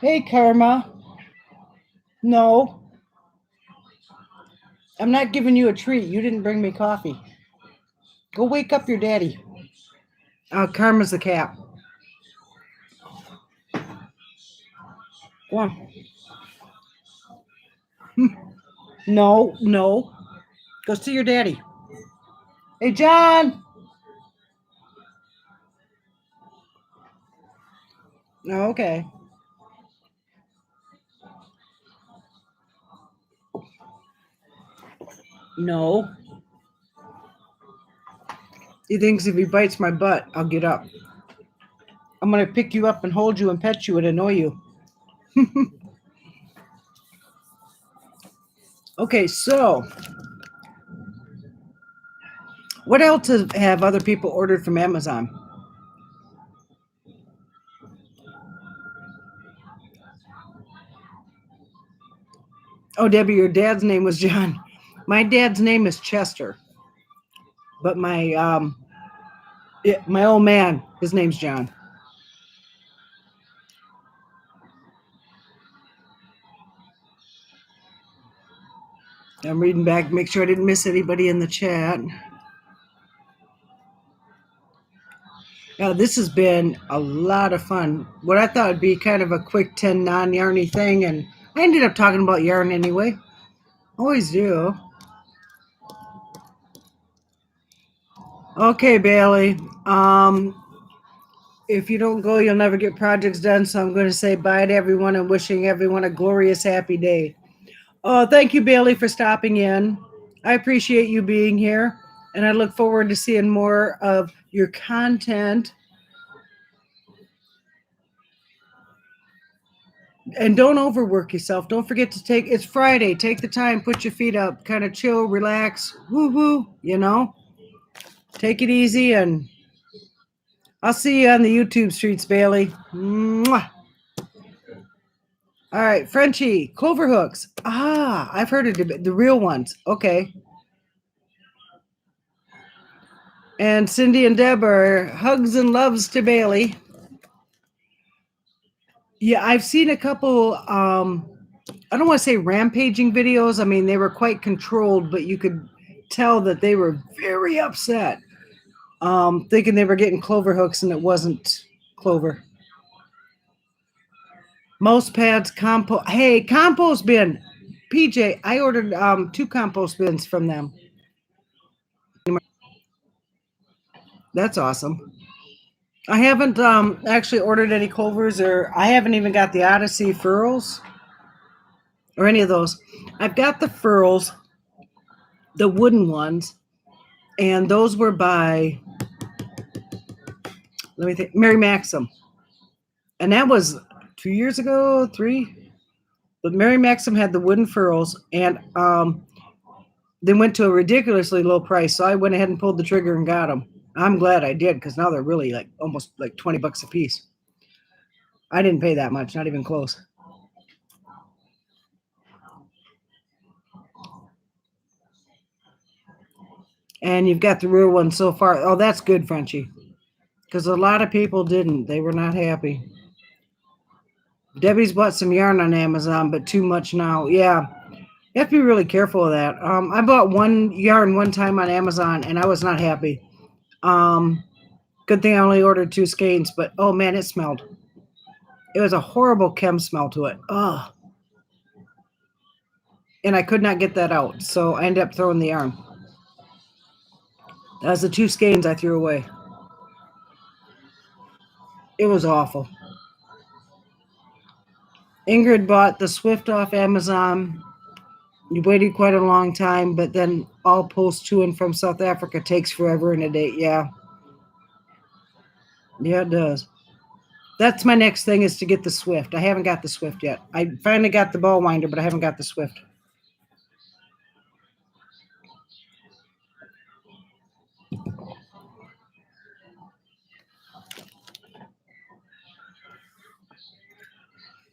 A: Hey, Karma. No, I'm not giving you a treat. You didn't bring me coffee. Go wake up your daddy. Karma's the cat. Go on. No, no. Go see your daddy. Hey, John. Okay. No. He thinks if he bites my butt, I'll get up. I'm going to pick you up and hold you and pet you and annoy you. Okay, so what else have other people ordered from Amazon? Oh, Debbie, your dad's name was John. My dad's name is Chester, but my old man, his name's John. I'm reading back, make sure I didn't miss anybody in the chat. Now, this has been a lot of fun. What I thought would be kind of a quick 10 non-yarny thing, and I ended up talking about yarn anyway. Always do. Okay, Bailey. If you don't go, you'll never get projects done. So I'm going to say bye to everyone and wishing everyone a glorious, happy day. Oh, thank you, Bailey, for stopping in. I appreciate you being here, and I look forward to seeing more of your content. And don't overwork yourself. Don't forget to it's Friday. Take the time, put your feet up, kind of chill, relax, woo-woo, Take it easy, and I'll see you on the YouTube streets, Bailey. Mwah. All right, Frenchie, clover hooks. I've heard of the real ones. Okay. And Cindy and Deb are hugs and loves to Bailey. Yeah, I've seen a couple, I don't want to say rampaging videos. I mean, they were quite controlled, but you could tell that they were very upset, thinking they were getting clover hooks and it wasn't clover. Mouse pads, compost. Hey, compost bin. PJ, I ordered 2 compost bins from them. That's awesome. I haven't actually ordered any clovers, or I haven't even got the Odyssey furls or any of those. I've got the furls, the wooden ones, and those were by, let me think, Mary Maxim. And that was 2 years ago, 3. But Mary Maxim had the wooden furls, and they went to a ridiculously low price. So I went ahead and pulled the trigger and got them. I'm glad I did, because now they're really almost like $20 a piece. I didn't pay that much, not even close. And you've got the real one so far. Oh, that's good, Frenchie. Because a lot of people didn't. They were not happy. Debbie's bought some yarn on Amazon, but too much now. Yeah, you have to be really careful of that. I bought one yarn one time on Amazon, and I was not happy. Good thing I only ordered 2 skeins, but oh man, it smelled. It was a horrible chem smell to it. Ugh. And I could not get that out, so I ended up throwing the yarn. That was the 2 skeins I threw away. It was awful. Ingrid bought the Swift off Amazon. You waited quite a long time, but then all post to and from South Africa takes forever and a day. Yeah. Yeah, it does. That's my next thing, is to get the Swift. I haven't got the Swift yet. I finally got the ball winder, but I haven't got the Swift.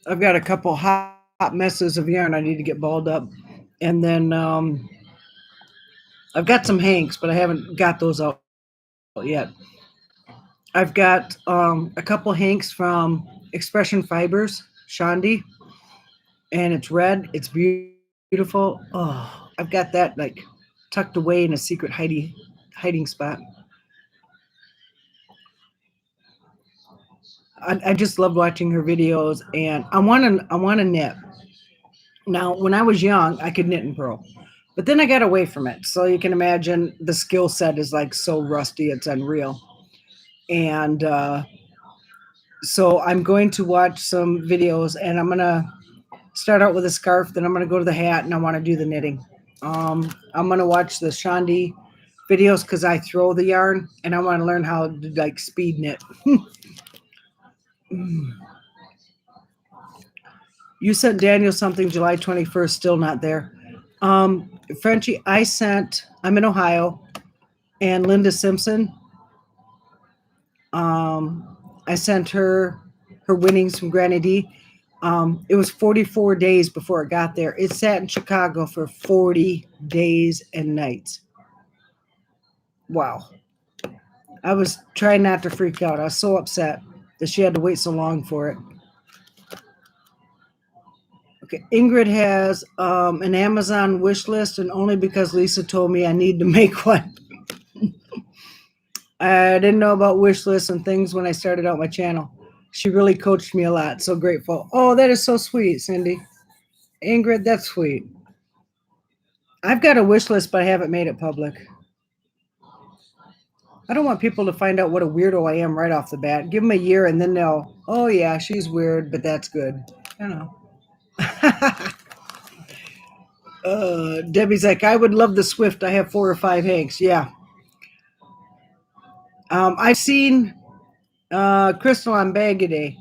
A: I've got a couple hot messes of yarn I need to get balled up. And then I've got some hanks, but I haven't got those out yet. I've got a couple hanks from Expression Fibers, Shandi, and it's red. It's beautiful. Oh, I've got that like tucked away in a secret hiding spot. I just love watching her videos, and I want to knit. Now, when I was young, I could knit and purl, but then I got away from it. So you can imagine the skill set is like so rusty, it's unreal. And so I'm going to watch some videos, and I'm gonna start out with a scarf. Then I'm gonna go to the hat, and I want to do the knitting. I'm gonna watch the Shandi videos because I throw the yarn, and I want to learn how to like speed knit. You sent Daniel something July 21st, still not there. Frenchie, I'm in Ohio, and Linda Simpson, I sent her winnings from Granny D. It was 44 days before it got there. It sat in Chicago for 40 days and nights. Wow. I was trying not to freak out. I was so upset that she had to wait so long for it. Okay, Ingrid has an Amazon wish list, and only because Lisa told me I need to make one. I didn't know about wish lists and things when I started out my channel. She really coached me a lot. So grateful. Oh, that is so sweet, Cindy. Ingrid, that's sweet. I've got a wish list, but I haven't made it public. I don't want people to find out what a weirdo I am right off the bat. Give them a year and then they'll, oh yeah, she's weird, but that's good. You know. Debbie's like, I would love the Swift. I have 4 or 5 Hanks. Yeah. I've seen Crystal on Bag a Day.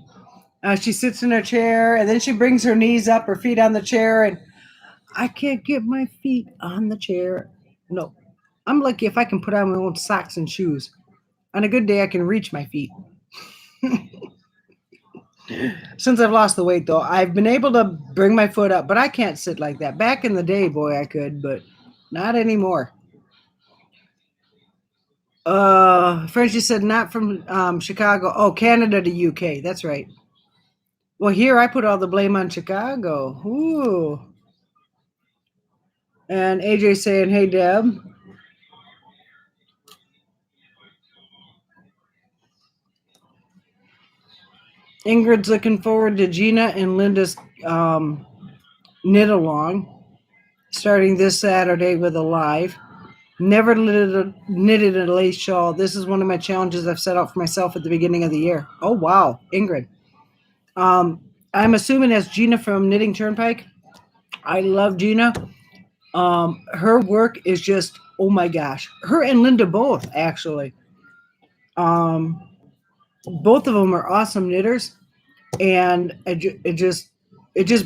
A: She sits in her chair and then she brings her knees up, her feet on the chair, and I can't get my feet on the chair. No, I'm lucky if I can put on my own socks and shoes. On a good day, I can reach my feet. Since I've lost the weight, though, I've been able to bring my foot up, but I can't sit like that. Back in the day, boy, I could, but not anymore. Frenchie said not from Chicago. Oh, Canada to UK. That's right. Well, here I put all the blame on Chicago. Ooh. And AJ saying, hey, Deb. Ingrid's looking forward to Gina and Linda's knit along, starting this Saturday with a live. Never knitted a lace shawl. This is one of my challenges I've set out for myself at the beginning of the year. Oh, wow, Ingrid. I'm assuming that's Gina from Knitting Turnpike. I love Gina. Her work is just, oh my gosh. Her and Linda both, actually. Both of them are awesome knitters, and it just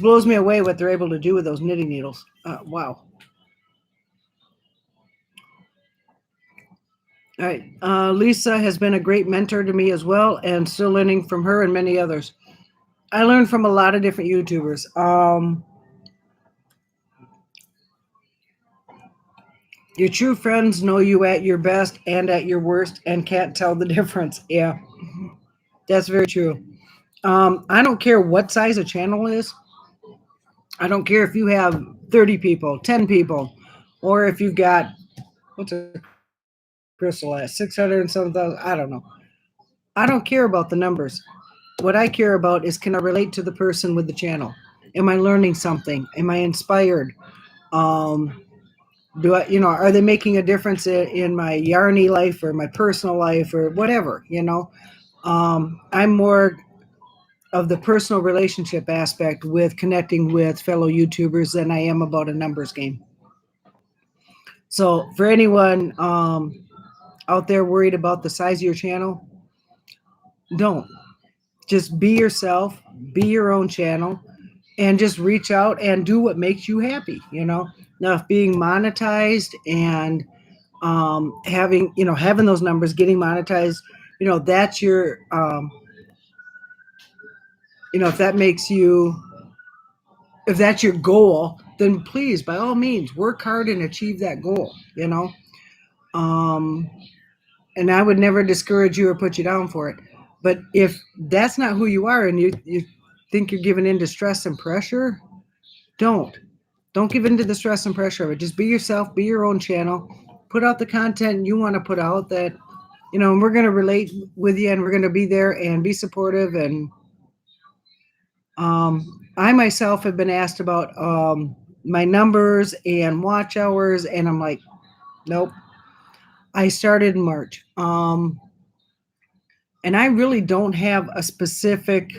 A: blows me away what they're able to do with those knitting needles. Wow. All right. Lisa has been a great mentor to me as well, and still learning from her and many others. I learned from a lot of different YouTubers. Your true friends know you at your best and at your worst and can't tell the difference. Yeah, that's very true. I don't care what size a channel is. I don't care if you have 30 people, 10 people, or if you've got, what's a crystal at, 607,000, I don't know. I don't care about the numbers. What I care about is, can I relate to the person with the channel? Am I learning something? Am I inspired? Do I, are they making a difference in my yarny life or my personal life or whatever, I'm more of the personal relationship aspect with connecting with fellow YouTubers than I am about a numbers game. So for anyone out there worried about the size of your channel, don't. Just be yourself, be your own channel, and just reach out and do what makes you happy, Now, if being monetized and having those numbers, getting monetized, that's your if that makes you, if that's your goal, then please, by all means, work hard and achieve that goal, Um, and I would never discourage you or put you down for it. But if that's not who you are and you think you're giving in to stress and pressure, don't. Don't give in to the stress and pressure of it. Just be yourself, be your own channel, put out the content you want to put out that, and we're going to relate with you and we're going to be there and be supportive. And I myself have been asked about my numbers and watch hours, and I'm like, nope. I started in March. And I really don't have a specific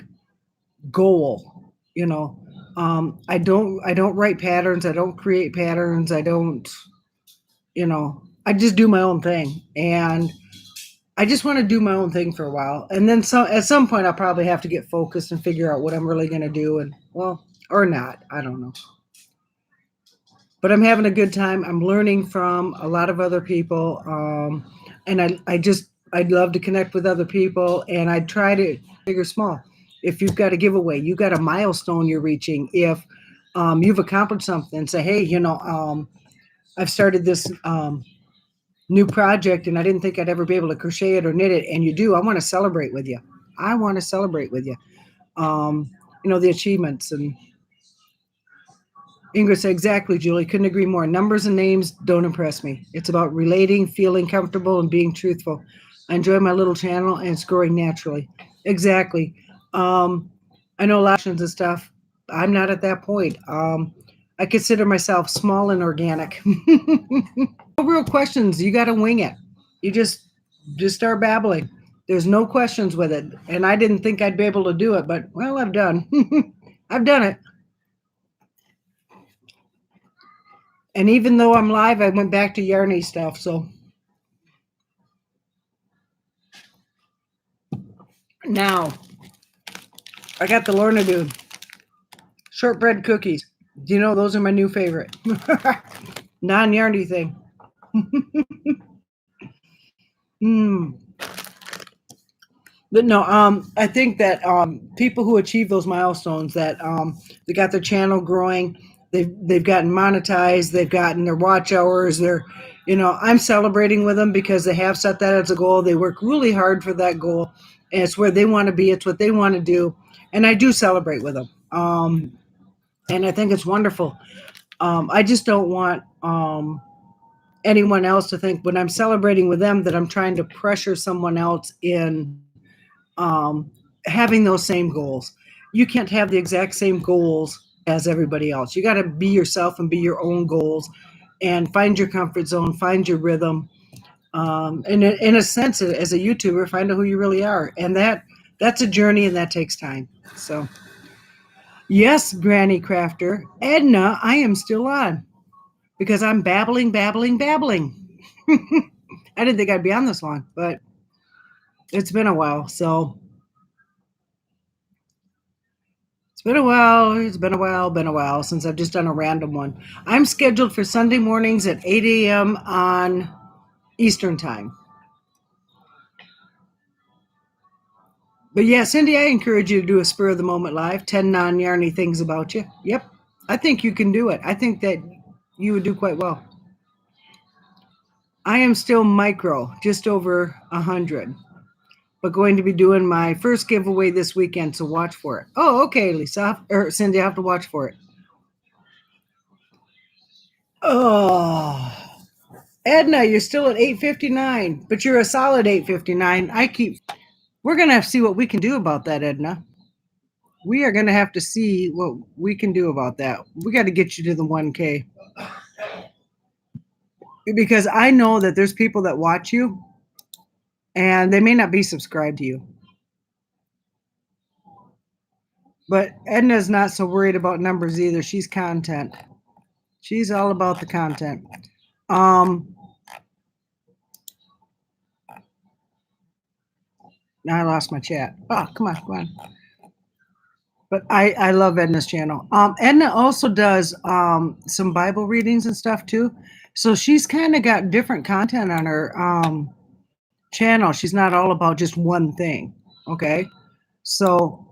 A: goal, I don't write patterns, I don't create patterns, I don't, I just do my own thing. And I just want to do my own thing for a while. And then at some point I'll probably have to get focused and figure out what I'm really going to do, and or not, I don't know. But I'm having a good time. I'm learning from a lot of other people. And I'd love to connect with other people, and I try to big or small. If you've got a giveaway, you got a milestone you're reaching. If you've accomplished something, say, hey, I've started this new project and I didn't think I'd ever be able to crochet it or knit it, and you do. I want to celebrate with you. I want to celebrate with you. The achievements. And Ingrid said, exactly, Julie. Couldn't agree more. Numbers and names don't impress me. It's about relating, feeling comfortable, and being truthful. I enjoy my little channel, and it's growing naturally. Exactly. I know a lot of and stuff. I'm not at that point. I consider myself small and organic. No real questions. You got to wing it. You just start babbling. There's no questions with it. And I didn't think I'd be able to do it, but well, I've done. I've done it. And even though I'm live, I went back to Yarny stuff. So now I got the Lorna Doone shortbread cookies. Do you know those are my new favorite? Non-Yarny thing. But no, I think that people who achieve those milestones, that they got their channel growing, they've gotten monetized, they've gotten their watch hours, I'm celebrating with them because they have set that as a goal. They work really hard for that goal, and it's where they want to be. It's what they want to do, and I do celebrate with them. And I think it's wonderful. I just don't want anyone else to think when I'm celebrating with them that I'm trying to pressure someone else in having those same goals. You can't have the exact same goals as everybody else. You got to be yourself and be your own goals, and find your comfort zone, find your rhythm. And in a sense, as a YouTuber, find out who you really are. And that's a journey, and that takes time. So yes, Granny Crafter. Edna, I am still on because I'm babbling. I didn't think I'd be on this long, but it's been a while. So it's been a while since I've just done a random one. I'm scheduled for Sunday mornings at 8 a.m. on Eastern time. But yeah, Cindy, I encourage you to do a spur of the moment live, 10 non-yarny things about you. Yep. I think you can do it. I think that you would do quite well. I am still micro, just over 100, but going to be doing my first giveaway this weekend, so watch for it. Oh, okay, Lisa, or Cindy, I have to watch for it. Oh, Edna, you're still at 8:59, but you're a solid 8:59. We're going to have to see what we can do about that, Edna. We are going to have to see what we can do about that. We got to get you to the 1K. Because I know that there's people that watch you and they may not be subscribed to you. But Edna's not so worried about numbers either. She's content. She's all about the content. Now I lost my chat. Oh, come on. But I love Edna's channel. Edna also does some Bible readings and stuff too. So she's kind of got different content on her channel. She's not all about just one thing. Okay. So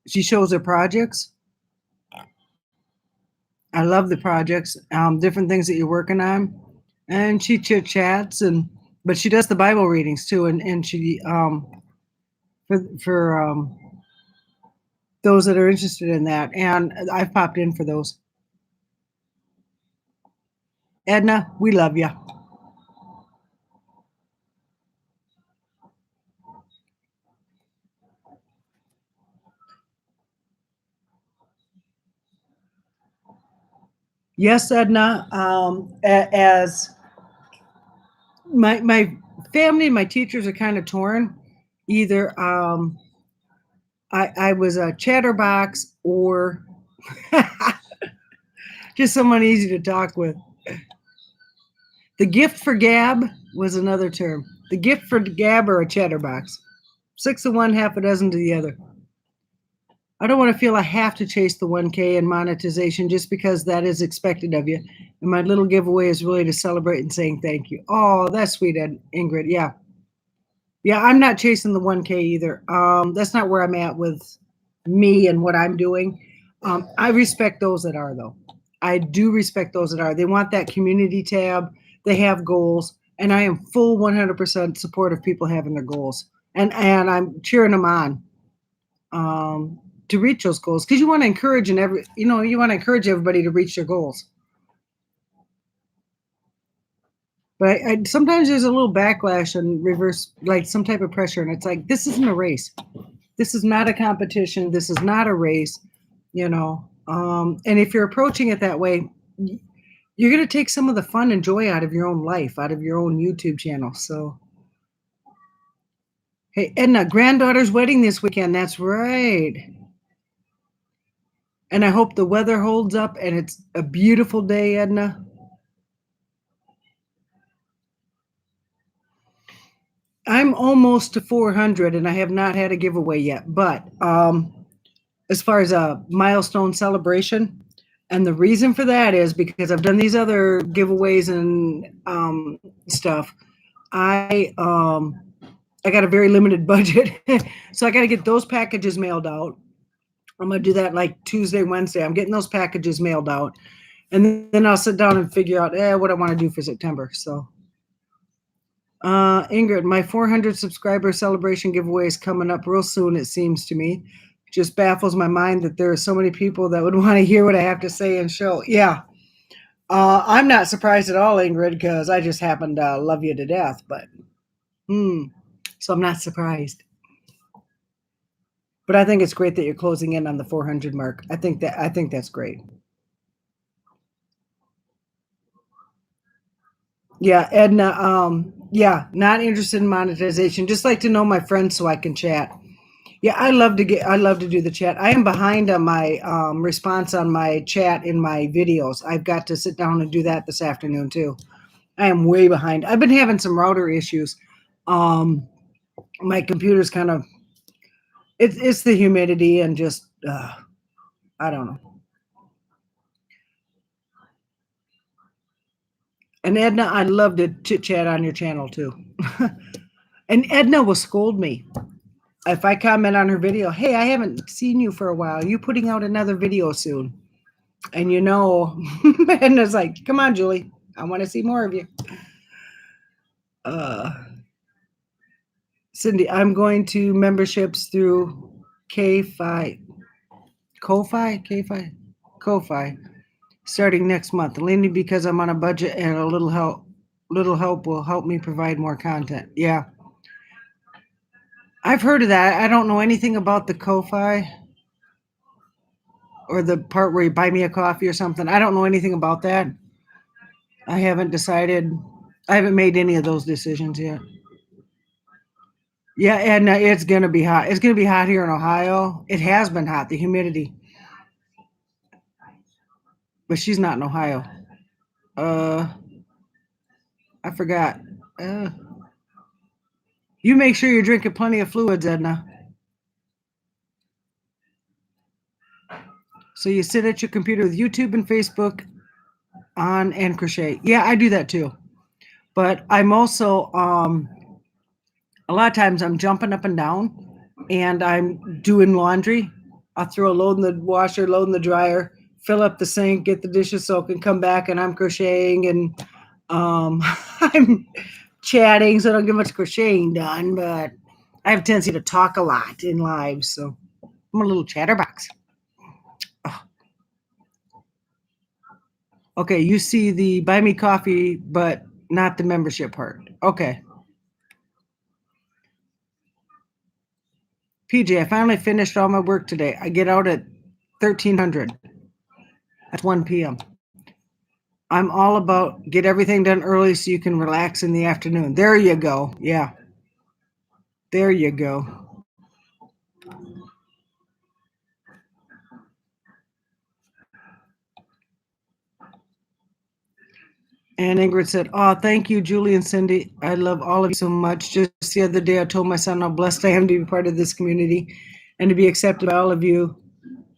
A: She shows her projects. I love the projects, different things that you're working on, and she chit chats but she does the Bible readings too, and she for those that are interested in that, and I've popped in for those. Edna, we love you. Yes, Edna. As my family and my teachers are kind of torn. Either I was a chatterbox or just someone easy to talk with. The gift for gab was another term. The gift for gab or a chatterbox. 6 of one, half a dozen to the other. I don't want to feel I have to chase the 1K and monetization just because that is expected of you. And my little giveaway is really to celebrate and saying thank you. Oh, that's sweet, Ingrid. Yeah. Yeah, I'm not chasing the 1K either. That's not where I'm at with me and what I'm doing. I respect those that are, though. I do respect those that are. They want that community tab. They have goals. And I am full 100% support of people having their goals. And I'm cheering them on. To reach those goals, because you want to encourage you want to encourage everybody to reach their goals. But I sometimes there's a little backlash and reverse, like some type of pressure, and it's like, this isn't a race. This is not a competition. This is not a race, And if you're approaching it that way, you're going to take some of the fun and joy out of your own life, out of your own YouTube channel. So, hey, Edna, granddaughter's wedding this weekend. That's right. And I hope the weather holds up and it's a beautiful day, Edna. I'm almost to 400 and I have not had a giveaway yet. But as far as a milestone celebration, and the reason for that is because I've done these other giveaways and stuff. I got a very limited budget. So I got to get those packages mailed out. I'm going to do that like Tuesday, Wednesday. I'm getting those packages mailed out. And then I'll sit down and figure out what I want to do for September. So, Ingrid, my 400 subscriber celebration giveaway is coming up real soon, it seems to me. Just baffles my mind that there are so many people that would want to hear what I have to say and show. Yeah. I'm not surprised at all, Ingrid, because I just happen to love you to death. But, so I'm not surprised. But I think it's great that you're closing in on the 400 mark. I think that's great. Yeah, Edna. Yeah, not interested in monetization. Just like to know my friends so I can chat. Yeah, I love to do the chat. I am behind on my response on my chat in my videos. I've got to sit down and do that this afternoon too. I am way behind. I've been having some router issues. My computer's kind of. It's the humidity and just I don't know. And Edna, I'd love to chit chat on your channel too. And Edna will scold me if I comment on her video. Hey, I haven't seen you for a while. Are you putting out another video soon? And Edna's like, come on, Julie. I want to see more of you. Cindy, I'm going to memberships through Ko-Fi, starting next month, mainly because I'm on a budget and a little help will help me provide more content. Yeah. I've heard of that. I don't know anything about the Ko-Fi or the part where you buy me a coffee or something. I don't know anything about that. I haven't decided. I haven't made any of those decisions yet. Yeah, and it's going to be hot. It's going to be hot here in Ohio. It has been hot, the humidity. But she's not in Ohio. I forgot. You make sure you're drinking plenty of fluids, Edna. So you sit at your computer with YouTube and Facebook on and crochet. Yeah, I do that too. But I'm also, a lot of times I'm jumping up and down and I'm doing laundry I'll throw a load in the washer, load in the dryer, fill up the sink, get the dishes soaking, come back, and I'm crocheting and I'm chatting, so I don't get much crocheting done, but I have a tendency to talk a lot in lives, so I'm a little chatterbox. Oh. Okay, you see the buy me coffee, but not the membership part. Okay. PJ, I finally finished all my work today. I get out at 1300. That's 1 p.m. I'm all about get everything done early so you can relax in the afternoon. There you go. Yeah. There you go. And Ingrid said, "Oh, thank you, Julie and Cindy. I love all of you so much. Just the other day, I told my son how blessed I am to be part of this community and to be accepted by all of you,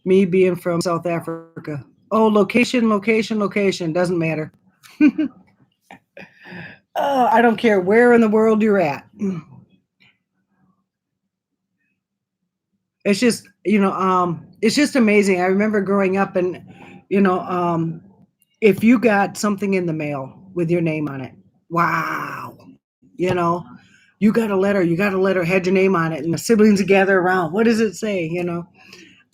A: me being from South Africa. Oh, location, location, location. Doesn't matter. I don't care where in the world you're at. It's just, it's just amazing. I remember growing up and, if you got something in the mail with your name on it, wow, you know, you got a letter, had your name on it, and the siblings gather around. What does it say?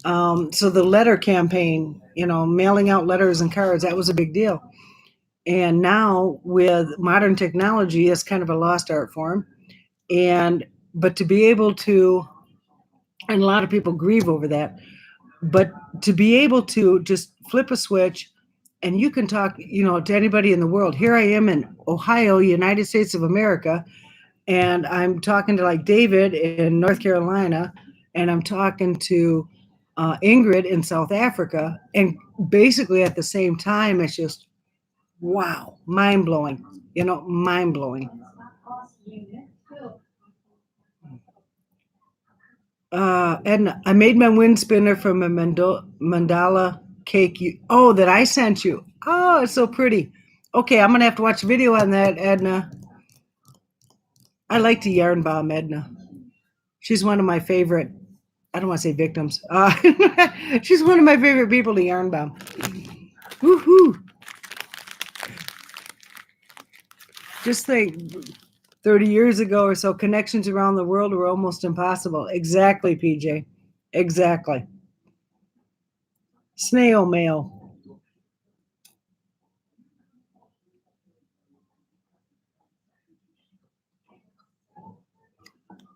A: So the letter campaign, mailing out letters and cards, that was a big deal. And now with modern technology, it's kind of a lost art form. But to be able to, and a lot of people grieve over that, but to be able to just flip a switch and you can talk, to anybody in the world. Here I am in Ohio, United States of America, and I'm talking to like David in North Carolina, and I'm talking to Ingrid in South Africa, and basically at the same time, it's just wow, mind blowing, mind blowing. Edna, I made my wind spinner from a mandala cake. That I sent you. Oh, it's so pretty. Okay, I'm gonna have to watch a video on that, Edna. I like to yarn bomb Edna. She's one of my favorite. I don't want to say victims. She's one of my favorite people to yarn bomb. Woohoo! Just think, 30 years ago or so, connections around the world were almost impossible. Exactly, PJ. Exactly. Snail mail.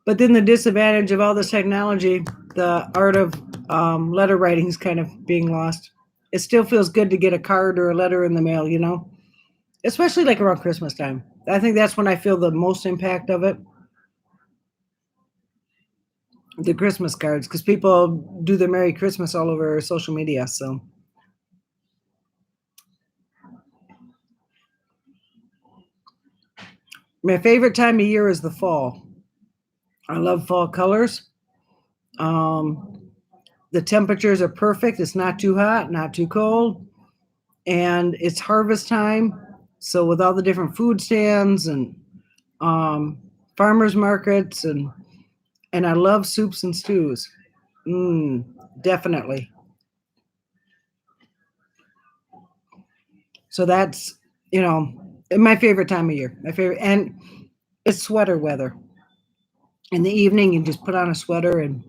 A: But then the disadvantage of all this technology, the art of letter writing is kind of being lost. It still feels good to get a card or a letter in the mail, especially like around Christmas time. I think that's when I feel the most impact of it. The Christmas cards, because people do their Merry Christmas all over social media. So my favorite time of year is the fall. I love fall colors. The temperatures are perfect. It's not too hot, not too cold. And it's harvest time. So with all the different food stands and farmers markets and I love soups and stews. Definitely. So that's, my favorite time of year. My favorite, and it's sweater weather. In the evening, you just put on a sweater. And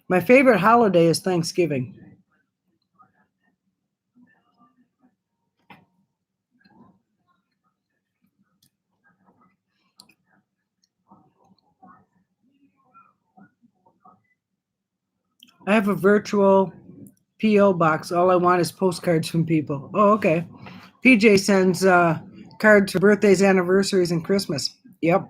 A: my favorite holiday is Thanksgiving. I have a virtual P.O. box. All I want is postcards from people. Oh, okay. PJ sends cards for birthdays, anniversaries, and Christmas. Yep.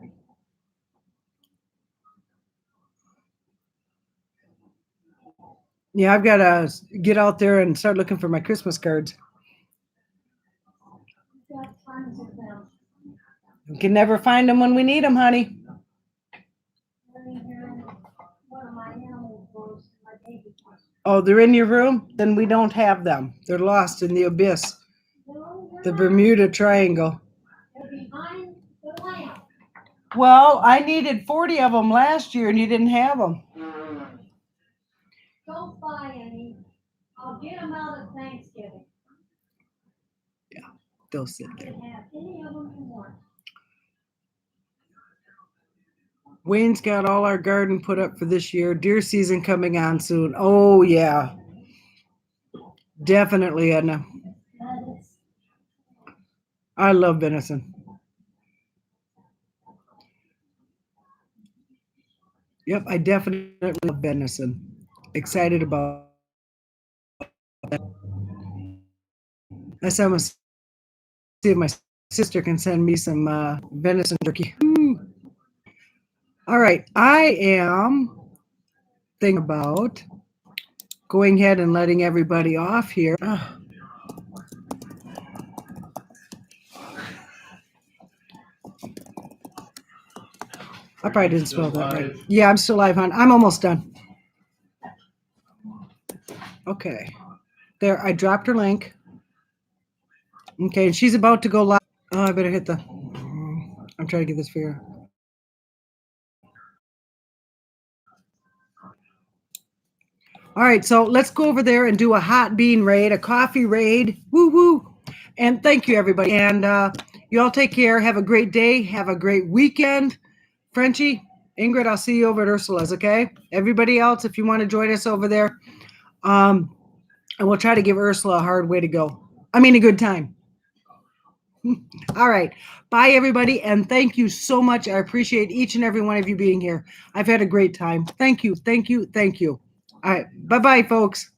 A: Yeah, I've got to get out there and start looking for my Christmas cards. We can never find them when we need them, honey. Oh, they're in your room? Then we don't have them. They're lost in the abyss. The Bermuda Triangle. Well, I needed 40 of them last year and you didn't have them.
B: Don't buy any. I'll get them out at Thanksgiving.
A: They'll sit
B: You
A: there.
B: can have any of them you want.
A: Wayne's got all our garden put up for this year. Deer season coming on soon. Oh, yeah. Definitely, Edna.
B: Lettuce.
A: I love venison. Yep, I definitely love venison. Excited about that. I saw see if my sister can send me some venison turkey. All right, I am thinking about going ahead and letting everybody off here. I probably didn't spell that right. Yeah, I'm still live, hon. I'm almost done. Okay. There, I dropped her link. Okay, and she's about to go live. Oh, I better hit the. I'm trying to get this figure. All right, so let's go over there and do a hot bean raid, a coffee raid. Woo woo. And thank you, everybody. And you all take care. Have a great day. Have a great weekend. Frenchie, Ingrid, I'll see you over at Ursula's, okay? Everybody else, if you want to join us over there, and we'll try to give Ursula a hard way to go. I mean, a good time. All right. Bye, everybody. And thank you so much. I appreciate each and every one of you being here. I've had a great time. Thank you. Thank you. Thank you. All right. Bye-bye, folks.